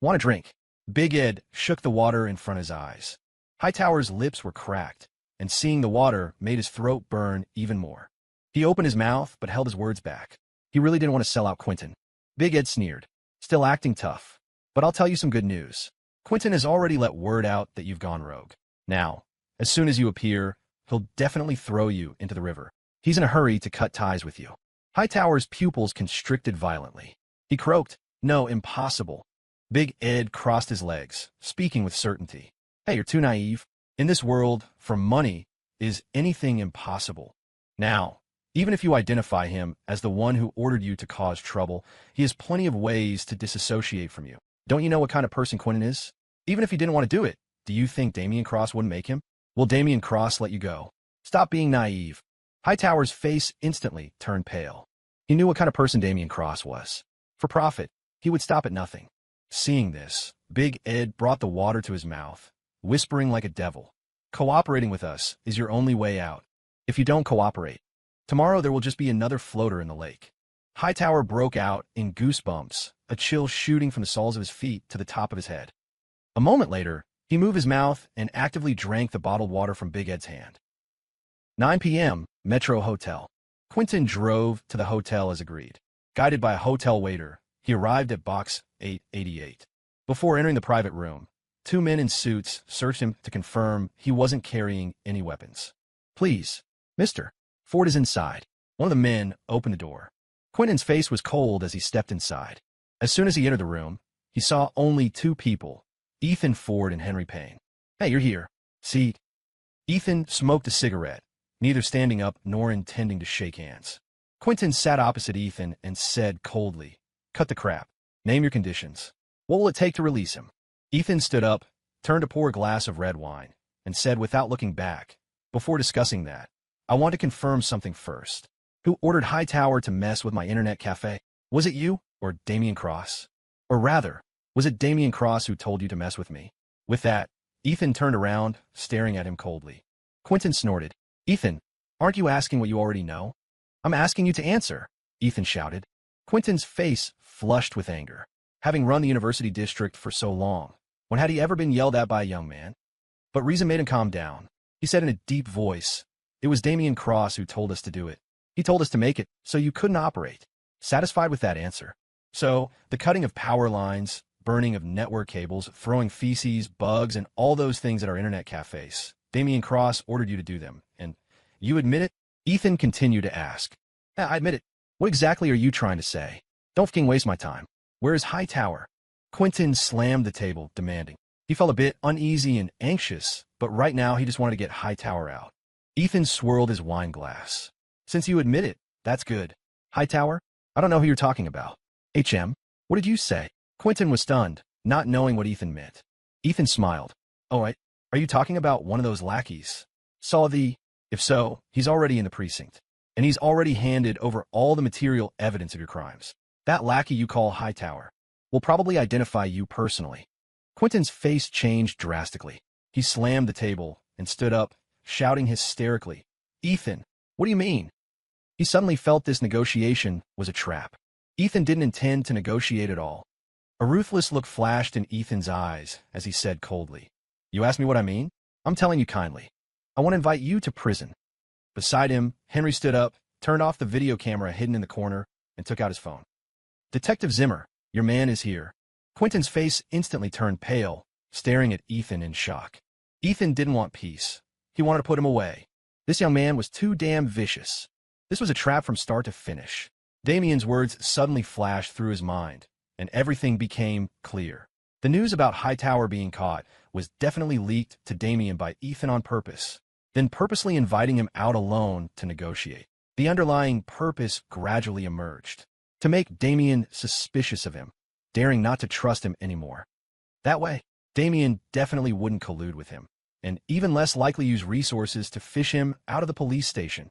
"Want a drink?" Big Ed shook the water in front of his eyes. Hightower's lips were cracked, and seeing the water made his throat burn even more. He opened his mouth but held his words back. He really didn't want to sell out Quentin. Big Ed sneered, still acting tough. "But I'll tell you some good news. Quentin has already let word out that you've gone rogue. Now, as soon as you appear, he'll definitely throw you into the river. He's in a hurry to cut ties with you." Hightower's pupils constricted violently. He croaked, "No, impossible." Big Ed crossed his legs, speaking with certainty. "Hey, you're too naive. In this world, for money, is anything impossible? Now, even if you identify him as the one who ordered you to cause trouble, he has plenty of ways to disassociate from you. Don't you know what kind of person Quentin is? Even if he didn't want to do it, do you think Damian Cross wouldn't make him? Will Damian Cross let you go? Stop being naive." Hightower's face instantly turned pale. He knew what kind of person Damian Cross was. For profit, he would stop at nothing. Seeing this, Big Ed brought the water to his mouth, whispering like a devil. "Cooperating with us is your only way out. If you don't cooperate, tomorrow there will just be another floater in the lake." Hightower broke out in goosebumps, a chill shooting from the soles of his feet to the top of his head. A moment later, he moved his mouth and actively drank the bottled water from Big Ed's hand. 9 p.m., Metro Hotel. Quentin drove to the hotel as agreed. Guided by a hotel waiter, he arrived at box 888. Before entering the private room, two men in suits searched him to confirm he wasn't carrying any weapons. "Please, Mr. Ford is inside." One of the men opened the door. Quentin's face was cold as he stepped inside. As soon as he entered the room, he saw only two people, Ethan Ford and Henry Payne. "Hey, you're here. Seat." Ethan smoked a cigarette, neither standing up nor intending to shake hands. Quentin sat opposite Ethan and said coldly, "Cut the crap. Name your conditions. What will it take to release him?" Ethan stood up, turned to pour a glass of red wine, and said without looking back, "Before discussing that, I want to confirm something first. Who ordered Hightower to mess with my internet cafe? Was it you or Damian Cross? Or rather, was it Damian Cross who told you to mess with me?" With that, Ethan turned around, staring at him coldly. Quentin snorted. "Ethan, aren't you asking what you already know?" "I'm asking you to answer," Ethan shouted. Quentin's face flushed with anger. Having run the university district for so long, when had he ever been yelled at by a young man? But reason made him calm down. He said in a deep voice, "It was Damian Cross who told us to do it. He told us to make it, so you couldn't operate." Satisfied with that answer. So, the cutting of power lines, burning of network cables, throwing feces, bugs, and all those things at our internet cafes. Damian Cross ordered you to do them, and you admit it? Ethan continued to ask. "Yeah, I admit it. What exactly are you trying to say? Don't fucking waste my time. Where is Hightower?" Quentin slammed the table, demanding. He felt a bit uneasy and anxious, but right now he just wanted to get Hightower out. Ethan swirled his wine glass. "Since you admit it, that's good. Hightower? I don't know who you're talking about." "HM? What did you say?" Quentin was stunned, not knowing what Ethan meant. Ethan smiled. "Oh, are you talking about one of those lackeys? Saw the... If so, he's already in the precinct, and he's already handed over all the material evidence of your crimes. That lackey you call Hightower will probably identify you personally." Quentin's face changed drastically. He slammed the table and stood up, shouting hysterically, "Ethan, what do you mean?" He suddenly felt this negotiation was a trap. Ethan didn't intend to negotiate at all. A ruthless look flashed in Ethan's eyes as he said coldly, "You ask me what I mean? I'm telling you kindly. I want to invite you to prison." Beside him, Henry stood up, turned off the video camera hidden in the corner, and took out his phone. "Detective Zimmer, your man is here." Quentin's face instantly turned pale, staring at Ethan in shock. Ethan didn't want peace. He wanted to put him away. This young man was too damn vicious. This was a trap from start to finish. Damian's words suddenly flashed through his mind, and everything became clear. The news about Hightower being caught was definitely leaked to Damian by Ethan on purpose, then purposely inviting him out alone to negotiate. The underlying purpose gradually emerged. To make Damian suspicious of him. daring not to trust him anymore. That way, Damien definitely wouldn't collude with him, and even less likely use resources to fish him out of the police station.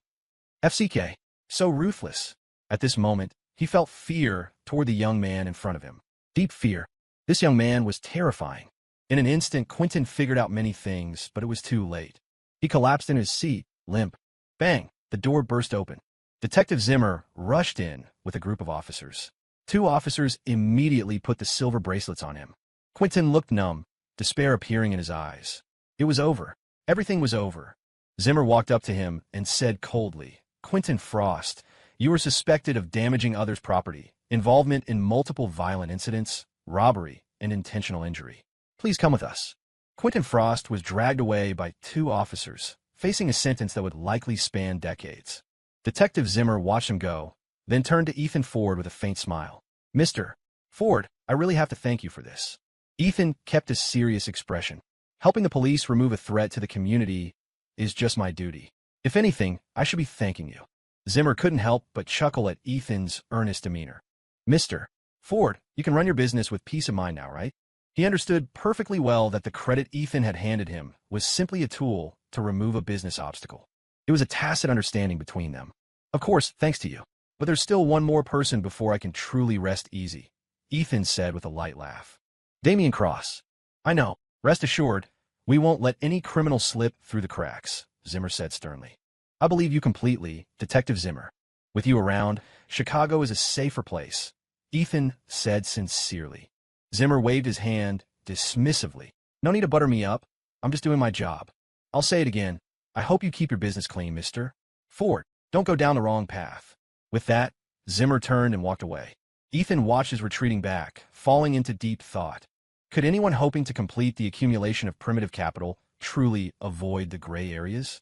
FCK, so ruthless. At this moment, he felt fear toward the young man in front of him. Deep fear. This young man was terrifying. In an instant, Quentin figured out many things, but it was too late. He collapsed in his seat, limp. Bang! The door burst open. Detective Zimmer rushed in with a group of officers. 2 officers immediately put the silver bracelets on him. Quentin looked numb, despair appearing in his eyes. It was over. Everything was over. Zimmer walked up to him and said coldly, "Quentin Frost, you are suspected of damaging others' property, involvement in multiple violent incidents, robbery, and intentional injury. Please come with us." Quentin Frost was dragged away by 2 officers, facing a sentence that would likely span decades. Detective Zimmer watched him go, then turned to Ethan Ford with a faint smile. "Mr. Ford, I really have to thank you for this." Ethan kept a serious expression. "Helping the police remove a threat to the community is just my duty. If anything, I should be thanking you." Zimmer couldn't help but chuckle at Ethan's earnest demeanor. "Mr. Ford, you can run your business with peace of mind now, right?" He understood perfectly well that the credit Ethan had handed him was simply a tool to remove a business obstacle. It was a tacit understanding between them. "Of course, thanks to you. But there's still one more person before I can truly rest easy," Ethan said with a light laugh. "Damien Cross." "I know. Rest assured, we won't let any criminal slip through the cracks," Zimmer said sternly. "I believe you completely, Detective Zimmer. With you around, Chicago is a safer place," Ethan said sincerely. Zimmer waved his hand dismissively. "No need to butter me up. I'm just doing my job. I'll say it again. I hope you keep your business clean, Mr. Ford. Don't go down the wrong path." With that, Zimmer turned and walked away. Ethan watched his retreating back, falling into deep thought. Could anyone hoping to complete the accumulation of primitive capital truly avoid the gray areas?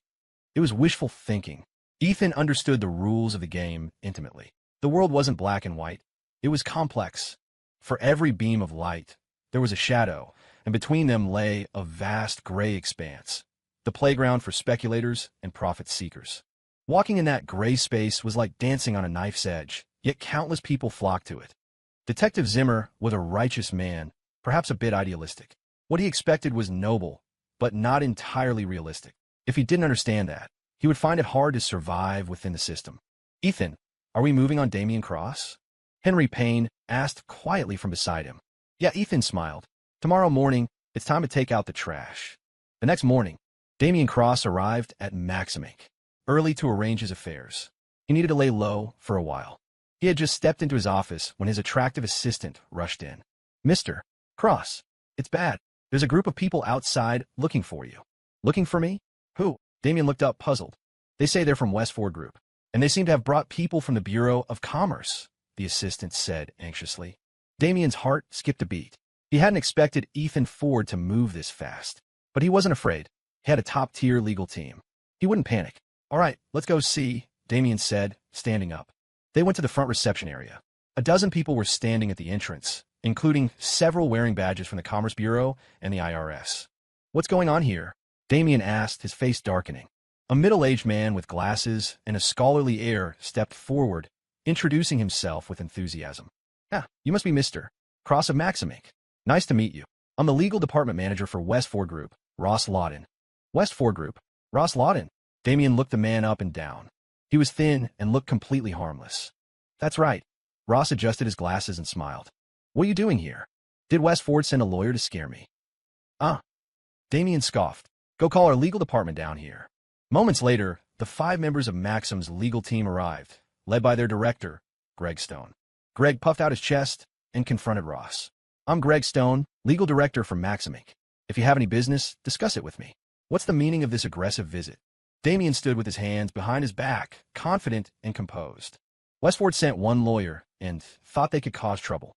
It was wishful thinking. Ethan understood the rules of the game intimately. The world wasn't black and white. It was complex. For every beam of light, there was a shadow, and between them lay a vast gray expanse, the playground for speculators and profit-seekers. Walking in that gray space was like dancing on a knife's edge, yet countless people flocked to it. Detective Zimmer was a righteous man, perhaps a bit idealistic. What he expected was noble, but not entirely realistic. If he didn't understand that, he would find it hard to survive within the system. "Ethan, are we moving on Damien Cross?" Henry Payne asked quietly from beside him. "Yeah," Ethan smiled. "Tomorrow morning, it's time to take out the trash." The next morning, Damien Cross arrived at Maxim Inc. early to arrange his affairs. He needed to lay low for a while. He had just stepped into his office when his attractive assistant rushed in. "Mr. Cross, it's bad. There's a group of people outside looking for you." "Looking for me? Who?" Damien looked up, puzzled. "They say they're from West Ford Group, and they seem to have brought people from the Bureau of Commerce," the assistant said anxiously. Damien's heart skipped a beat. He hadn't expected Ethan Ford to move this fast, but he wasn't afraid. He had a top-tier legal team. He wouldn't panic. "All right, let's go see," Damien said, standing up. They went to the front reception area. A dozen people were standing at the entrance, including several wearing badges from the Commerce Bureau and the IRS. "What's going on here?" Damien asked, his face darkening. A middle-aged man with glasses and a scholarly air stepped forward, introducing himself with enthusiasm. "Ah, you must be Mr. Cross of Maxim Inc. Nice to meet you. I'm the legal department manager for West Ford Group, Ross Lawton." "West Ford Group? Ross Lawton?" Damien looked the man up and down. He was thin and looked completely harmless. "That's right." Ross adjusted his glasses and smiled. "What are you doing here? Did West Ford send a lawyer to scare me?" "Ah." Damien scoffed. "Go call our legal department down here." Moments later, the 5 members of Maxim's legal team arrived, led by their director, Greg Stone. Greg puffed out his chest and confronted Ross. "I'm Greg Stone, legal director for Maxim Inc. If you have any business, discuss it with me. What's the meaning of this aggressive visit?" Damien stood with his hands behind his back, confident and composed. Westford sent one lawyer and thought they could cause trouble.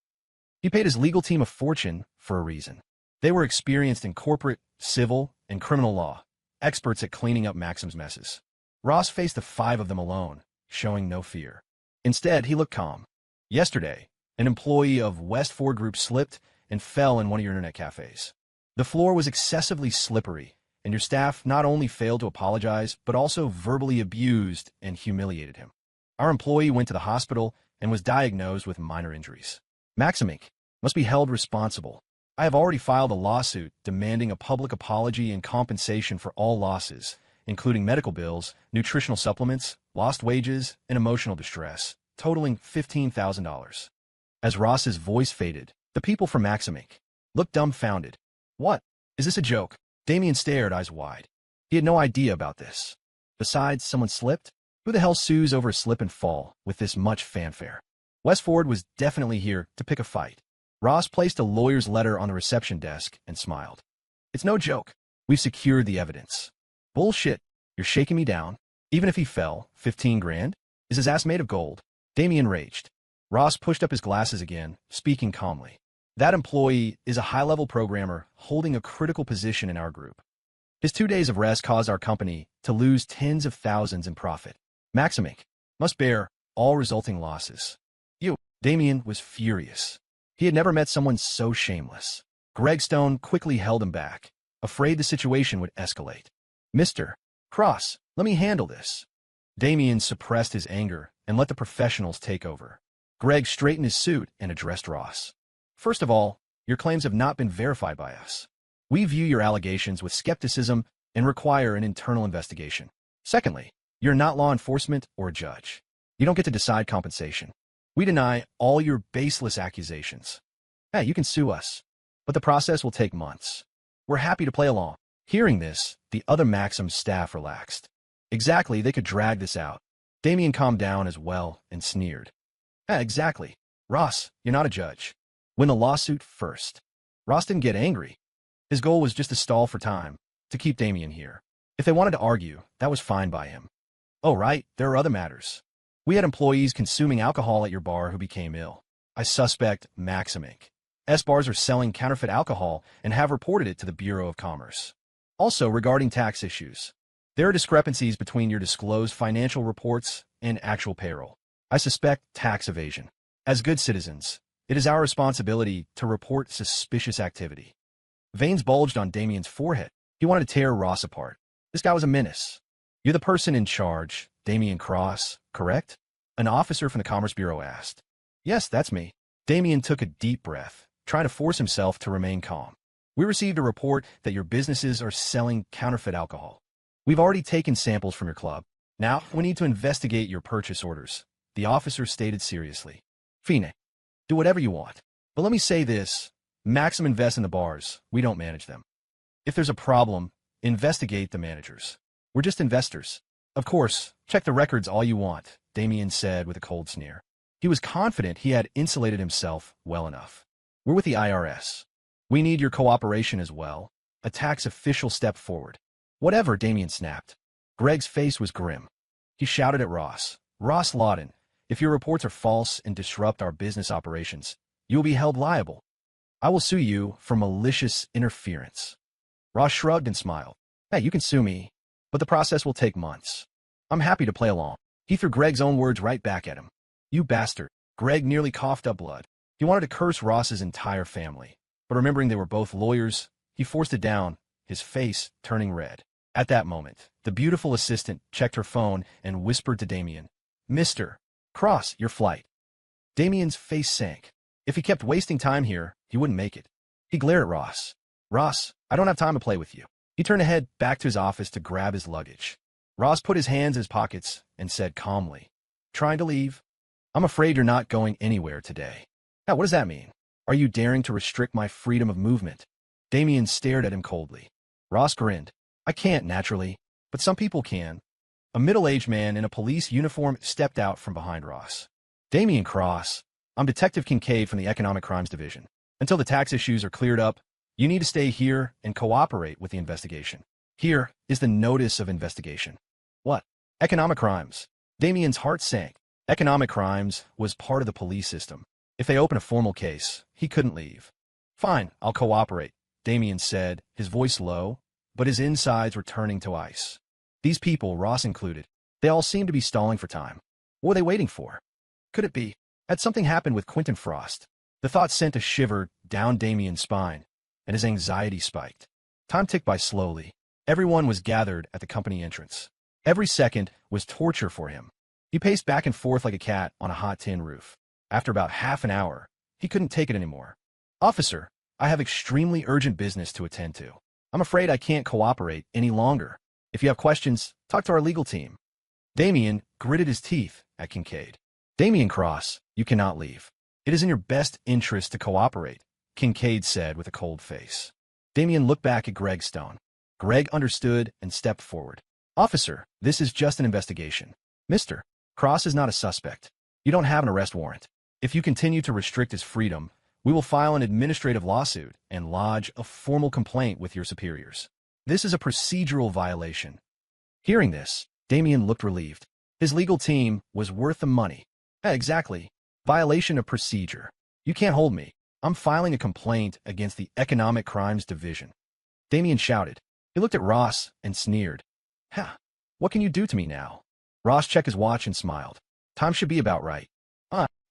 He paid his legal team a fortune for a reason. They were experienced in corporate, civil, and criminal law, experts at cleaning up Maxim's messes. Ross faced the 5 of them alone, showing no fear. Instead, he looked calm. "Yesterday, an employee of West Ford Group slipped and fell in one of your internet cafes. The floor was excessively slippery, and your staff not only failed to apologize, but also verbally abused and humiliated him. Our employee went to the hospital and was diagnosed with minor injuries. Maxim Inc. must be held responsible. I have already filed a lawsuit demanding a public apology and compensation for all losses, including medical bills, nutritional supplements, lost wages, and emotional distress, totaling $15,000. As Ross's voice faded, the people from Maxim Inc. looked dumbfounded. What? Is this a joke? Damien stared, eyes wide. He had no idea about this. Besides, someone slipped? Who the hell sues over a slip and fall with this much fanfare? Wes Ford was definitely here to pick a fight. Ross placed a lawyer's letter on the reception desk and smiled. It's no joke. We've secured the evidence. Bullshit. You're shaking me down. Even if he fell, 15 grand? Is his ass made of gold? Damien raged. Ross pushed up his glasses again, speaking calmly. That employee is a high-level programmer holding a critical position in our group. His 2 days of rest caused our company to lose tens of thousands in profit. Maxim Inc. must bear all resulting losses. Damien was furious. He had never met someone so shameless. Greg Stone quickly held him back, afraid the situation would escalate. Mr. Cross, let me handle this. Damien suppressed his anger and let the professionals take over. Greg straightened his suit and addressed Ross. First of all, your claims have not been verified by us. We view your allegations with skepticism and require an internal investigation. Secondly, you're not law enforcement or a judge. You don't get to decide compensation. We deny all your baseless accusations. Hey, you can sue us, but the process will take months. We're happy to play along. Hearing this, the other Maxim staff relaxed. Exactly, they could drag this out. Damien calmed down as well and sneered. Exactly. Ross, you're not a judge. Win the lawsuit first. Ross didn't get angry. His goal was just to stall for time, to keep Damien here. If they wanted to argue, that was fine by him. Oh, right, there are other matters. We had employees consuming alcohol at your bar who became ill. I suspect Maxim Inc. S-bars are selling counterfeit alcohol and have reported it to the Bureau of Commerce. Also, regarding tax issues, there are discrepancies between your disclosed financial reports and actual payroll. I suspect tax evasion. As good citizens, it is our responsibility to report suspicious activity. Veins bulged on Damien's forehead. He wanted to tear Ross apart. This guy was a menace. You're the person in charge, Damien Cross, correct? An officer from the Commerce Bureau asked. Yes, that's me. Damien took a deep breath, trying to force himself to remain calm. We received a report that your businesses are selling counterfeit alcohol. We've already taken samples from your club. Now, we need to investigate your purchase orders, the officer stated seriously. Fine, do whatever you want. But let me say this, Maxim invests in the bars, we don't manage them. If there's a problem, investigate the managers. We're just investors. Of course, check the records all you want, Damien said with a cold sneer. He was confident he had insulated himself well enough. We're with the IRS. We need your cooperation as well. A tax official stepped forward. Whatever, Damien snapped. Greg's face was grim. He shouted at Ross. Ross Lawton, if your reports are false and disrupt our business operations, you will be held liable. I will sue you for malicious interference. Ross shrugged and smiled. Hey, you can sue me, but the process will take months. I'm happy to play along. He threw Greg's own words right back at him. You bastard. Greg nearly coughed up blood. He wanted to curse Ross's entire family, but remembering they were both lawyers, he forced it down, his face turning red. At that moment, the beautiful assistant checked her phone and whispered to Damien, Mr. Cross, your flight. Damien's face sank. If he kept wasting time here, he wouldn't make it. He glared at Ross. Ross, I don't have time to play with you. He turned ahead back to his office to grab his luggage. Ross put his hands in his pockets and said calmly, Trying to leave? I'm afraid you're not going anywhere today. Now, what does that mean? Are you daring to restrict my freedom of movement? Damien stared at him coldly. Ross grinned. I can't, naturally, but some people can. A middle-aged man in a police uniform stepped out from behind Ross. Damien Cross, I'm Detective Kincaid from the Economic Crimes Division. Until the tax issues are cleared up, you need to stay here and cooperate with the investigation. Here is the notice of investigation. What? Economic crimes. Damien's heart sank. Economic crimes was part of the police system. If they open a formal case, he couldn't leave. Fine, I'll cooperate, Damien said, his voice low, but his insides were turning to ice. These people, Ross included, they all seemed to be stalling for time. What were they waiting for? Could it be? Had something happened with Quentin Frost? The thought sent a shiver down Damien's spine, and his anxiety spiked. Time ticked by slowly. Everyone was gathered at the company entrance. Every second was torture for him. He paced back and forth like a cat on a hot tin roof. After about half an hour, he couldn't take it anymore. Officer, I have extremely urgent business to attend to. I'm afraid I can't cooperate any longer. If you have questions, talk to our legal team. Damien gritted his teeth at Kincaid. Damien Cross, you cannot leave. It is in your best interest to cooperate, Kincaid said with a cold face. Damien looked back at Greg Stone. Greg understood and stepped forward. Officer, this is just an investigation. Mr. Cross is not a suspect. You don't have an arrest warrant. If you continue to restrict his freedom, we will file an administrative lawsuit and lodge a formal complaint with your superiors. This is a procedural violation. Hearing this, Damien looked relieved. His legal team was worth the money. Exactly. Violation of procedure. You can't hold me. I'm filing a complaint against the Economic Crimes Division. Damien shouted. He looked at Ross and sneered. Ha! What can you do to me now? Ross checked his watch and smiled. Time should be about right.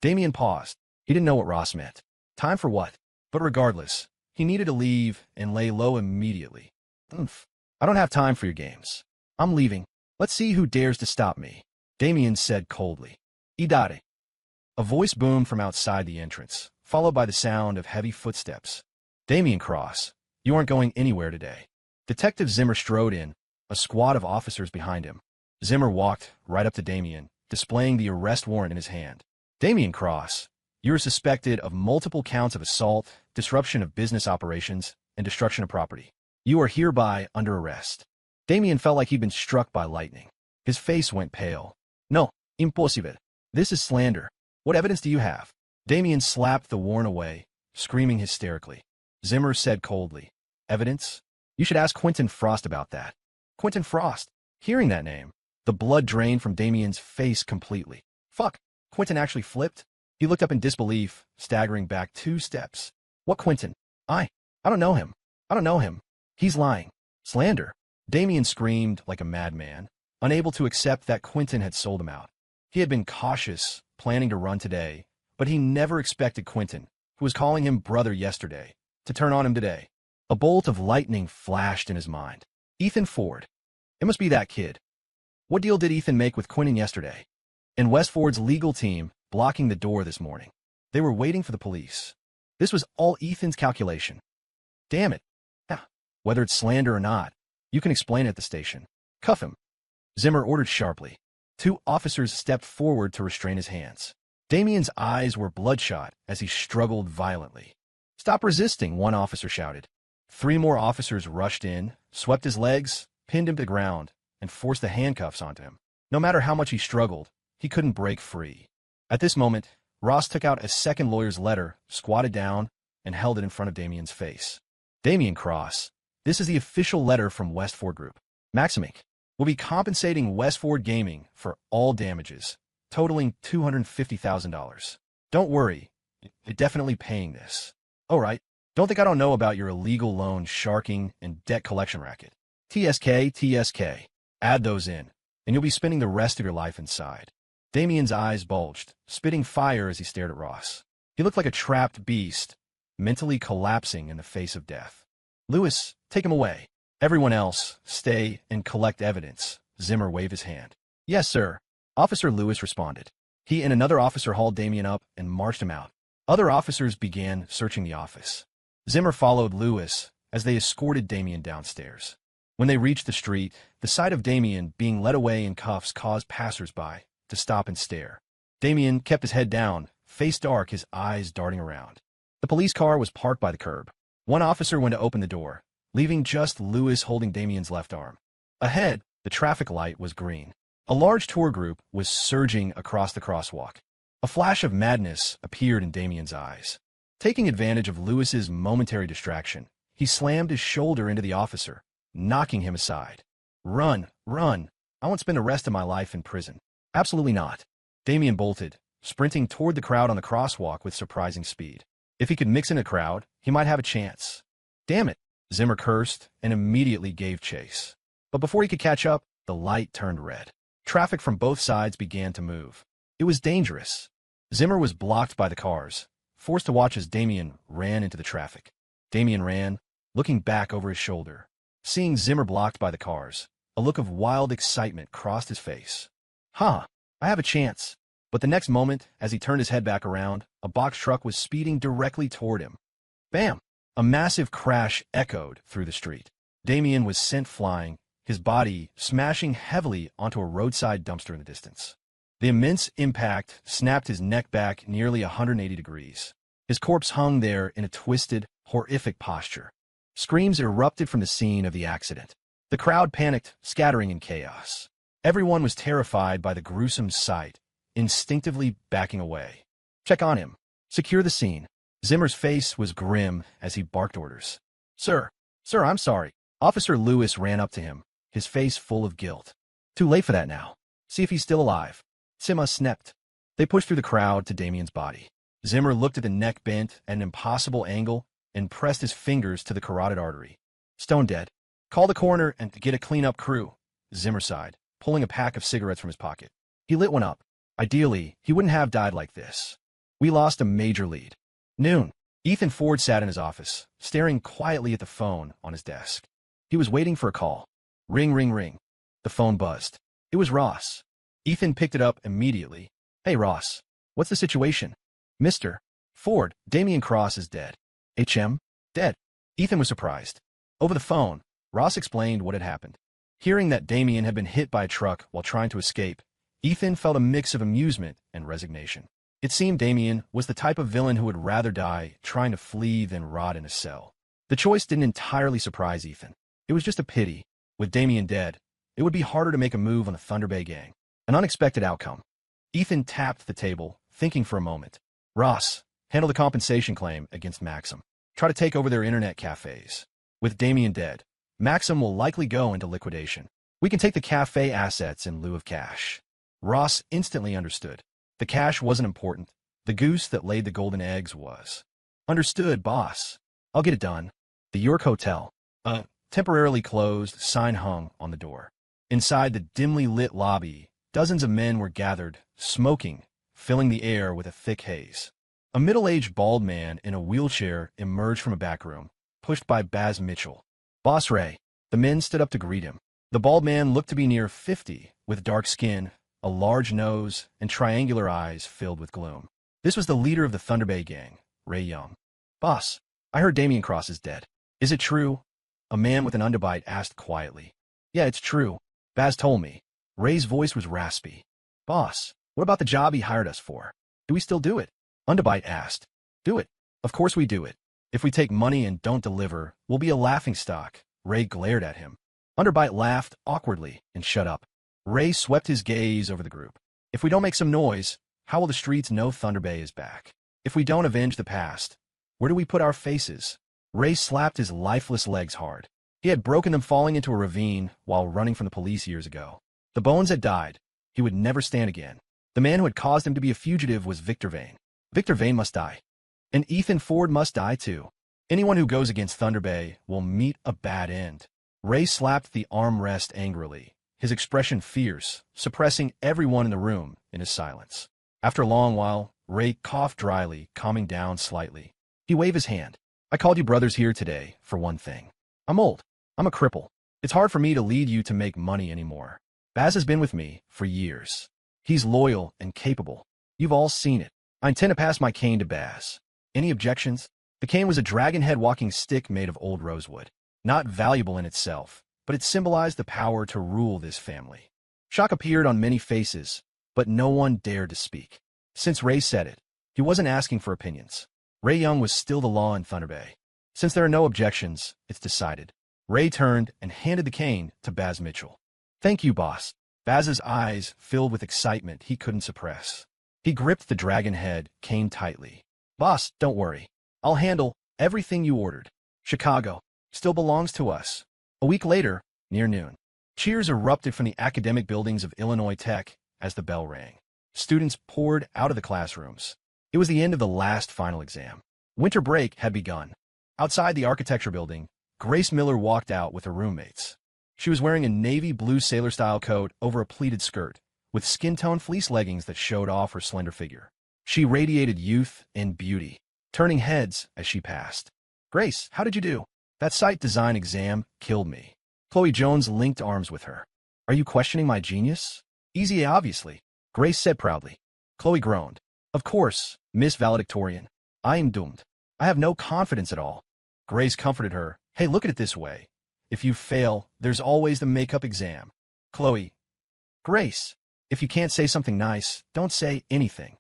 Damien paused. He didn't know what Ross meant. Time for what? But regardless, he needed to leave and lay low immediately. I don't have time for your games. I'm leaving. Let's see who dares to stop me, Damien said coldly. Idare. A voice boomed from outside the entrance, followed by the sound of heavy footsteps. Damien Cross, you aren't going anywhere today. Detective Zimmer strode in, a squad of officers behind him. Zimmer walked right up to Damien, displaying the arrest warrant in his hand. Damien Cross, you are suspected of multiple counts of assault, disruption of business operations, and destruction of property. You are hereby under arrest. Damien felt like he'd been struck by lightning. His face went pale. No, impossible. This is slander. What evidence do you have? Damien slapped the warrant away, screaming hysterically. Zimmer said coldly, Evidence? You should ask Quentin Frost about that. Quentin Frost. Hearing that name, the blood drained from Damien's face completely. Fuck. Quentin actually flipped. He looked up in disbelief, staggering back 2 steps. What Quentin? I don't know him. I don't know him. He's lying. Slander. Damien screamed like a madman, unable to accept that Quentin had sold him out. He had been cautious, planning to run today, but he never expected Quentin, who was calling him brother yesterday, to turn on him today. A bolt of lightning flashed in his mind. Ethan Ford. It must be that kid. What deal did Ethan make with Quentin yesterday? And West Ford's legal team blocking the door this morning. They were waiting for the police. This was all Ethan's calculation. Damn it. Yeah. Whether it's slander or not, you can explain it at the station. Cuff him. Zimmer ordered sharply. 2 officers stepped forward to restrain his hands. Damien's eyes were bloodshot as he struggled violently. Stop resisting, one officer shouted. 3 more officers rushed in, swept his legs, pinned him to the ground, and forced the handcuffs onto him. No matter how much he struggled, he couldn't break free. At this moment, Ross took out a second lawyer's letter, squatted down, and held it in front of Damien's face. Damien Cross, this is the official letter from West Ford Group. Maximic will be compensating West Ford Gaming for all damages, totaling $250,000. Don't worry, they're definitely paying this. All right, don't think I don't know about your illegal loan sharking and debt collection racket. TSK. Add those in, and you'll be spending the rest of your life inside. Damien's eyes bulged, spitting fire as he stared at Ross. He looked like a trapped beast, mentally collapsing in the face of death. Lewis, take him away. Everyone else, stay and collect evidence. Zimmer waved his hand. Yes, sir. Officer Lewis responded. He and another officer hauled Damien up and marched him out. Other officers began searching the office. Zimmer followed Lewis as they escorted Damien downstairs. When they reached the street, the sight of Damien being led away in cuffs caused passers-by to stop and stare. Damien kept his head down, face dark, his eyes darting around. The police car was parked by the curb. One officer went to open the door, leaving just Lewis holding Damien's left arm. Ahead, the traffic light was green. A large tour group was surging across the crosswalk. A flash of madness appeared in Damien's eyes. Taking advantage of Lewis's momentary distraction, he slammed his shoulder into the officer, knocking him aside. Run. I won't spend the rest of my life in prison. Absolutely not. Damien bolted, sprinting toward the crowd on the crosswalk with surprising speed. If he could mix in a crowd, he might have a chance. Damn it, Zimmer cursed and immediately gave chase. But before he could catch up, the light turned red. Traffic from both sides began to move. It was dangerous. Zimmer was blocked by the cars, forced to watch as Damien ran into the traffic. Damien ran, looking back over his shoulder. Seeing Zimmer blocked by the cars, a look of wild excitement crossed his face. I have a chance. But the next moment, as he turned his head back around, a box truck was speeding directly toward him. Bam! A massive crash echoed through the street. Damien was sent flying, his body smashing heavily onto a roadside dumpster in the distance. The immense impact snapped his neck back nearly 180 degrees. His corpse hung there in a twisted, horrific posture. Screams erupted from the scene of the accident. The crowd panicked, scattering in chaos. Everyone was terrified by the gruesome sight, instinctively backing away. Check on him. Secure the scene. Zimmer's face was grim as he barked orders. Sir, I'm sorry. Officer Lewis ran up to him, his face full of guilt. Too late for that now. See if he's still alive. Zimmer snapped. They pushed through the crowd to Damien's body. Zimmer looked at the neck bent at an impossible angle and pressed his fingers to the carotid artery. Stone dead. Call the coroner and get a cleanup crew, Zimmer sighed, pulling a pack of cigarettes from his pocket. He lit one up. Ideally, he wouldn't have died like this. We lost a major lead. Noon. Ethan Ford sat in his office, staring quietly at the phone on his desk. He was waiting for a call. Ring, ring, ring. The phone buzzed. It was Ross. Ethan picked it up immediately. Hey, Ross. What's the situation? Mr. Ford, Damien Cross is dead. HM? Dead. Ethan was surprised. Over the phone, Ross explained what had happened. Hearing that Damien had been hit by a truck while trying to escape, Ethan felt a mix of amusement and resignation. It seemed Damien was the type of villain who would rather die trying to flee than rot in a cell. The choice didn't entirely surprise Ethan. It was just a pity. With Damien dead, it would be harder to make a move on the Thunder Bay gang. An unexpected outcome. Ethan tapped the table, thinking for a moment. Ross, handle the compensation claim against Maxim. Try to take over their internet cafes. With Damien dead, Maxim will likely go into liquidation. We can take the cafe assets in lieu of cash. Ross instantly understood. The cash wasn't important. The goose that laid the golden eggs was. Understood, boss. I'll get it done. The York Hotel. Temporarily closed, sign hung on the door. Inside the dimly lit lobby, dozens of men were gathered, smoking, filling the air with a thick haze. A middle-aged bald man in a wheelchair emerged from a back room, pushed by Baz Mitchell. Boss Ray. The men stood up to greet him. The bald man looked to be near 50, with dark skin, a large nose, and triangular eyes filled with gloom. This was the leader of the Thunder Bay gang, Ray Young. Boss, I heard Damien Cross is dead. Is it true? A man with an underbite asked quietly. Yeah, it's true. Baz told me. Ray's voice was raspy. Boss, what about the job he hired us for? Do we still do it? Underbite asked. Do it. Of course we do it. If we take money and don't deliver, we'll be a laughingstock. Ray glared at him. Underbite laughed awkwardly and shut up. Ray swept his gaze over the group. If we don't make some noise, how will the streets know Thunder Bay is back? If we don't avenge the past, where do we put our faces? Ray slapped his lifeless legs hard. He had broken them falling into a ravine while running from the police years ago. The bones had died. He would never stand again. The man who had caused him to be a fugitive was Victor Vane. Victor Vane must die. And Ethan Ford must die too. Anyone who goes against Thunder Bay will meet a bad end. Ray slapped the armrest angrily, his expression fierce, suppressing everyone in the room in his silence. After a long while, Ray coughed dryly, calming down slightly. He waved his hand. I called you brothers here today for one thing. I'm old. I'm a cripple. It's hard for me to lead you to make money anymore. Baz has been with me for years. He's loyal and capable. You've all seen it. I intend to pass my cane to Baz. Any objections? The cane was a dragon-head walking stick made of old rosewood. Not valuable in itself, but it symbolized the power to rule this family. Shock appeared on many faces, but no one dared to speak. Since Ray said it, he wasn't asking for opinions. Ray Young was still the law in Thunder Bay. Since there are no objections, it's decided. Ray turned and handed the cane to Baz Mitchell. Thank you, boss. Baz's eyes filled with excitement he couldn't suppress. He gripped the dragon-head cane tightly. Boss, don't worry. I'll handle everything you ordered. Chicago still belongs to us. A week later, near noon, cheers erupted from the academic buildings of Illinois Tech as the bell rang. Students poured out of the classrooms. It was the end of the last final exam. Winter break had begun. Outside the architecture building, Grace Miller walked out with her roommates. She was wearing a navy blue sailor-style coat over a pleated skirt, with skin-tone fleece leggings that showed off her slender figure. She radiated youth and beauty, turning heads as she passed. Grace, how did you do? That site design exam killed me. Chloe Jones linked arms with her. Are you questioning my genius? Easy, obviously, Grace said proudly. Chloe groaned. Of course, Miss Valedictorian. I am doomed. I have no confidence at all. Grace comforted her. Hey, look at it this way. If you fail, there's always the makeup exam. Chloe. Grace, if you can't say something nice, don't say anything.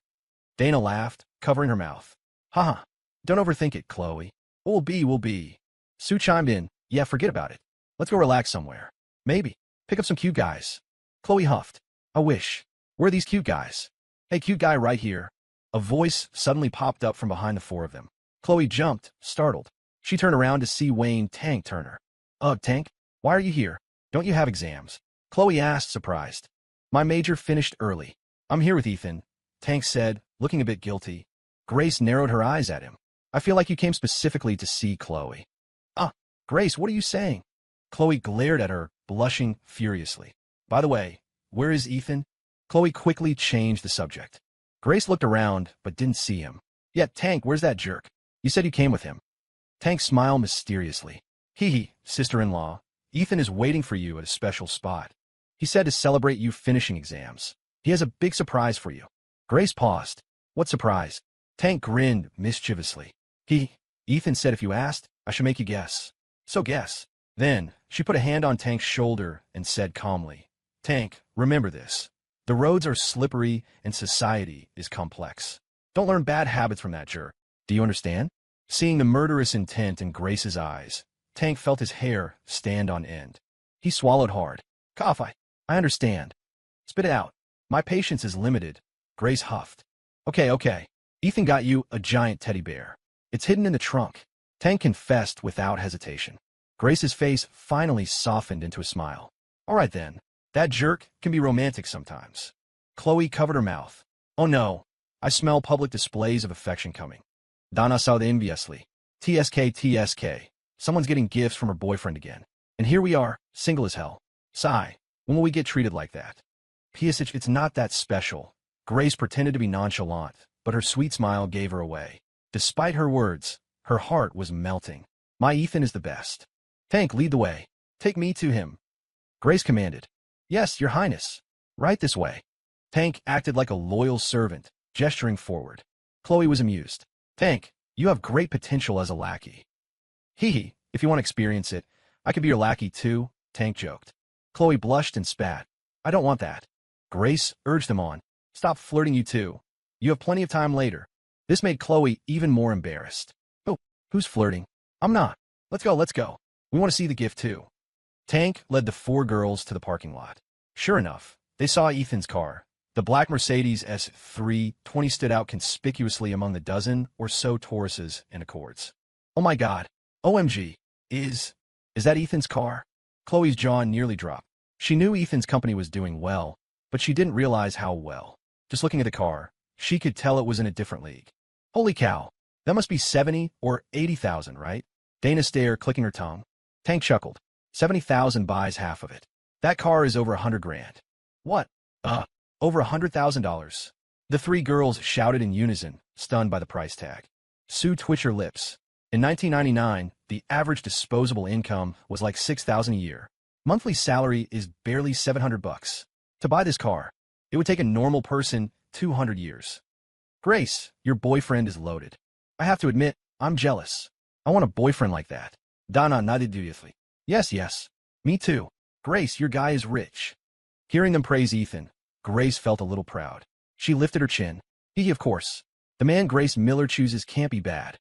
Dana laughed, covering her mouth. Haha. Don't overthink it, Chloe. What will be. Sue chimed in. Yeah, forget about it. Let's go relax somewhere. Maybe. Pick up some cute guys. Chloe huffed. I wish. Where are these cute guys? Hey, cute guy right here. A voice suddenly popped up from behind the four of them. Chloe jumped, startled. She turned around to see Wayne Tank Turner. Ugh, Tank, why are you here? Don't you have exams? Chloe asked, surprised. My major finished early. I'm here with Ethan, Tank said, looking a bit guilty. Grace narrowed her eyes at him. I feel like you came specifically to see Chloe. Grace, what are you saying? Chloe glared at her, blushing furiously. By the way, where is Ethan? Chloe quickly changed the subject. Grace looked around, but didn't see him. Yeah, Tank, where's that jerk? You said you came with him. Tank smiled mysteriously. Hee, sister-in-law. Ethan is waiting for you at a special spot. He said to celebrate you finishing exams. He has a big surprise for you. Grace paused. What surprise? Tank grinned mischievously. Ethan said if you asked, I should make you guess. So guess. Then, she put a hand on Tank's shoulder and said calmly, Tank, remember this. The roads are slippery and society is complex. Don't learn bad habits from that jerk. Do you understand? Seeing the murderous intent in Grace's eyes, Tank felt his hair stand on end. He swallowed hard. Cough, I understand. Spit it out. My patience is limited. Grace huffed. Okay. Ethan got you a giant teddy bear. It's hidden in the trunk. Tank confessed without hesitation. Grace's face finally softened into a smile. All right then. That jerk can be romantic sometimes. Chloe covered her mouth. Oh no. I smell public displays of affection coming. Dana saw enviously. TSK. Someone's getting gifts from her boyfriend again. And here we are, single as hell. Sigh. When will we get treated like that? PSH, it's not that special. Grace pretended to be nonchalant, but her sweet smile gave her away. Despite her words, her heart was melting. My Ethan is the best. Tank, lead the way. Take me to him. Grace commanded. Yes, your highness. Right this way. Tank acted like a loyal servant, gesturing forward. Chloe was amused. Tank, you have great potential as a lackey. If you want to experience it, I could be your lackey too, Tank joked. Chloe blushed and spat. I don't want that. Grace urged them on. Stop flirting, you two. You have plenty of time later. This made Chloe even more embarrassed. Oh, who's flirting? I'm not. Let's go. We want to see the gift too. Tank led the four girls to the parking lot. Sure enough, they saw Ethan's car. The black Mercedes S320 stood out conspicuously among the dozen or so Tauruses and Accords. Oh my God. OMG. Is that Ethan's car? Chloe's jaw nearly dropped. She knew Ethan's company was doing well, but she didn't realize how well. Just looking at the car, she could tell it was in a different league. Holy cow. That must be 70 or 80,000, right? Dana stared, clicking her tongue. Tank chuckled. 70,000 buys half of it. That car is over 100 grand. What? Over $100,000. The three girls shouted in unison, stunned by the price tag. Sue twitched her lips. In 1999, the average disposable income was like $6,000 a year. Monthly salary is barely $700. To buy this car, it would take a normal person 200 years. Grace, your boyfriend is loaded. I have to admit, I'm jealous. I want a boyfriend like that. Dana nodded dutifully. Yes. Me too. Grace, your guy is rich. Hearing them praise Ethan, Grace felt a little proud. She lifted her chin. Of course. The man Grace Miller chooses can't be bad.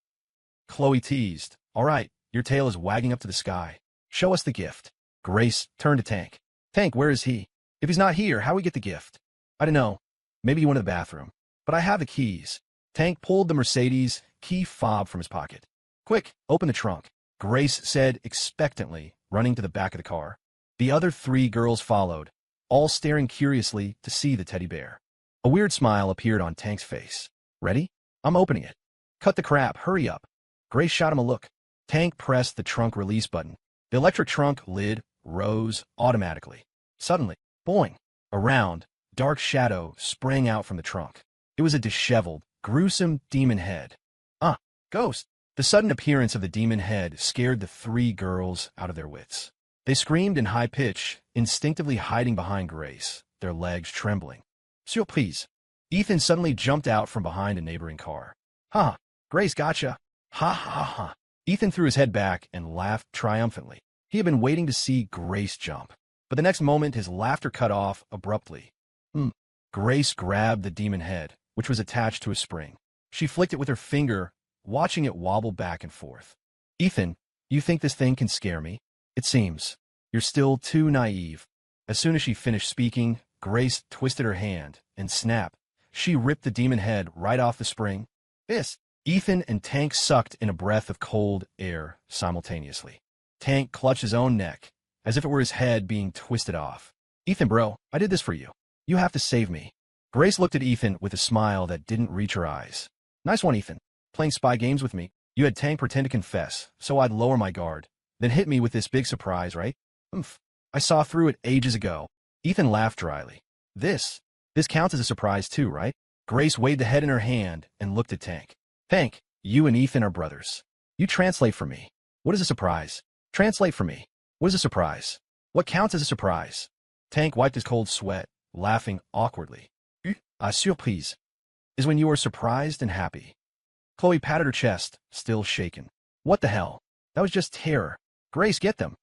Chloe teased. All right, your tail is wagging up to the sky. Show us the gift. Grace turned to Tank. Tank, where is he? If he's not here, how we get the gift? I don't know. Maybe he went to the bathroom. But I have the keys. Tank pulled the Mercedes key fob from his pocket. Quick, open the trunk, Grace said expectantly, running to the back of the car. The other three girls followed, all staring curiously to see the teddy bear. A weird smile appeared on Tank's face. Ready? I'm opening it. Cut the crap, hurry up. Grace shot him a look. Tank pressed the trunk release button. The electric trunk lid rose automatically. Suddenly, boing, a round, dark shadow sprang out from the trunk. It was a disheveled, gruesome demon head. Ghost! The sudden appearance of the demon head scared the three girls out of their wits. They screamed in high pitch, instinctively hiding behind Grace, their legs trembling. Surprise! Ethan suddenly jumped out from behind a neighboring car. Grace gotcha. Ha ha ha. Ethan threw his head back and laughed triumphantly. He had been waiting to see Grace jump. But the next moment, his laughter cut off abruptly. Hmm. Grace grabbed the demon head, which was attached to a spring. She flicked it with her finger, watching it wobble back and forth. Ethan, you think this thing can scare me? It seems. You're still too naive. As soon as she finished speaking, Grace twisted her hand, and snap, she ripped the demon head right off the spring. This. Ethan and Tank sucked in a breath of cold air simultaneously. Tank clutched his own neck, as if it were his head being twisted off. Ethan, bro, I did this for you. You have to save me. Grace looked at Ethan with a smile that didn't reach her eyes. Nice one, Ethan. Playing spy games with me. You had Tank pretend to confess, so I'd lower my guard, then hit me with this big surprise, right? Oomph. I saw through it ages ago. Ethan laughed dryly. This counts as a surprise too, right? Grace weighed the head in her hand and looked at Tank. Tank, you and Ethan are brothers. You translate for me. What is a surprise? Translate for me. What is a surprise? What counts as a surprise? Tank wiped his cold sweat, laughing awkwardly. A surprise is when you are surprised and happy. Chloe patted her chest, still shaken. What the hell? That was just terror. Grace, get them.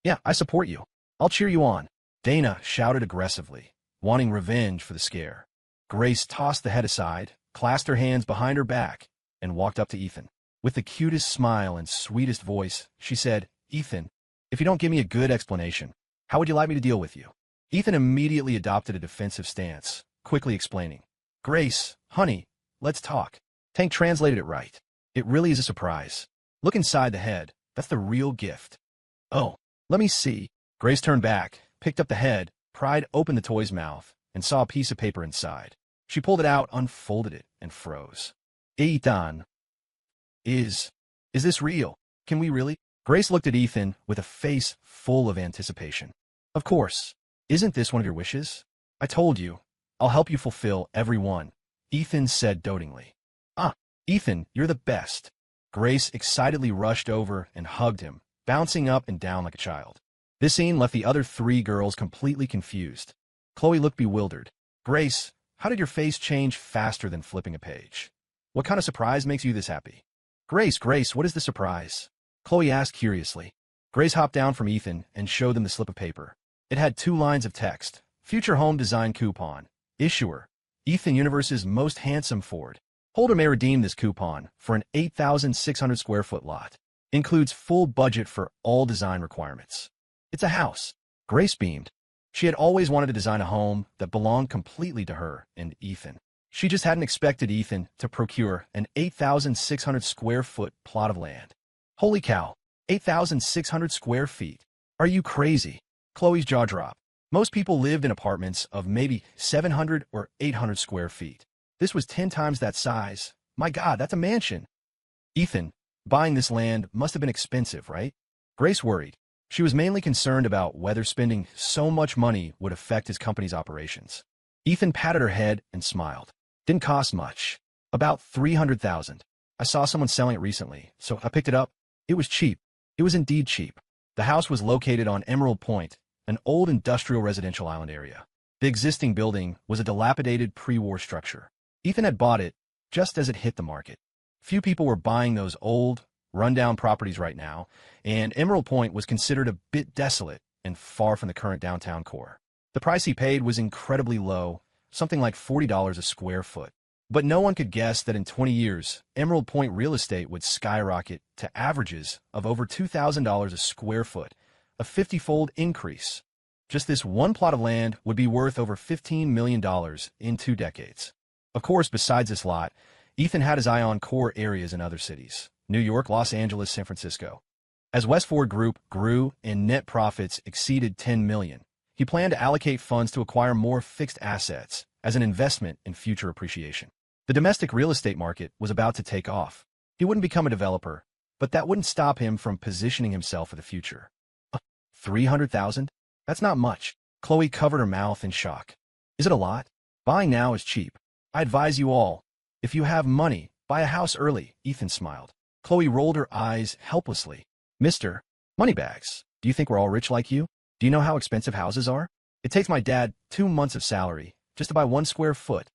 Yeah, I support you. I'll cheer you on. Dana shouted aggressively, wanting revenge for the scare. Grace tossed the head aside, clasped her hands behind her back, and walked up to Ethan. With the cutest smile and sweetest voice, she said, Ethan, if you don't give me a good explanation, how would you like me to deal with you? Ethan immediately adopted a defensive stance, quickly explaining. Grace, honey, let's talk. Tank translated it right. It really is a surprise. Look inside the head. That's the real gift. Oh, let me see. Grace turned back, picked up the head, pried open the toy's mouth, and saw a piece of paper inside. She pulled it out, unfolded it, and froze. Ethan. Is this real? Can we really? Grace looked at Ethan with a face full of anticipation. Of course. Isn't this one of your wishes? I told you. I'll help you fulfill every one, Ethan said dotingly. Ah, Ethan, you're the best. Grace excitedly rushed over and hugged him, bouncing up and down like a child. This scene left the other three girls completely confused. Chloe looked bewildered. Grace, how did your face change faster than flipping a page? What kind of surprise makes you this happy? Grace, what is the surprise? Chloe asked curiously. Grace hopped down from Ethan and showed them the slip of paper. It had 2 lines of text. Future home design coupon. Issuer. Ethan Universe's most handsome Ford. Holder may redeem this coupon for an 8,600 square foot lot. Includes full budget for all design requirements. It's a house. Grace beamed. She had always wanted to design a home that belonged completely to her and Ethan. She just hadn't expected Ethan to procure an 8,600 square foot plot of land. Holy cow, 8,600 square feet. Are you crazy? Chloe's jaw dropped. Most people lived in apartments of maybe 700 or 800 square feet. This was 10 times that size. My God, that's a mansion. Ethan, buying this land must have been expensive, right? Grace worried. She was mainly concerned about whether spending so much money would affect his company's operations. Ethan patted her head and smiled. Didn't cost much. About $300,000. I saw someone selling it recently, so I picked it up. It was cheap. It was indeed cheap. The house was located on Emerald Point, an old industrial residential island area. The existing building was a dilapidated pre-war structure. Ethan had bought it just as it hit the market. Few people were buying those old, rundown properties right now, and Emerald Point was considered a bit desolate and far from the current downtown core. The price he paid was incredibly low, something like $40 a square foot. But no one could guess that in 20 years, Emerald Point real estate would skyrocket to averages of over $2,000 a square foot, a 50-fold increase. Just this one plot of land would be worth over $15 million in 2 decades. Of course, besides this lot, Ethan had his eye on core areas in other cities: New York, Los Angeles, San Francisco. As West Ford Group grew and net profits exceeded $10 million, he planned to allocate funds to acquire more fixed assets as an investment in future appreciation. The domestic real estate market was about to take off. He wouldn't become a developer, but that wouldn't stop him from positioning himself for the future. $300,000? That's not much. Chloe covered her mouth in shock. Is it a lot? Buying now is cheap. I advise you all, if you have money, buy a house early, Ethan smiled. Chloe rolled her eyes helplessly. Mr. Moneybags, do you think we're all rich like you? Do you know how expensive houses are? It takes my dad 2 months of salary just to buy 1 square foot.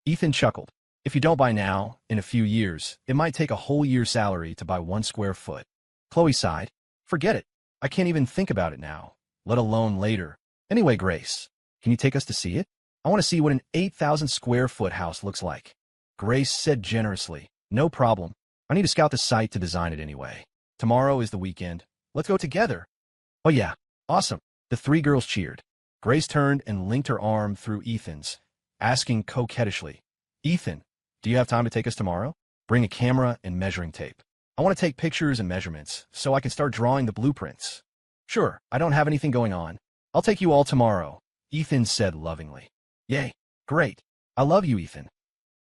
Ethan chuckled. If you don't buy now, in a few years, it might take a whole year's salary to buy 1 square foot. Chloe sighed. Forget it. I can't even think about it now, let alone later. Anyway, Grace, can you take us to see it? I want to see what an 8,000 square foot house looks like. Grace said generously. No problem. I need to scout the site to design it anyway. Tomorrow is the weekend. Let's go together. Oh yeah, awesome. The three girls cheered. Grace turned and linked her arm through Ethan's, asking coquettishly, Ethan, do you have time to take us tomorrow? Bring a camera and measuring tape. I want to take pictures and measurements so I can start drawing the blueprints. Sure, I don't have anything going on. I'll take you all tomorrow, Ethan said lovingly. Yay, great. I love you, Ethan.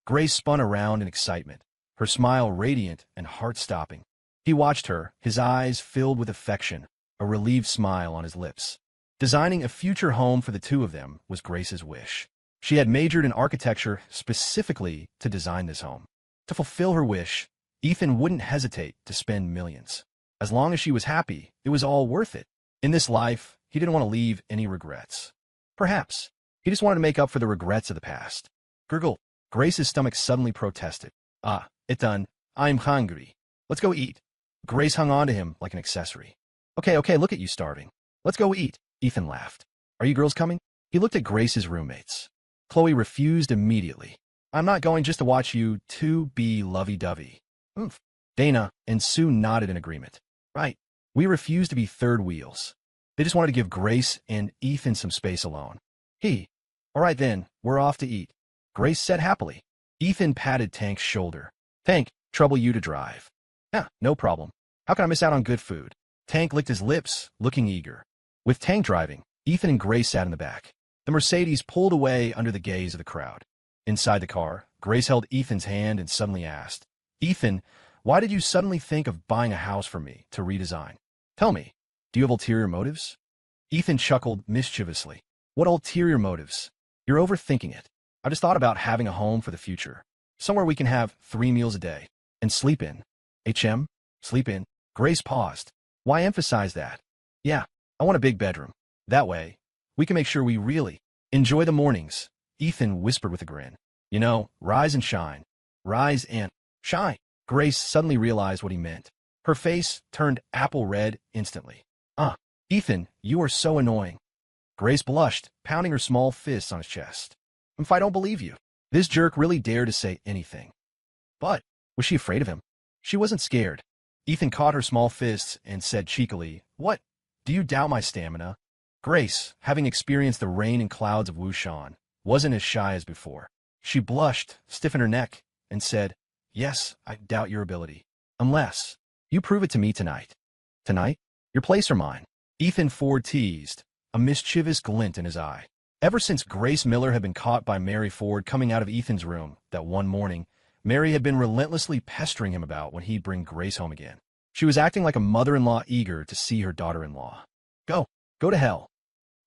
Grace spun around in excitement, her smile radiant and heart-stopping. He watched her, his eyes filled with affection, a relieved smile on his lips. Designing a future home for the two of them was Grace's wish. She had majored in architecture specifically to design this home. To fulfill her wish, Ethan wouldn't hesitate to spend millions. As long as she was happy, it was all worth it. In this life, he didn't want to leave any regrets. Perhaps, he just wanted to make up for the regrets of the past. Gurgle. Grace's stomach suddenly protested. Ah, it done. I'm hungry. Let's go eat. Grace hung on to him like an accessory. Okay, look at you starving. Let's go eat. Ethan laughed. Are you girls coming? He looked at Grace's roommates. Chloe refused immediately. I'm not going just to watch you two be lovey-dovey. Oomph. Dana and Sue nodded in agreement. Right. We refuse to be third wheels. They just wanted to give Grace and Ethan some space alone. All right then, we're off to eat. Grace said happily. Ethan patted Tank's shoulder. Tank, trouble you to drive. Yeah, no problem. How can I miss out on good food? Tank licked his lips, looking eager. With Tank driving, Ethan and Grace sat in the back. The Mercedes pulled away under the gaze of the crowd. Inside the car, Grace held Ethan's hand and suddenly asked, Ethan, why did you suddenly think of buying a house for me to redesign? Tell me, do you have ulterior motives? Ethan chuckled mischievously. What ulterior motives? You're overthinking it. I just thought about having a home for the future. Somewhere we can have 3 meals a day. And sleep in. Sleep in. Grace paused. Why emphasize that? Yeah, I want a big bedroom. That way, we can make sure we really enjoy the mornings, Ethan whispered with a grin. You know, rise and shine. Rise and shine. Grace suddenly realized what he meant. Her face turned apple red instantly. Ethan, you are so annoying. Grace blushed, pounding her small fists on his chest. If I don't believe you. This jerk really dared to say anything. But, was she afraid of him? She wasn't scared. Ethan caught her small fists and said cheekily, What? Do you doubt my stamina? Grace, having experienced the rain and clouds of Wushan, wasn't as shy as before. She blushed, stiffened her neck, and said, Yes, I doubt your ability. Unless you prove it to me tonight. Tonight? Your place or mine? Ethan Ford teased, a mischievous glint in his eye. Ever since Grace Miller had been caught by Mary Ford coming out of Ethan's room that one morning, Mary had been relentlessly pestering him about when he'd bring Grace home again. She was acting like a mother-in-law eager to see her daughter-in-law. Go to hell.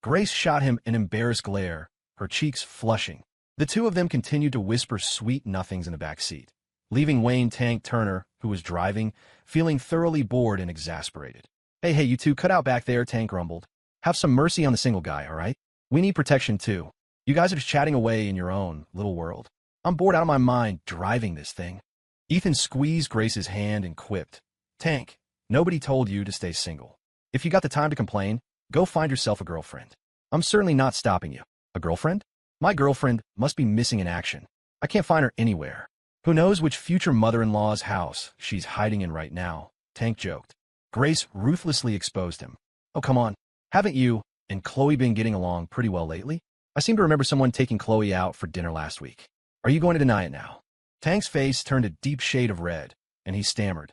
Grace shot him an embarrassed glare, her cheeks flushing. The two of them continued to whisper sweet nothings in the back seat, leaving Wayne Tank Turner, who was driving, feeling thoroughly bored and exasperated. Hey, you two, cut out back there, Tank grumbled. Have some mercy on the single guy, all right? We need protection too. You guys are just chatting away in your own little world. I'm bored out of my mind driving this thing. Ethan squeezed Grace's hand and quipped, Tank, nobody told you to stay single. If you got the time to complain, go find yourself a girlfriend. I'm certainly not stopping you. A girlfriend? My girlfriend must be missing in action. I can't find her anywhere. Who knows which future mother-in-law's house she's hiding in right now, Tank joked. Grace ruthlessly exposed him. Oh, come on. Haven't you and Chloe been getting along pretty well lately? I seem to remember someone taking Chloe out for dinner last week. Are you going to deny it now? Tank's face turned a deep shade of red, and he stammered.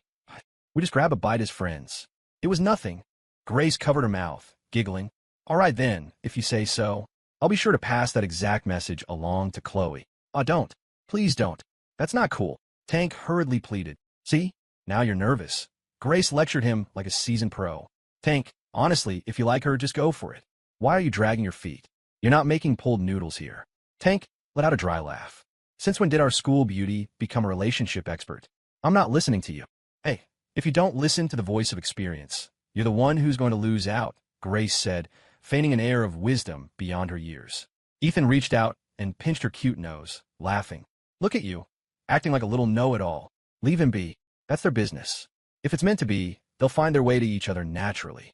We just grabbed a bite as friends. It was nothing. Grace covered her mouth, giggling. All right then, if you say so. I'll be sure to pass that exact message along to Chloe. Don't. Please don't. That's not cool. Tank hurriedly pleaded. See? Now you're nervous. Grace lectured him like a seasoned pro. Tank, honestly, if you like her, just go for it. Why are you dragging your feet? You're not making pulled noodles here. Tank let out a dry laugh. Since when did our school beauty become a relationship expert? I'm not listening to you. Hey, if you don't listen to the voice of experience, you're the one who's going to lose out, Grace said, feigning an air of wisdom beyond her years. Ethan reached out and pinched her cute nose, laughing. Look at you. acting like a little know-it-all. Leave him be. That's their business. If it's meant to be, they'll find their way to each other naturally.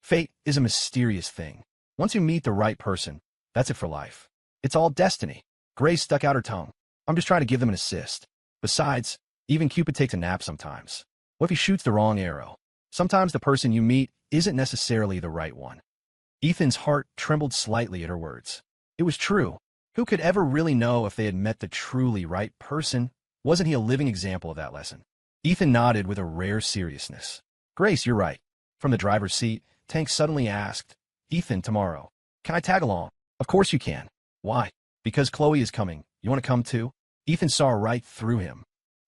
Fate is a mysterious thing. Once you meet the right person, that's it for life. It's all destiny. Grace stuck out her tongue. I'm just trying to give them an assist. Besides, even Cupid takes a nap sometimes. What if he shoots the wrong arrow? Sometimes the person you meet isn't necessarily the right one. Ethan's heart trembled slightly at her words. It was true. Who could ever really know if they had met the truly right person? Wasn't he a living example of that lesson? Ethan nodded with a rare seriousness. Grace, you're right. From the driver's seat, Tank suddenly asked, Ethan, tomorrow, can I tag along? Of course you can. Why? Because Chloe is coming. You want to come too? Ethan saw right through him.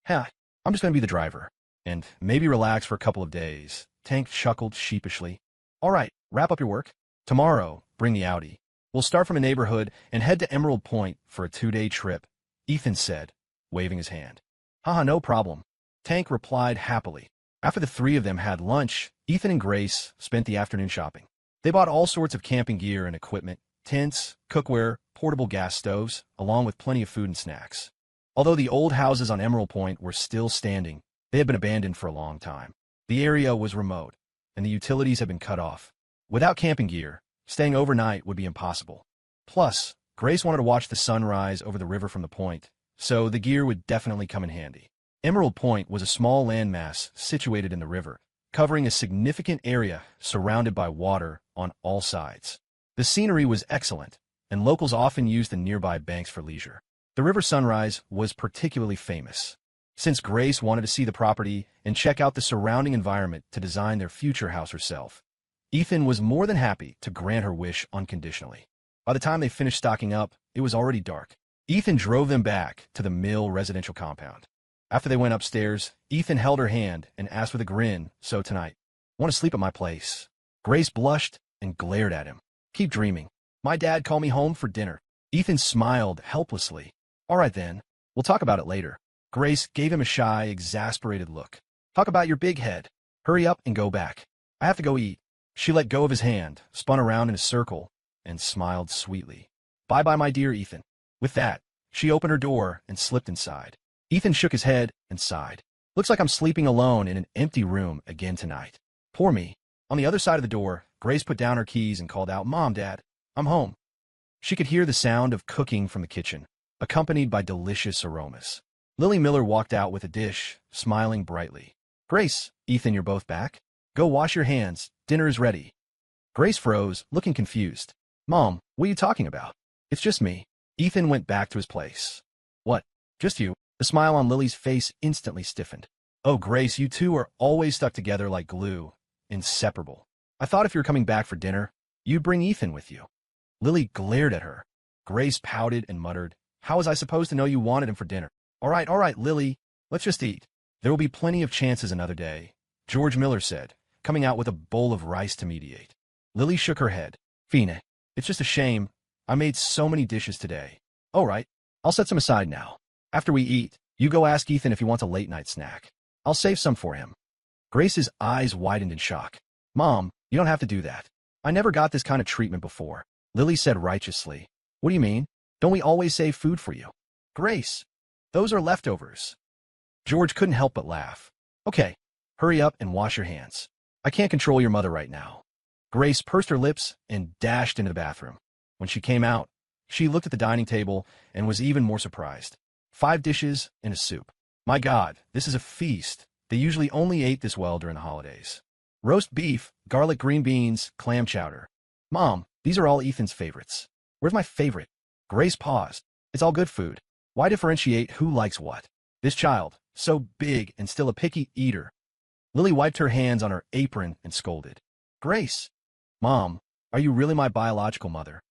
I'm just going to be the driver. And maybe relax for a couple of days. Tank chuckled sheepishly. All right, wrap up your work. Tomorrow, bring the Audi. We'll start from a neighborhood and head to Emerald Point for a 2-day trip, Ethan said, waving his hand. Haha, no problem. Tank replied happily. After the three of them had lunch, Ethan and Grace spent the afternoon shopping. They bought all sorts of camping gear and equipment, tents, cookware, portable gas stoves, along with plenty of food and snacks. Although the old houses on Emerald Point were still standing, they had been abandoned for a long time. The area was remote, and the utilities had been cut off. Without camping gear, staying overnight would be impossible. Plus, Grace wanted to watch the sunrise over the river from the point, so the gear would definitely come in handy. Emerald Point was a small landmass situated in the river, covering a significant area surrounded by water on all sides. The scenery was excellent, and locals often used the nearby banks for leisure. The river sunrise was particularly famous. Since Grace wanted to see the property and check out the surrounding environment to design their future house herself, Ethan was more than happy to grant her wish unconditionally. By the time they finished stocking up, it was already dark. Ethan drove them back to the Mill residential compound. After they went upstairs, Ethan held her hand and asked with a grin, so tonight, want to sleep at my place? Grace blushed and glared at him. Keep dreaming. My dad called me home for dinner. Ethan smiled helplessly. All right then, we'll talk about it later. Grace gave him a shy, exasperated look. Talk about your big head. Hurry up and go back. I have to go eat. She let go of his hand, spun around in a circle, and smiled sweetly. Bye-bye, my dear Ethan. With that, she opened her door and slipped inside. Ethan shook his head and sighed. Looks like I'm sleeping alone in an empty room again tonight. Poor me. On the other side of the door, Grace put down her keys and called out, Mom, Dad, I'm home. She could hear the sound of cooking from the kitchen, accompanied by delicious aromas. Lily Miller walked out with a dish, smiling brightly. Grace, Ethan, you're both back? Go wash your hands. Dinner is ready. Grace froze, looking confused. Mom, what are you talking about? It's just me. Ethan went back to his place. What? Just you? The smile on Lily's face instantly stiffened. Oh, Grace, you two are always stuck together like glue. Inseparable. I thought if you were coming back for dinner, you'd bring Ethan with you. Lily glared at her. Grace pouted and muttered, How was I supposed to know you wanted him for dinner? All right, Lily. Let's just eat. There will be plenty of chances another day, George Miller said, coming out with a bowl of rice to mediate. Lily shook her head. Fina, it's just a shame. I made so many dishes today. All right, I'll set some aside now. After we eat, you go ask Ethan if he wants a late-night snack. I'll save some for him. Grace's eyes widened in shock. Mom, you don't have to do that. I never got this kind of treatment before. Lily said righteously. What do you mean? Don't we always save food for you? Grace, those are leftovers. George couldn't help but laugh. Okay, hurry up and wash your hands. I can't control your mother right now. Grace pursed her lips and dashed into the bathroom. When she came out, she looked at the dining table and was even more surprised. 5 dishes and a soup. My God, this is a feast. They usually only ate this well during the holidays. Roast beef, garlic green beans, clam chowder. Mom, these are all Ethan's favorites. Where's my favorite? Grace paused. It's all good food. Why differentiate who likes what? This child, so big and still a picky eater. Lily wiped her hands on her apron and scolded. Grace, Mom, are you really my biological mother?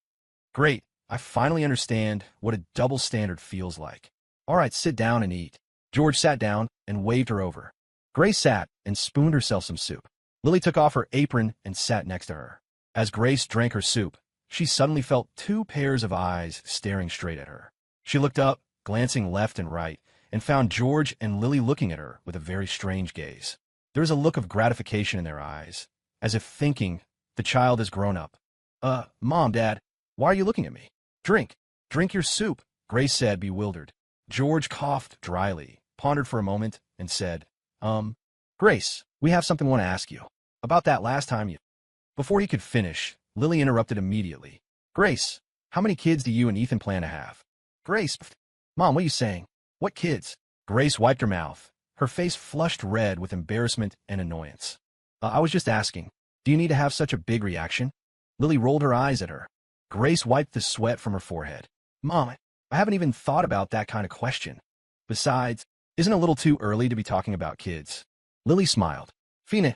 Great, I finally understand what a double standard feels like. All right, sit down and eat. George sat down and waved her over. Grace sat and spooned herself some soup. Lily took off her apron and sat next to her. As Grace drank her soup, she suddenly felt 2 pairs of eyes staring straight at her. She looked up, glancing left and right, and found George and Lily looking at her with a very strange gaze. There was a look of gratification in their eyes, as if thinking, the child has grown up. Mom, Dad, why are you looking at me? Drink your soup, Grace said, bewildered. George coughed dryly, pondered for a moment, and said, Grace, we have something we want to ask you. About that last time you... Before he could finish, Lily interrupted immediately. Grace, how many kids do you and Ethan plan to have? Grace, Mom, what are you saying? What kids? Grace wiped her mouth, her face flushed red with embarrassment and annoyance. I was just asking, do you need to have such a big reaction? Lily rolled her eyes at her. Grace wiped the sweat from her forehead. Mom, I haven't even thought about that kind of question. Besides, isn't it a little too early to be talking about kids? Lily smiled. Fine,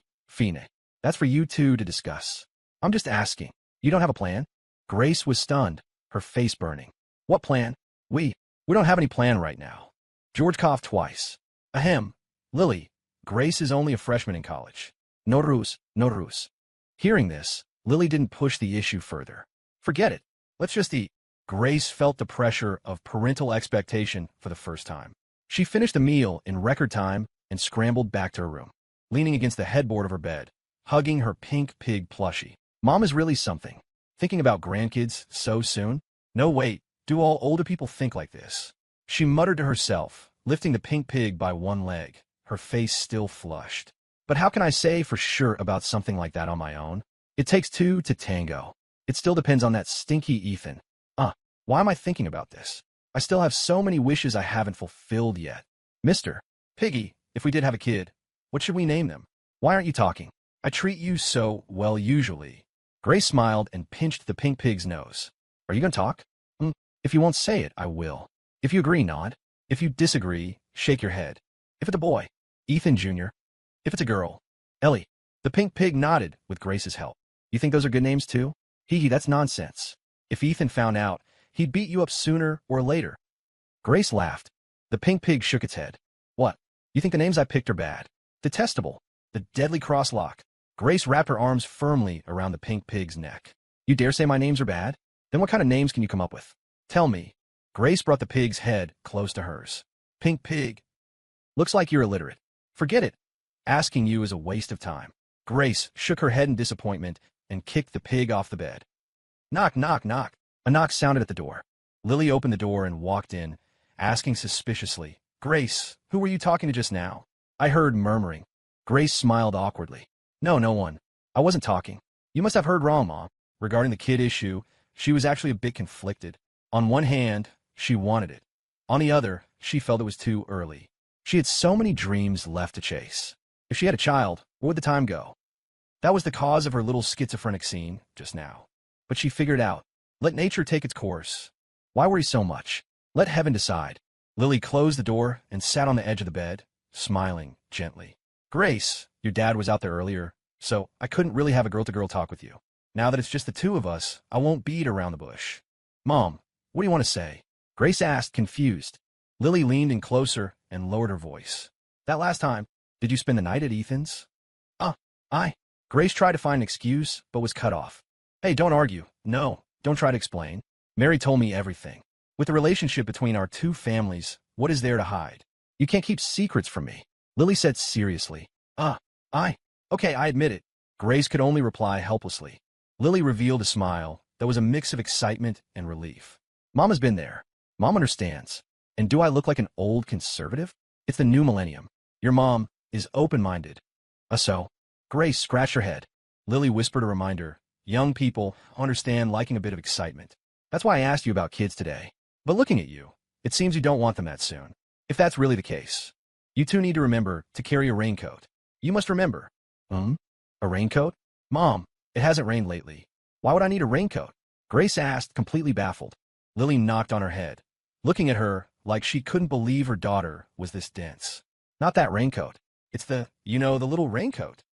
that's for you two to discuss. I'm just asking. You don't have a plan? Grace was stunned, her face burning. What plan? We don't have any plan right now. George coughed twice. Ahem. Lily, Grace is only a freshman in college. No ruse. Hearing this, Lily didn't push the issue further. Forget it. Let's just eat. Grace felt the pressure of parental expectation for the first time. She finished the meal in record time and scrambled back to her room, leaning against the headboard of her bed, hugging her pink pig plushie. Mom is really something. Thinking about grandkids so soon? No, wait. Do all older people think like this? She muttered to herself, lifting the pink pig by one leg, her face still flushed. But how can I say for sure about something like that on my own? It takes two to tango. It still depends on that stinky Ethan. Why am I thinking about this? I still have so many wishes I haven't fulfilled yet. Mr. Piggy, if we did have a kid, what should we name them? Why aren't you talking? I treat you so well usually. Grace smiled and pinched the pink pig's nose. Are you going to talk? If you won't say it, I will. If you agree, nod. If you disagree, shake your head. If it's a boy, Ethan Jr. If it's a girl, Ellie. The pink pig nodded with Grace's help. You think those are good names too? Hee, that's nonsense. If Ethan found out, he'd beat you up sooner or later. Grace laughed. The pink pig shook its head. What? You think the names I picked are bad? Detestable. The deadly crosslock. Grace wrapped her arms firmly around the pink pig's neck. You dare say my names are bad? Then what kind of names can you come up with? Tell me. Grace brought the pig's head close to hers. Pink pig. Looks like you're illiterate. Forget it. Asking you is a waste of time. Grace shook her head in disappointment and kicked the pig off the bed. Knock, knock, knock. A knock sounded at the door. Lily opened the door and walked in, asking suspiciously, Grace, who were you talking to just now? I heard murmuring. Grace smiled awkwardly. No one. I wasn't talking. You must have heard wrong, Mom. Regarding the kid issue, she was actually a bit conflicted. On one hand, she wanted it. On the other, she felt it was too early. She had so many dreams left to chase. If she had a child, where would the time go? That was the cause of her little schizophrenic scene just now. But she figured out. Let nature take its course. Why worry so much? Let heaven decide. Lily closed the door and sat on the edge of the bed, smiling gently. Grace, your dad was out there earlier, so I couldn't really have a girl-to-girl talk with you. Now that it's just the two of us, I won't beat around the bush. Mom, what do you want to say? Grace asked, confused. Lily leaned in closer and lowered her voice. That last time, did you spend the night at Ethan's? Grace tried to find an excuse, but was cut off. Hey, don't argue. No. Don't try to explain. Mary told me everything. With the relationship between our two families, what is there to hide? You can't keep secrets from me. Lily said seriously. Okay, I admit it. Grace could only reply helplessly. Lily revealed a smile that was a mix of excitement and relief. Mama's been there. Mom understands. And do I look like an old conservative? It's the new millennium. Your mom is open-minded. So? Grace scratched her head. Lily whispered a reminder. Young people understand liking a bit of excitement. That's why I asked you about kids today. But looking at you, it seems you don't want them that soon. If that's really the case, you two need to remember to carry a raincoat. You must remember. A raincoat? Mom, it hasn't rained lately. Why would I need a raincoat? Grace asked, completely baffled. Lily knocked on her head, looking at her like she couldn't believe her daughter was this dense. Not that raincoat. It's the little raincoat.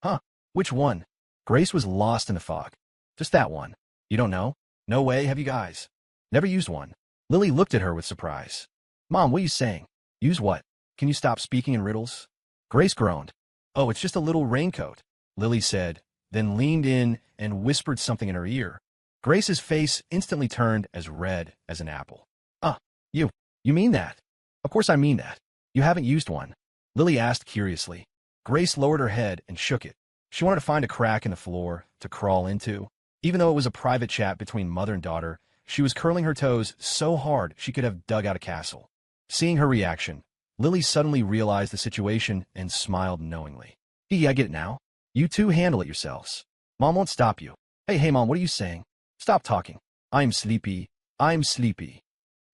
Huh? Which one? Grace was lost in the fog. Just that one. You don't know? No way, have you guys? Never used one. Lily looked at her with surprise. Mom, what are you saying? Use what? Can you stop speaking in riddles? Grace groaned. Oh, it's just a little raincoat, Lily said, then leaned in and whispered something in her ear. Grace's face instantly turned as red as an apple. You mean that? Of course I mean that. You haven't used one. Lily asked curiously. Grace lowered her head and shook it. She wanted to find a crack in the floor to crawl into. Even though it was a private chat between mother and daughter, she was curling her toes so hard she could have dug out a castle. Seeing her reaction, Lily suddenly realized the situation and smiled knowingly. I get it now. You two handle it yourselves. Mom won't stop you. Hey, Mom, what are you saying? Stop talking. I'm sleepy. I'm sleepy.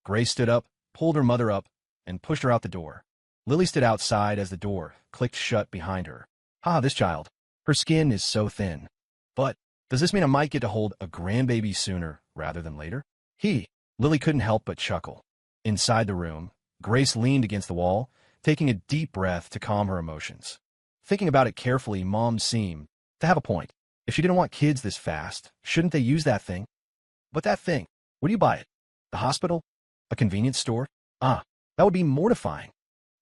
Grace stood up, pulled her mother up, and pushed her out the door. Lily stood outside as the door clicked shut behind her. This child. Her skin is so thin. But does this mean I might get to hold a grandbaby sooner rather than later? Lily couldn't help but chuckle. Inside the room, Grace leaned against the wall, taking a deep breath to calm her emotions. Thinking about it carefully, Mom seemed to have a point. If she didn't want kids this fast, shouldn't they use that thing? But that thing, where do you buy it? The hospital? A convenience store? That would be mortifying.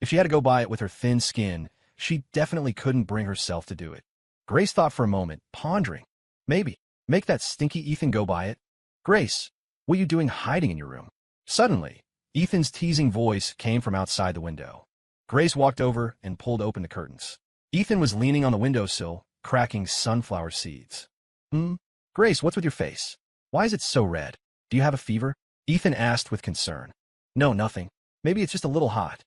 If she had to go buy it with her thin skin, she definitely couldn't bring herself to do it. Grace thought for a moment, pondering. Maybe, make that stinky Ethan go buy it. Grace, what are you doing hiding in your room? Suddenly, Ethan's teasing voice came from outside the window. Grace walked over and pulled open the curtains. Ethan was leaning on the windowsill, cracking sunflower seeds. Grace, what's with your face? Why is it so red? Do you have a fever? Ethan asked with concern. No, nothing. Maybe it's just a little hot.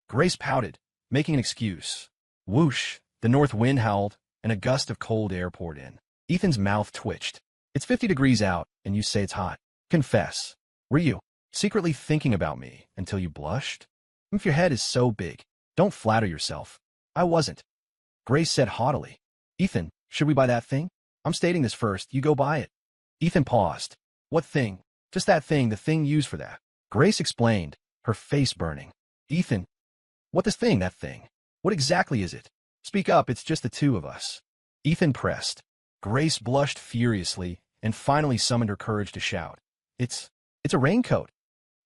Grace pouted, making an excuse. Whoosh, the north wind howled, and a gust of cold air poured in. Ethan's mouth twitched. It's 50 degrees out, and you say it's hot. Confess. Were you secretly thinking about me until you blushed? If your head is so big, don't flatter yourself. I wasn't. Grace said haughtily. Ethan, should we buy that thing? I'm stating this first, you go buy it. Ethan paused. What thing? Just that thing, the thing used for that. Grace explained, her face burning. Ethan, what this thing, that thing? What exactly is it? Speak up, it's just the two of us. Ethan pressed. Grace blushed furiously and finally summoned her courage to shout. It's a raincoat.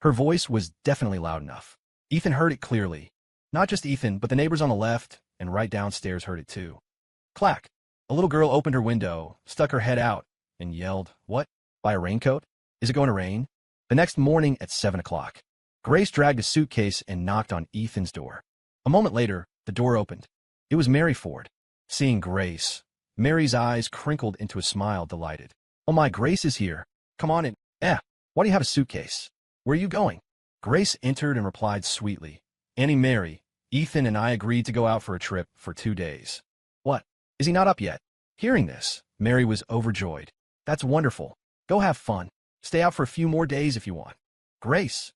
Her voice was definitely loud enough. Ethan heard it clearly. Not just Ethan, but the neighbors on the left and right downstairs heard it too. Clack. A little girl opened her window, stuck her head out, and yelled, What? Buy a raincoat? Is it going to rain? The next morning at 7 o'clock, Grace dragged a suitcase and knocked on Ethan's door. A moment later, the door opened. It was Mary Ford. Seeing Grace, Mary's eyes crinkled into a smile, delighted. Oh my, Grace is here. Come on in. Why do you have a suitcase? Where are you going? Grace entered and replied sweetly. Annie Mary, Ethan and I agreed to go out for a trip for 2 days. What? Is he not up yet? Hearing this, Mary was overjoyed. That's wonderful. Go have fun. Stay out for a few more days if you want. Grace.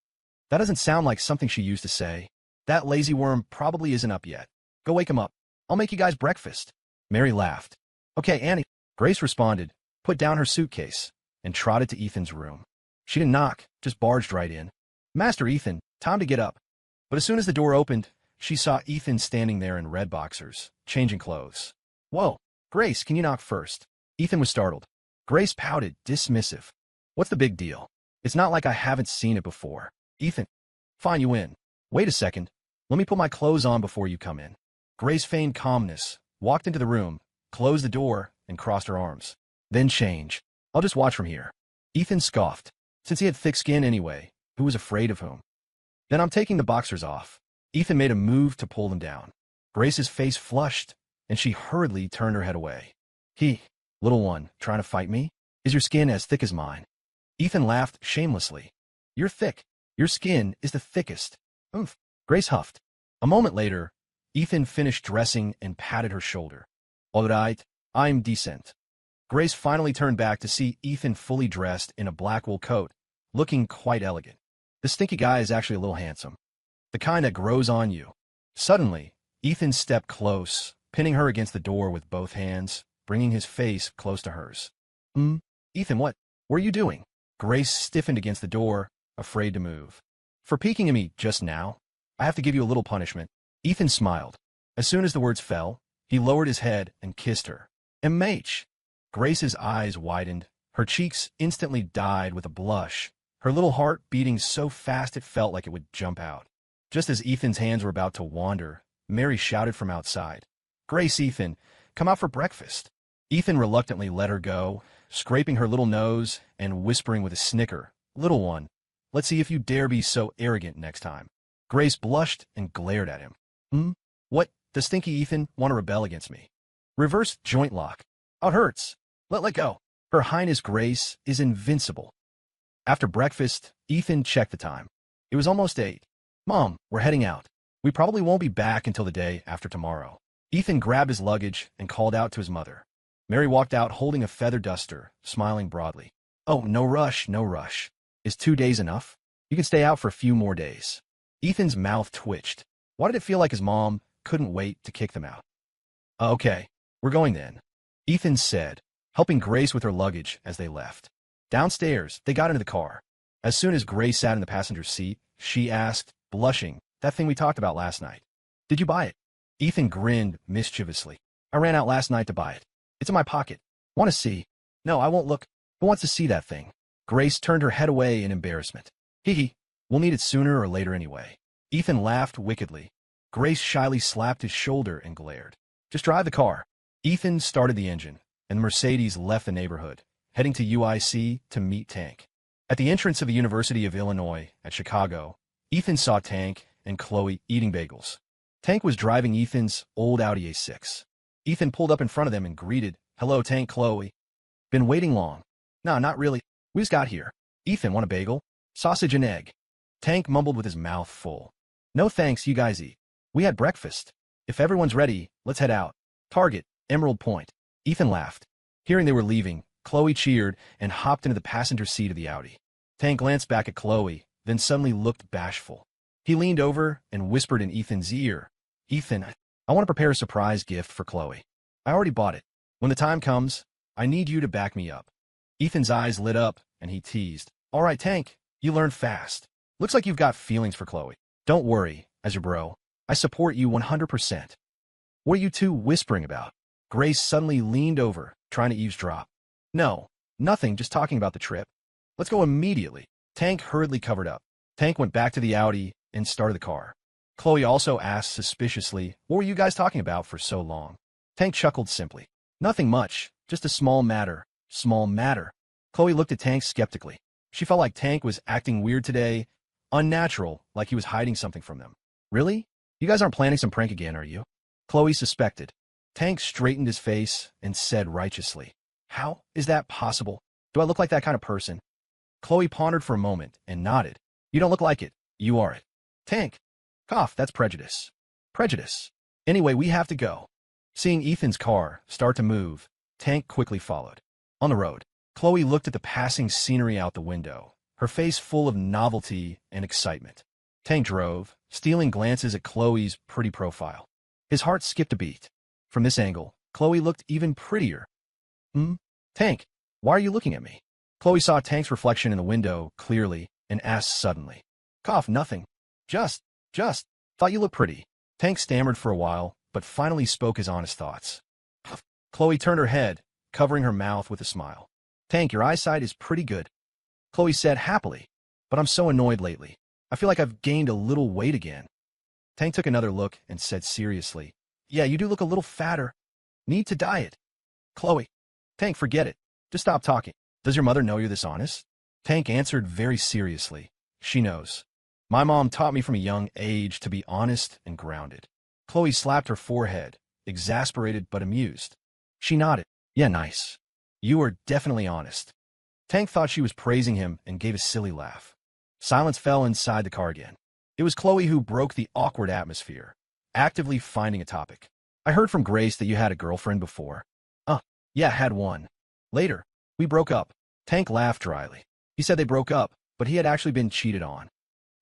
That doesn't sound like something she used to say. That lazy worm probably isn't up yet. Go wake him up. I'll make you guys breakfast. Mary laughed. Okay, Annie. Grace responded, put down her suitcase, and trotted to Ethan's room. She didn't knock, just barged right in. Master Ethan, time to get up. But as soon as the door opened, she saw Ethan standing there in red boxers, changing clothes. Whoa, Grace, can you knock first? Ethan was startled. Grace pouted, dismissive. What's the big deal? It's not like I haven't seen it before. Ethan. Fine, you win. Wait a second. Let me put my clothes on before you come in. Grace feigned calmness, walked into the room, closed the door, and crossed her arms. Then change. I'll just watch from here. Ethan scoffed. Since he had thick skin anyway, who was afraid of whom? Then I'm taking the boxers off. Ethan made a move to pull them down. Grace's face flushed, and she hurriedly turned her head away. Little one, trying to fight me? Is your skin as thick as mine? Ethan laughed shamelessly. You're thick. Your skin is the thickest. Oomph. Grace huffed. A moment later, Ethan finished dressing and patted her shoulder. All right, I'm decent. Grace finally turned back to see Ethan fully dressed in a black wool coat, looking quite elegant. The stinky guy is actually a little handsome. The kind that grows on you. Suddenly, Ethan stepped close, pinning her against the door with both hands, bringing his face close to hers. Ethan, what are you doing? Grace stiffened against the door, afraid to move. For peeking at me just now, I have to give you a little punishment. Ethan smiled. As soon as the words fell, he lowered his head and kissed her. MH. Grace's eyes widened. Her cheeks instantly dyed with a blush, her little heart beating so fast it felt like it would jump out. Just as Ethan's hands were about to wander, Mary shouted from outside. Grace, Ethan, come out for breakfast. Ethan reluctantly let her go, scraping her little nose and whispering with a snicker, Little one, let's see if you dare be so arrogant next time. Grace blushed and glared at him. What? Does stinky Ethan want to rebel against me? Reverse joint lock. Oh, it hurts. Let go. Her Highness Grace is invincible. After breakfast, Ethan checked the time. It was almost 8. Mom, we're heading out. We probably won't be back until the day after tomorrow. Ethan grabbed his luggage and called out to his mother. Mary walked out holding a feather duster, smiling broadly. Oh, no rush, no rush. Is 2 days enough? You can stay out for a few more days. Ethan's mouth twitched. Why did it feel like his mom couldn't wait to kick them out? Okay, we're going then, Ethan said, helping Grace with her luggage as they left. Downstairs, they got into the car. As soon as Grace sat in the passenger seat, she asked, blushing, that thing we talked about last night. Did you buy it? Ethan grinned mischievously. I ran out last night to buy it. It's in my pocket. Want to see? No, I won't look. Who wants to see that thing? Grace turned her head away in embarrassment. Hee hee. We'll need it sooner or later anyway. Ethan laughed wickedly. Grace shyly slapped his shoulder and glared. Just drive the car. Ethan started the engine, and the Mercedes left the neighborhood, heading to UIC to meet Tank. At the entrance of the University of Illinois at Chicago, Ethan saw Tank and Chloe eating bagels. Tank was driving Ethan's old Audi A6. Ethan pulled up in front of them and greeted, Hello, Tank, Chloe. Been waiting long? Nah, not really. We just got here. Ethan, want a bagel? Sausage and egg. Tank mumbled with his mouth full. No thanks, you guys eat. We had breakfast. If everyone's ready, let's head out. Target, Emerald Point. Ethan laughed. Hearing they were leaving, Chloe cheered and hopped into the passenger seat of the Audi. Tank glanced back at Chloe, then suddenly looked bashful. He leaned over and whispered in Ethan's ear, Ethan, I want to prepare a surprise gift for Chloe. I already bought it. When the time comes, I need you to back me up. Ethan's eyes lit up, and he teased. All right, Tank, you learned fast. Looks like you've got feelings for Chloe. Don't worry, as your bro. I support you 100%. What are you two whispering about? Grace suddenly leaned over, trying to eavesdrop. No, nothing, just talking about the trip. Let's go immediately. Tank hurriedly covered up. Tank went back to the Audi and started the car. Chloe also asked suspiciously, what were you guys talking about for so long? Tank chuckled simply. Nothing much, just a small matter. Small matter. Chloe looked at Tank skeptically. She felt like Tank was acting weird today, unnatural, like he was hiding something from them. Really? You guys aren't planning some prank again, are you? Chloe suspected. Tank straightened his face and said righteously, How is that possible? Do I look like that kind of person? Chloe pondered for a moment and nodded. You don't look like it. You are it. Tank. Cough, that's prejudice. Prejudice. Anyway, we have to go. Seeing Ethan's car start to move, Tank quickly followed. On the road, Chloe looked at the passing scenery out the window, her face full of novelty and excitement. Tank drove, stealing glances at Chloe's pretty profile. His heart skipped a beat. From this angle, Chloe looked even prettier. Tank, why are you looking at me? Chloe saw Tank's reflection in the window clearly and asked suddenly. Cough, nothing. Just, thought you looked pretty. Tank stammered for a while, but finally spoke his honest thoughts. Chloe turned her head, covering her mouth with a smile. Tank, your eyesight is pretty good. Chloe said happily, but I'm so annoyed lately. I feel like I've gained a little weight again. Tank took another look and said seriously, Yeah, you do look a little fatter. Need to diet. Chloe. Tank, forget it. Just stop talking. Does your mother know you're this honest? Tank answered very seriously. She knows. My mom taught me from a young age to be honest and grounded. Chloe slapped her forehead, exasperated but amused. She nodded. Yeah, nice. You are definitely honest. Tank thought she was praising him and gave a silly laugh. Silence fell inside the car again. It was Chloe who broke the awkward atmosphere, actively finding a topic. I heard from Grace that you had a girlfriend before. Yeah, had one. Later, we broke up. Tank laughed dryly. He said they broke up, but he had actually been cheated on.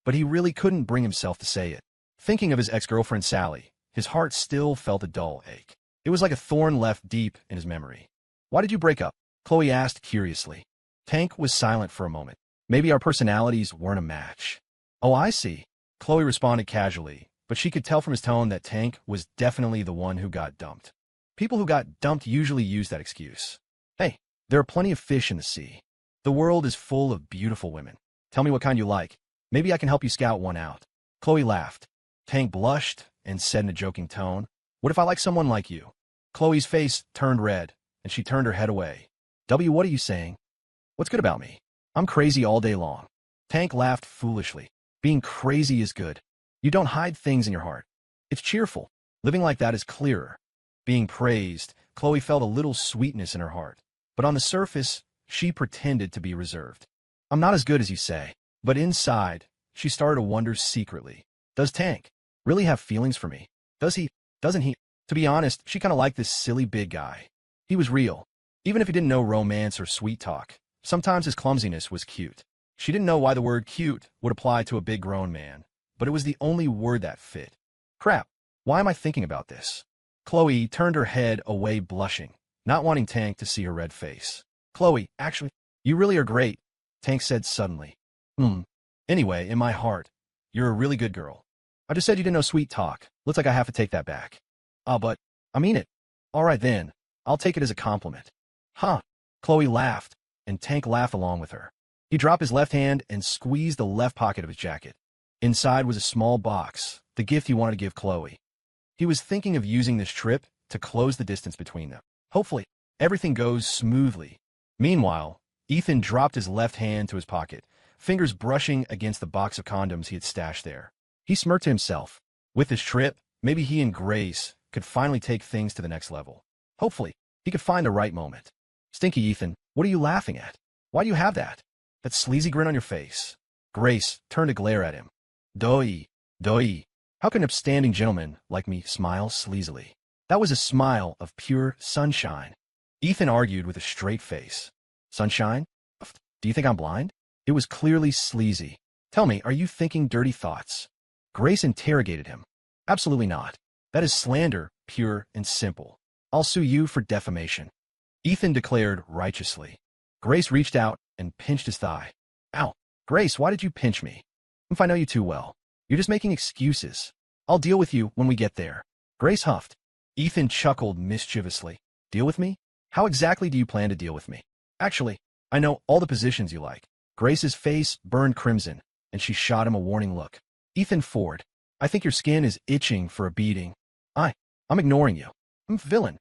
But he really couldn't bring himself to say it. Thinking of his ex-girlfriend Sally, his heart still felt a dull ache. It was like a thorn left deep in his memory. Why did you break up? Chloe asked curiously. Tank was silent for a moment. Maybe our personalities weren't a match. Oh, I see. Chloe responded casually, but she could tell from his tone that Tank was definitely the one who got dumped. People who got dumped usually use that excuse. Hey, there are plenty of fish in the sea. The world is full of beautiful women. Tell me what kind you like. Maybe I can help you scout one out. Chloe laughed. Tank blushed and said in a joking tone, What if I like someone like you? Chloe's face turned red, and she turned her head away. What are you saying? What's good about me? I'm crazy all day long. Tank laughed foolishly. Being crazy is good. You don't hide things in your heart. It's cheerful. Living like that is clearer. Being praised, Chloe felt a little sweetness in her heart. But on the surface, she pretended to be reserved. I'm not as good as you say. But inside, she started to wonder secretly, Does Tank really have feelings for me? Does he? Doesn't he? To be honest, she kind of liked this silly big guy. He was real. Even if he didn't know romance or sweet talk, sometimes his clumsiness was cute. She didn't know why the word cute would apply to a big grown man, but it was the only word that fit. Crap, why am I thinking about this? Chloe turned her head away blushing, not wanting Tank to see her red face. Chloe, actually, you really are great, Tank said suddenly. Anyway, in my heart, you're a really good girl. I just said you didn't know sweet talk. Looks like I have to take that back. But I mean it. All right then, I'll take it as a compliment. Huh. Chloe laughed, and Tank laughed along with her. He dropped his left hand and squeezed the left pocket of his jacket. Inside was a small box, the gift he wanted to give Chloe. He was thinking of using this trip to close the distance between them. Hopefully, everything goes smoothly. Meanwhile, Ethan dropped his left hand to his pocket, fingers brushing against the box of condoms he had stashed there. He smirked to himself. With this trip, maybe he and Grace could finally take things to the next level. Hopefully, he could find the right moment. Stinky Ethan, what are you laughing at? Why do you have that sleazy grin on your face? Grace turned to glare at him. Doi. How can an upstanding gentleman like me smile sleazily? That was a smile of pure sunshine. Ethan argued with a straight face. Sunshine? Do you think I'm blind? It was clearly sleazy. Tell me, are you thinking dirty thoughts? Grace interrogated him. Absolutely not. That is slander, pure and simple. I'll sue you for defamation. Ethan declared righteously. Grace reached out and pinched his thigh. Ow. Grace, why did you pinch me? If I know you too well. You're just making excuses. I'll deal with you when we get there. Grace huffed. Ethan chuckled mischievously. Deal with me? How exactly do you plan to deal with me? Actually, I know all the positions you like. Grace's face burned crimson, and she shot him a warning look. Ethan Ford, I think your skin is itching for a beating. I'm ignoring you. I'm a villain.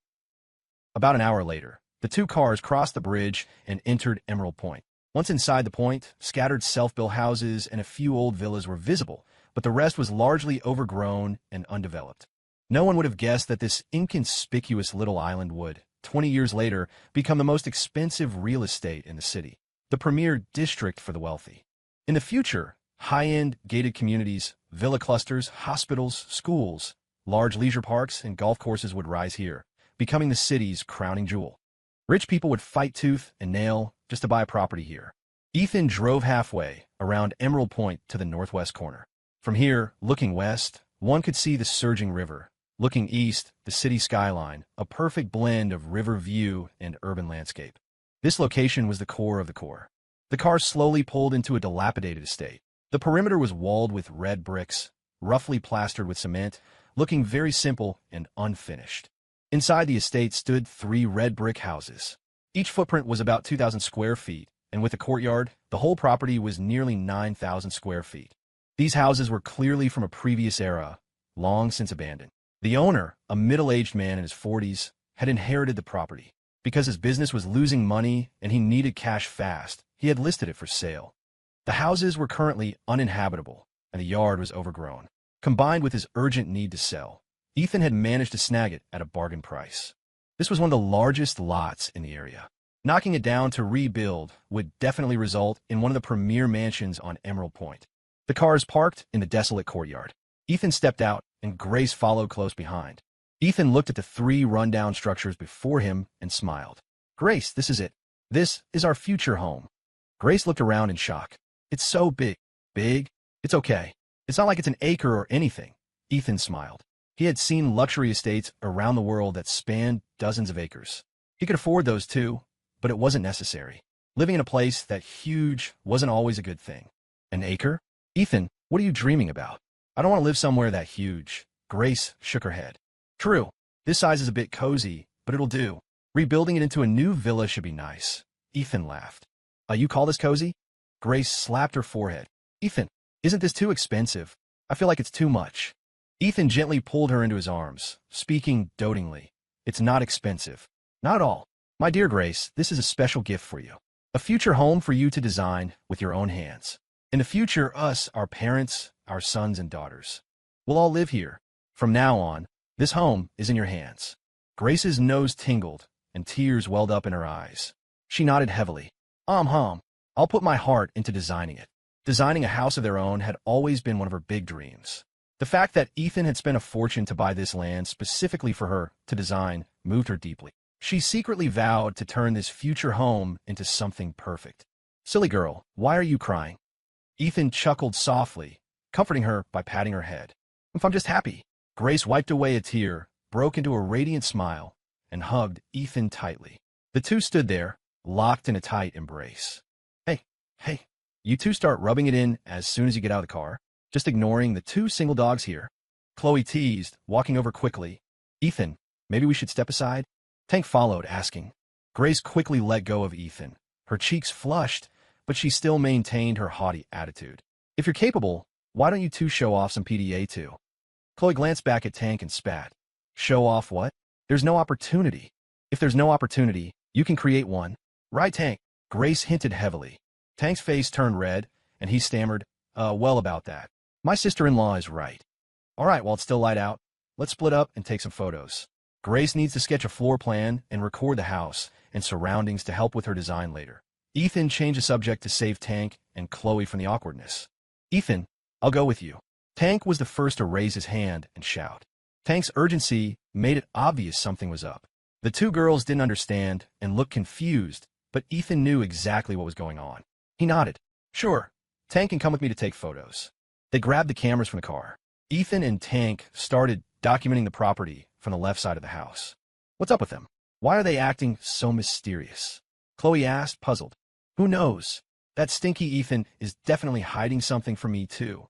About an hour later, the two cars crossed the bridge and entered Emerald Point. Once inside the point, scattered self-built houses and a few old villas were visible, but the rest was largely overgrown and undeveloped. No one would have guessed that this inconspicuous little island would, 20 years later, become the most expensive real estate in the city, the premier district for the wealthy. In the future, high-end gated communities, villa clusters, hospitals, schools, large leisure parks, and golf courses would rise here, becoming the city's crowning jewel. Rich people would fight tooth and nail just to buy a property here. Ethan drove halfway around Emerald Point to the northwest corner. From here, looking west, one could see the surging river. Looking east, the city skyline, a perfect blend of river view and urban landscape. This location was the core of the core. The car slowly pulled into a dilapidated estate. The perimeter was walled with red bricks, roughly plastered with cement, looking very simple and unfinished. Inside the estate stood 3 red brick houses. Each footprint was about 2,000 square feet, and with a courtyard, the whole property was nearly 9,000 square feet. These houses were clearly from a previous era, long since abandoned. The owner, a middle-aged man in his 40s, had inherited the property. Because his business was losing money and he needed cash fast, he had listed it for sale. The houses were currently uninhabitable, and the yard was overgrown. Combined with his urgent need to sell, Ethan had managed to snag it at a bargain price. This was one of the largest lots in the area. Knocking it down to rebuild would definitely result in one of the premier mansions on Emerald Point. The cars parked in the desolate courtyard. Ethan stepped out, and Grace followed close behind. Ethan looked at the 3 rundown structures before him and smiled. Grace, this is it. This is our future home. Grace looked around in shock. It's so big. Big? It's okay. It's not like it's an acre or anything. Ethan smiled. He had seen luxury estates around the world that spanned dozens of acres. He could afford those too, but it wasn't necessary. Living in a place that huge wasn't always a good thing. An acre? Ethan, what are you dreaming about? I don't want to live somewhere that huge. Grace shook her head. True, this size is a bit cozy, but it'll do. Rebuilding it into a new villa should be nice. Ethan laughed. You call this cozy? Grace slapped her forehead. Ethan, isn't this too expensive? I feel like it's too much. Ethan gently pulled her into his arms, speaking dotingly. It's not expensive. Not at all. My dear Grace, this is a special gift for you. A future home for you to design with your own hands. In the future, us, our parents, our sons and daughters, we'll all live here. From now on, this home is in your hands. Grace's nose tingled, and tears welled up in her eyes. She nodded heavily. I'll put my heart into designing it. Designing a house of their own had always been one of her big dreams. The fact that Ethan had spent a fortune to buy this land specifically for her to design moved her deeply. She secretly vowed to turn this future home into something perfect. Silly girl, why are you crying? Ethan chuckled softly, comforting her by patting her head. If I'm just happy. Grace wiped away a tear, broke into a radiant smile, and hugged Ethan tightly. The two stood there, locked in a tight embrace. Hey, you two start rubbing it in as soon as you get out of the car, just ignoring the two single dogs here. Chloe teased, walking over quickly. Ethan, maybe we should step aside? Tank followed, asking. Grace quickly let go of Ethan. Her cheeks flushed, but she still maintained her haughty attitude. If you're capable, why don't you two show off some PDA too? Chloe glanced back at Tank and spat. Show off what? There's no opportunity. If there's no opportunity, you can create one. Right, Tank? Grace hinted heavily. Tank's face turned red, and he stammered, well about that. My sister-in-law is right. All right, while it's still light out, let's split up and take some photos. Grace needs to sketch a floor plan and record the house and surroundings to help with her design later. Ethan changed the subject to save Tank and Chloe from the awkwardness. Ethan, I'll go with you. Tank was the first to raise his hand and shout. Tank's urgency made it obvious something was up. The two girls didn't understand and looked confused, but Ethan knew exactly what was going on. He nodded. Sure, Tank can come with me to take photos. They grabbed the cameras from the car. Ethan and Tank started documenting the property from the left side of the house. What's up with them? Why are they acting so mysterious? Chloe asked, puzzled. Who knows? That stinky Ethan is definitely hiding something from me too.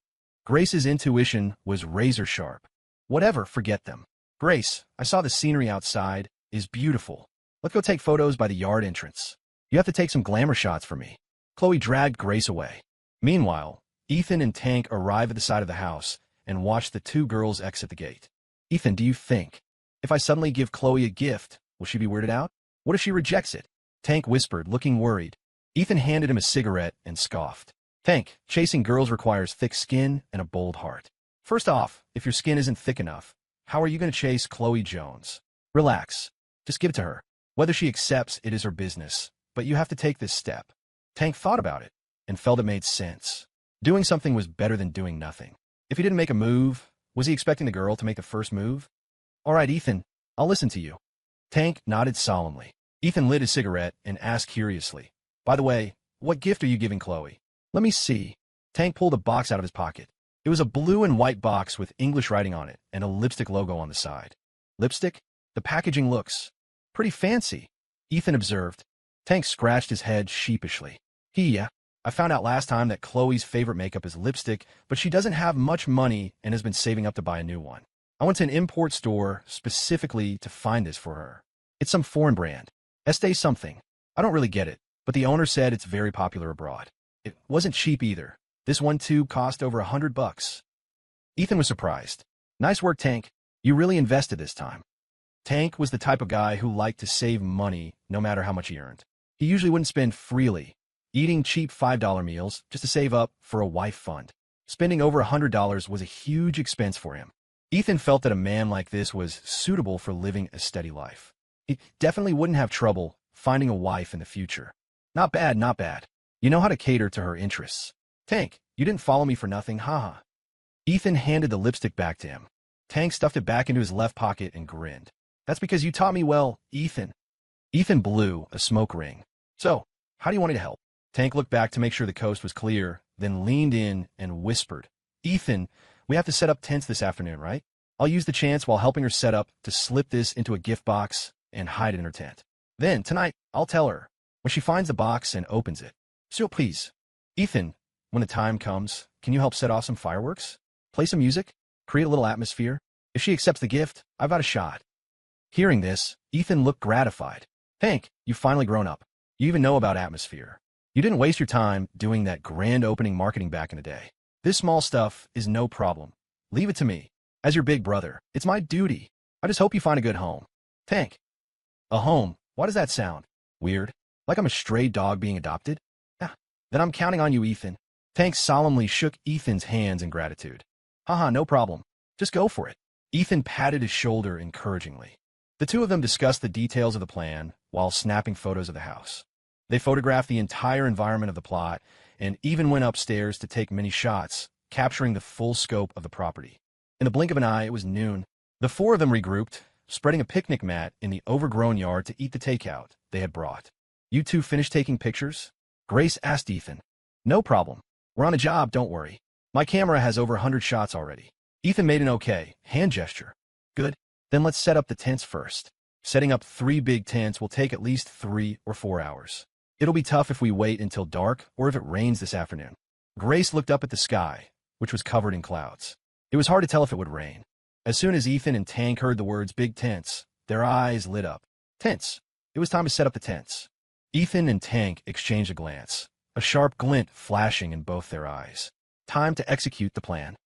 Grace's intuition was razor sharp. Whatever, forget them. Grace, I saw the scenery outside is beautiful. Let's go take photos by the yard entrance. You have to take some glamour shots for me. Chloe dragged Grace away. Meanwhile, Ethan and Tank arrived at the side of the house and watched the two girls exit the gate. Ethan, do you think, if I suddenly give Chloe a gift, will she be weirded out? What if she rejects it? Tank whispered, looking worried. Ethan handed him a cigarette and scoffed. Tank, chasing girls requires thick skin and a bold heart. First off, if your skin isn't thick enough, how are you going to chase Chloe Jones? Relax. Just give it to her. Whether she accepts it is her business, but you have to take this step. Tank thought about it and felt it made sense. Doing something was better than doing nothing. If he didn't make a move, was he expecting the girl to make the first move? All right, Ethan, I'll listen to you. Tank nodded solemnly. Ethan lit his cigarette and asked curiously, by the way, what gift are you giving Chloe? Let me see. Tank pulled a box out of his pocket. It was a blue and white box with English writing on it and a lipstick logo on the side. Lipstick? The packaging looks pretty fancy, Ethan observed. Tank scratched his head sheepishly. I found out last time that Chloe's favorite makeup is lipstick, but she doesn't have much money and has been saving up to buy a new one. I went to an import store specifically to find this for her. It's some foreign brand. Estee something. I don't really get it, but the owner said it's very popular abroad. It wasn't cheap either. This one tube cost over $100. Ethan was surprised. Nice work, Tank. You really invested this time. Tank was the type of guy who liked to save money no matter how much he earned. He usually wouldn't spend freely, eating cheap $5 meals just to save up for a wife fund. Spending over $100 was a huge expense for him. Ethan felt that a man like this was suitable for living a steady life. He definitely wouldn't have trouble finding a wife in the future. Not bad, not bad. You know how to cater to her interests. Tank, you didn't follow me for nothing, haha. Ethan handed the lipstick back to him. Tank stuffed it back into his left pocket and grinned. That's because you taught me well, Ethan. Ethan blew a smoke ring. So, how do you want me to help? Tank looked back to make sure the coast was clear, then leaned in and whispered. Ethan, we have to set up tents this afternoon, right? I'll use the chance while helping her set up to slip this into a gift box and hide it in her tent. Then, tonight, I'll tell her when she finds the box and opens it. So please, Ethan, when the time comes, can you help set off some fireworks? Play some music? Create a little atmosphere? If she accepts the gift, I've got a shot. Hearing this, Ethan looked gratified. Tank, you've finally grown up. You even know about atmosphere. You didn't waste your time doing that grand opening marketing back in the day. This small stuff is no problem. Leave it to me. As your big brother, it's my duty. I just hope you find a good home. Tank. A home? Why does that sound weird? Like I'm a stray dog being adopted? Then I'm counting on you, Ethan. Tank solemnly shook Ethan's hands in gratitude. Haha, no problem. Just go for it. Ethan patted his shoulder encouragingly. The two of them discussed the details of the plan while snapping photos of the house. They photographed the entire environment of the plot and even went upstairs to take many shots, capturing the full scope of the property. In the blink of an eye, it was noon. The four of them regrouped, spreading a picnic mat in the overgrown yard to eat the takeout they had brought. "You two finished taking pictures?" Grace asked Ethan. "No problem. We're on a job, don't worry. My camera has over 100 shots already." Ethan made an okay hand gesture. "Good. Then let's set up the tents first. Setting up 3 big tents will take at least 3 or 4 hours. It'll be tough if we wait until dark or if it rains this afternoon." Grace looked up at the sky, which was covered in clouds. It was hard to tell if it would rain. As soon as Ethan and Tank heard the words big tents, their eyes lit up. Tents. It was time to set up the tents. Ethan and Tank exchanged a glance, a sharp glint flashing in both their eyes. Time to execute the plan.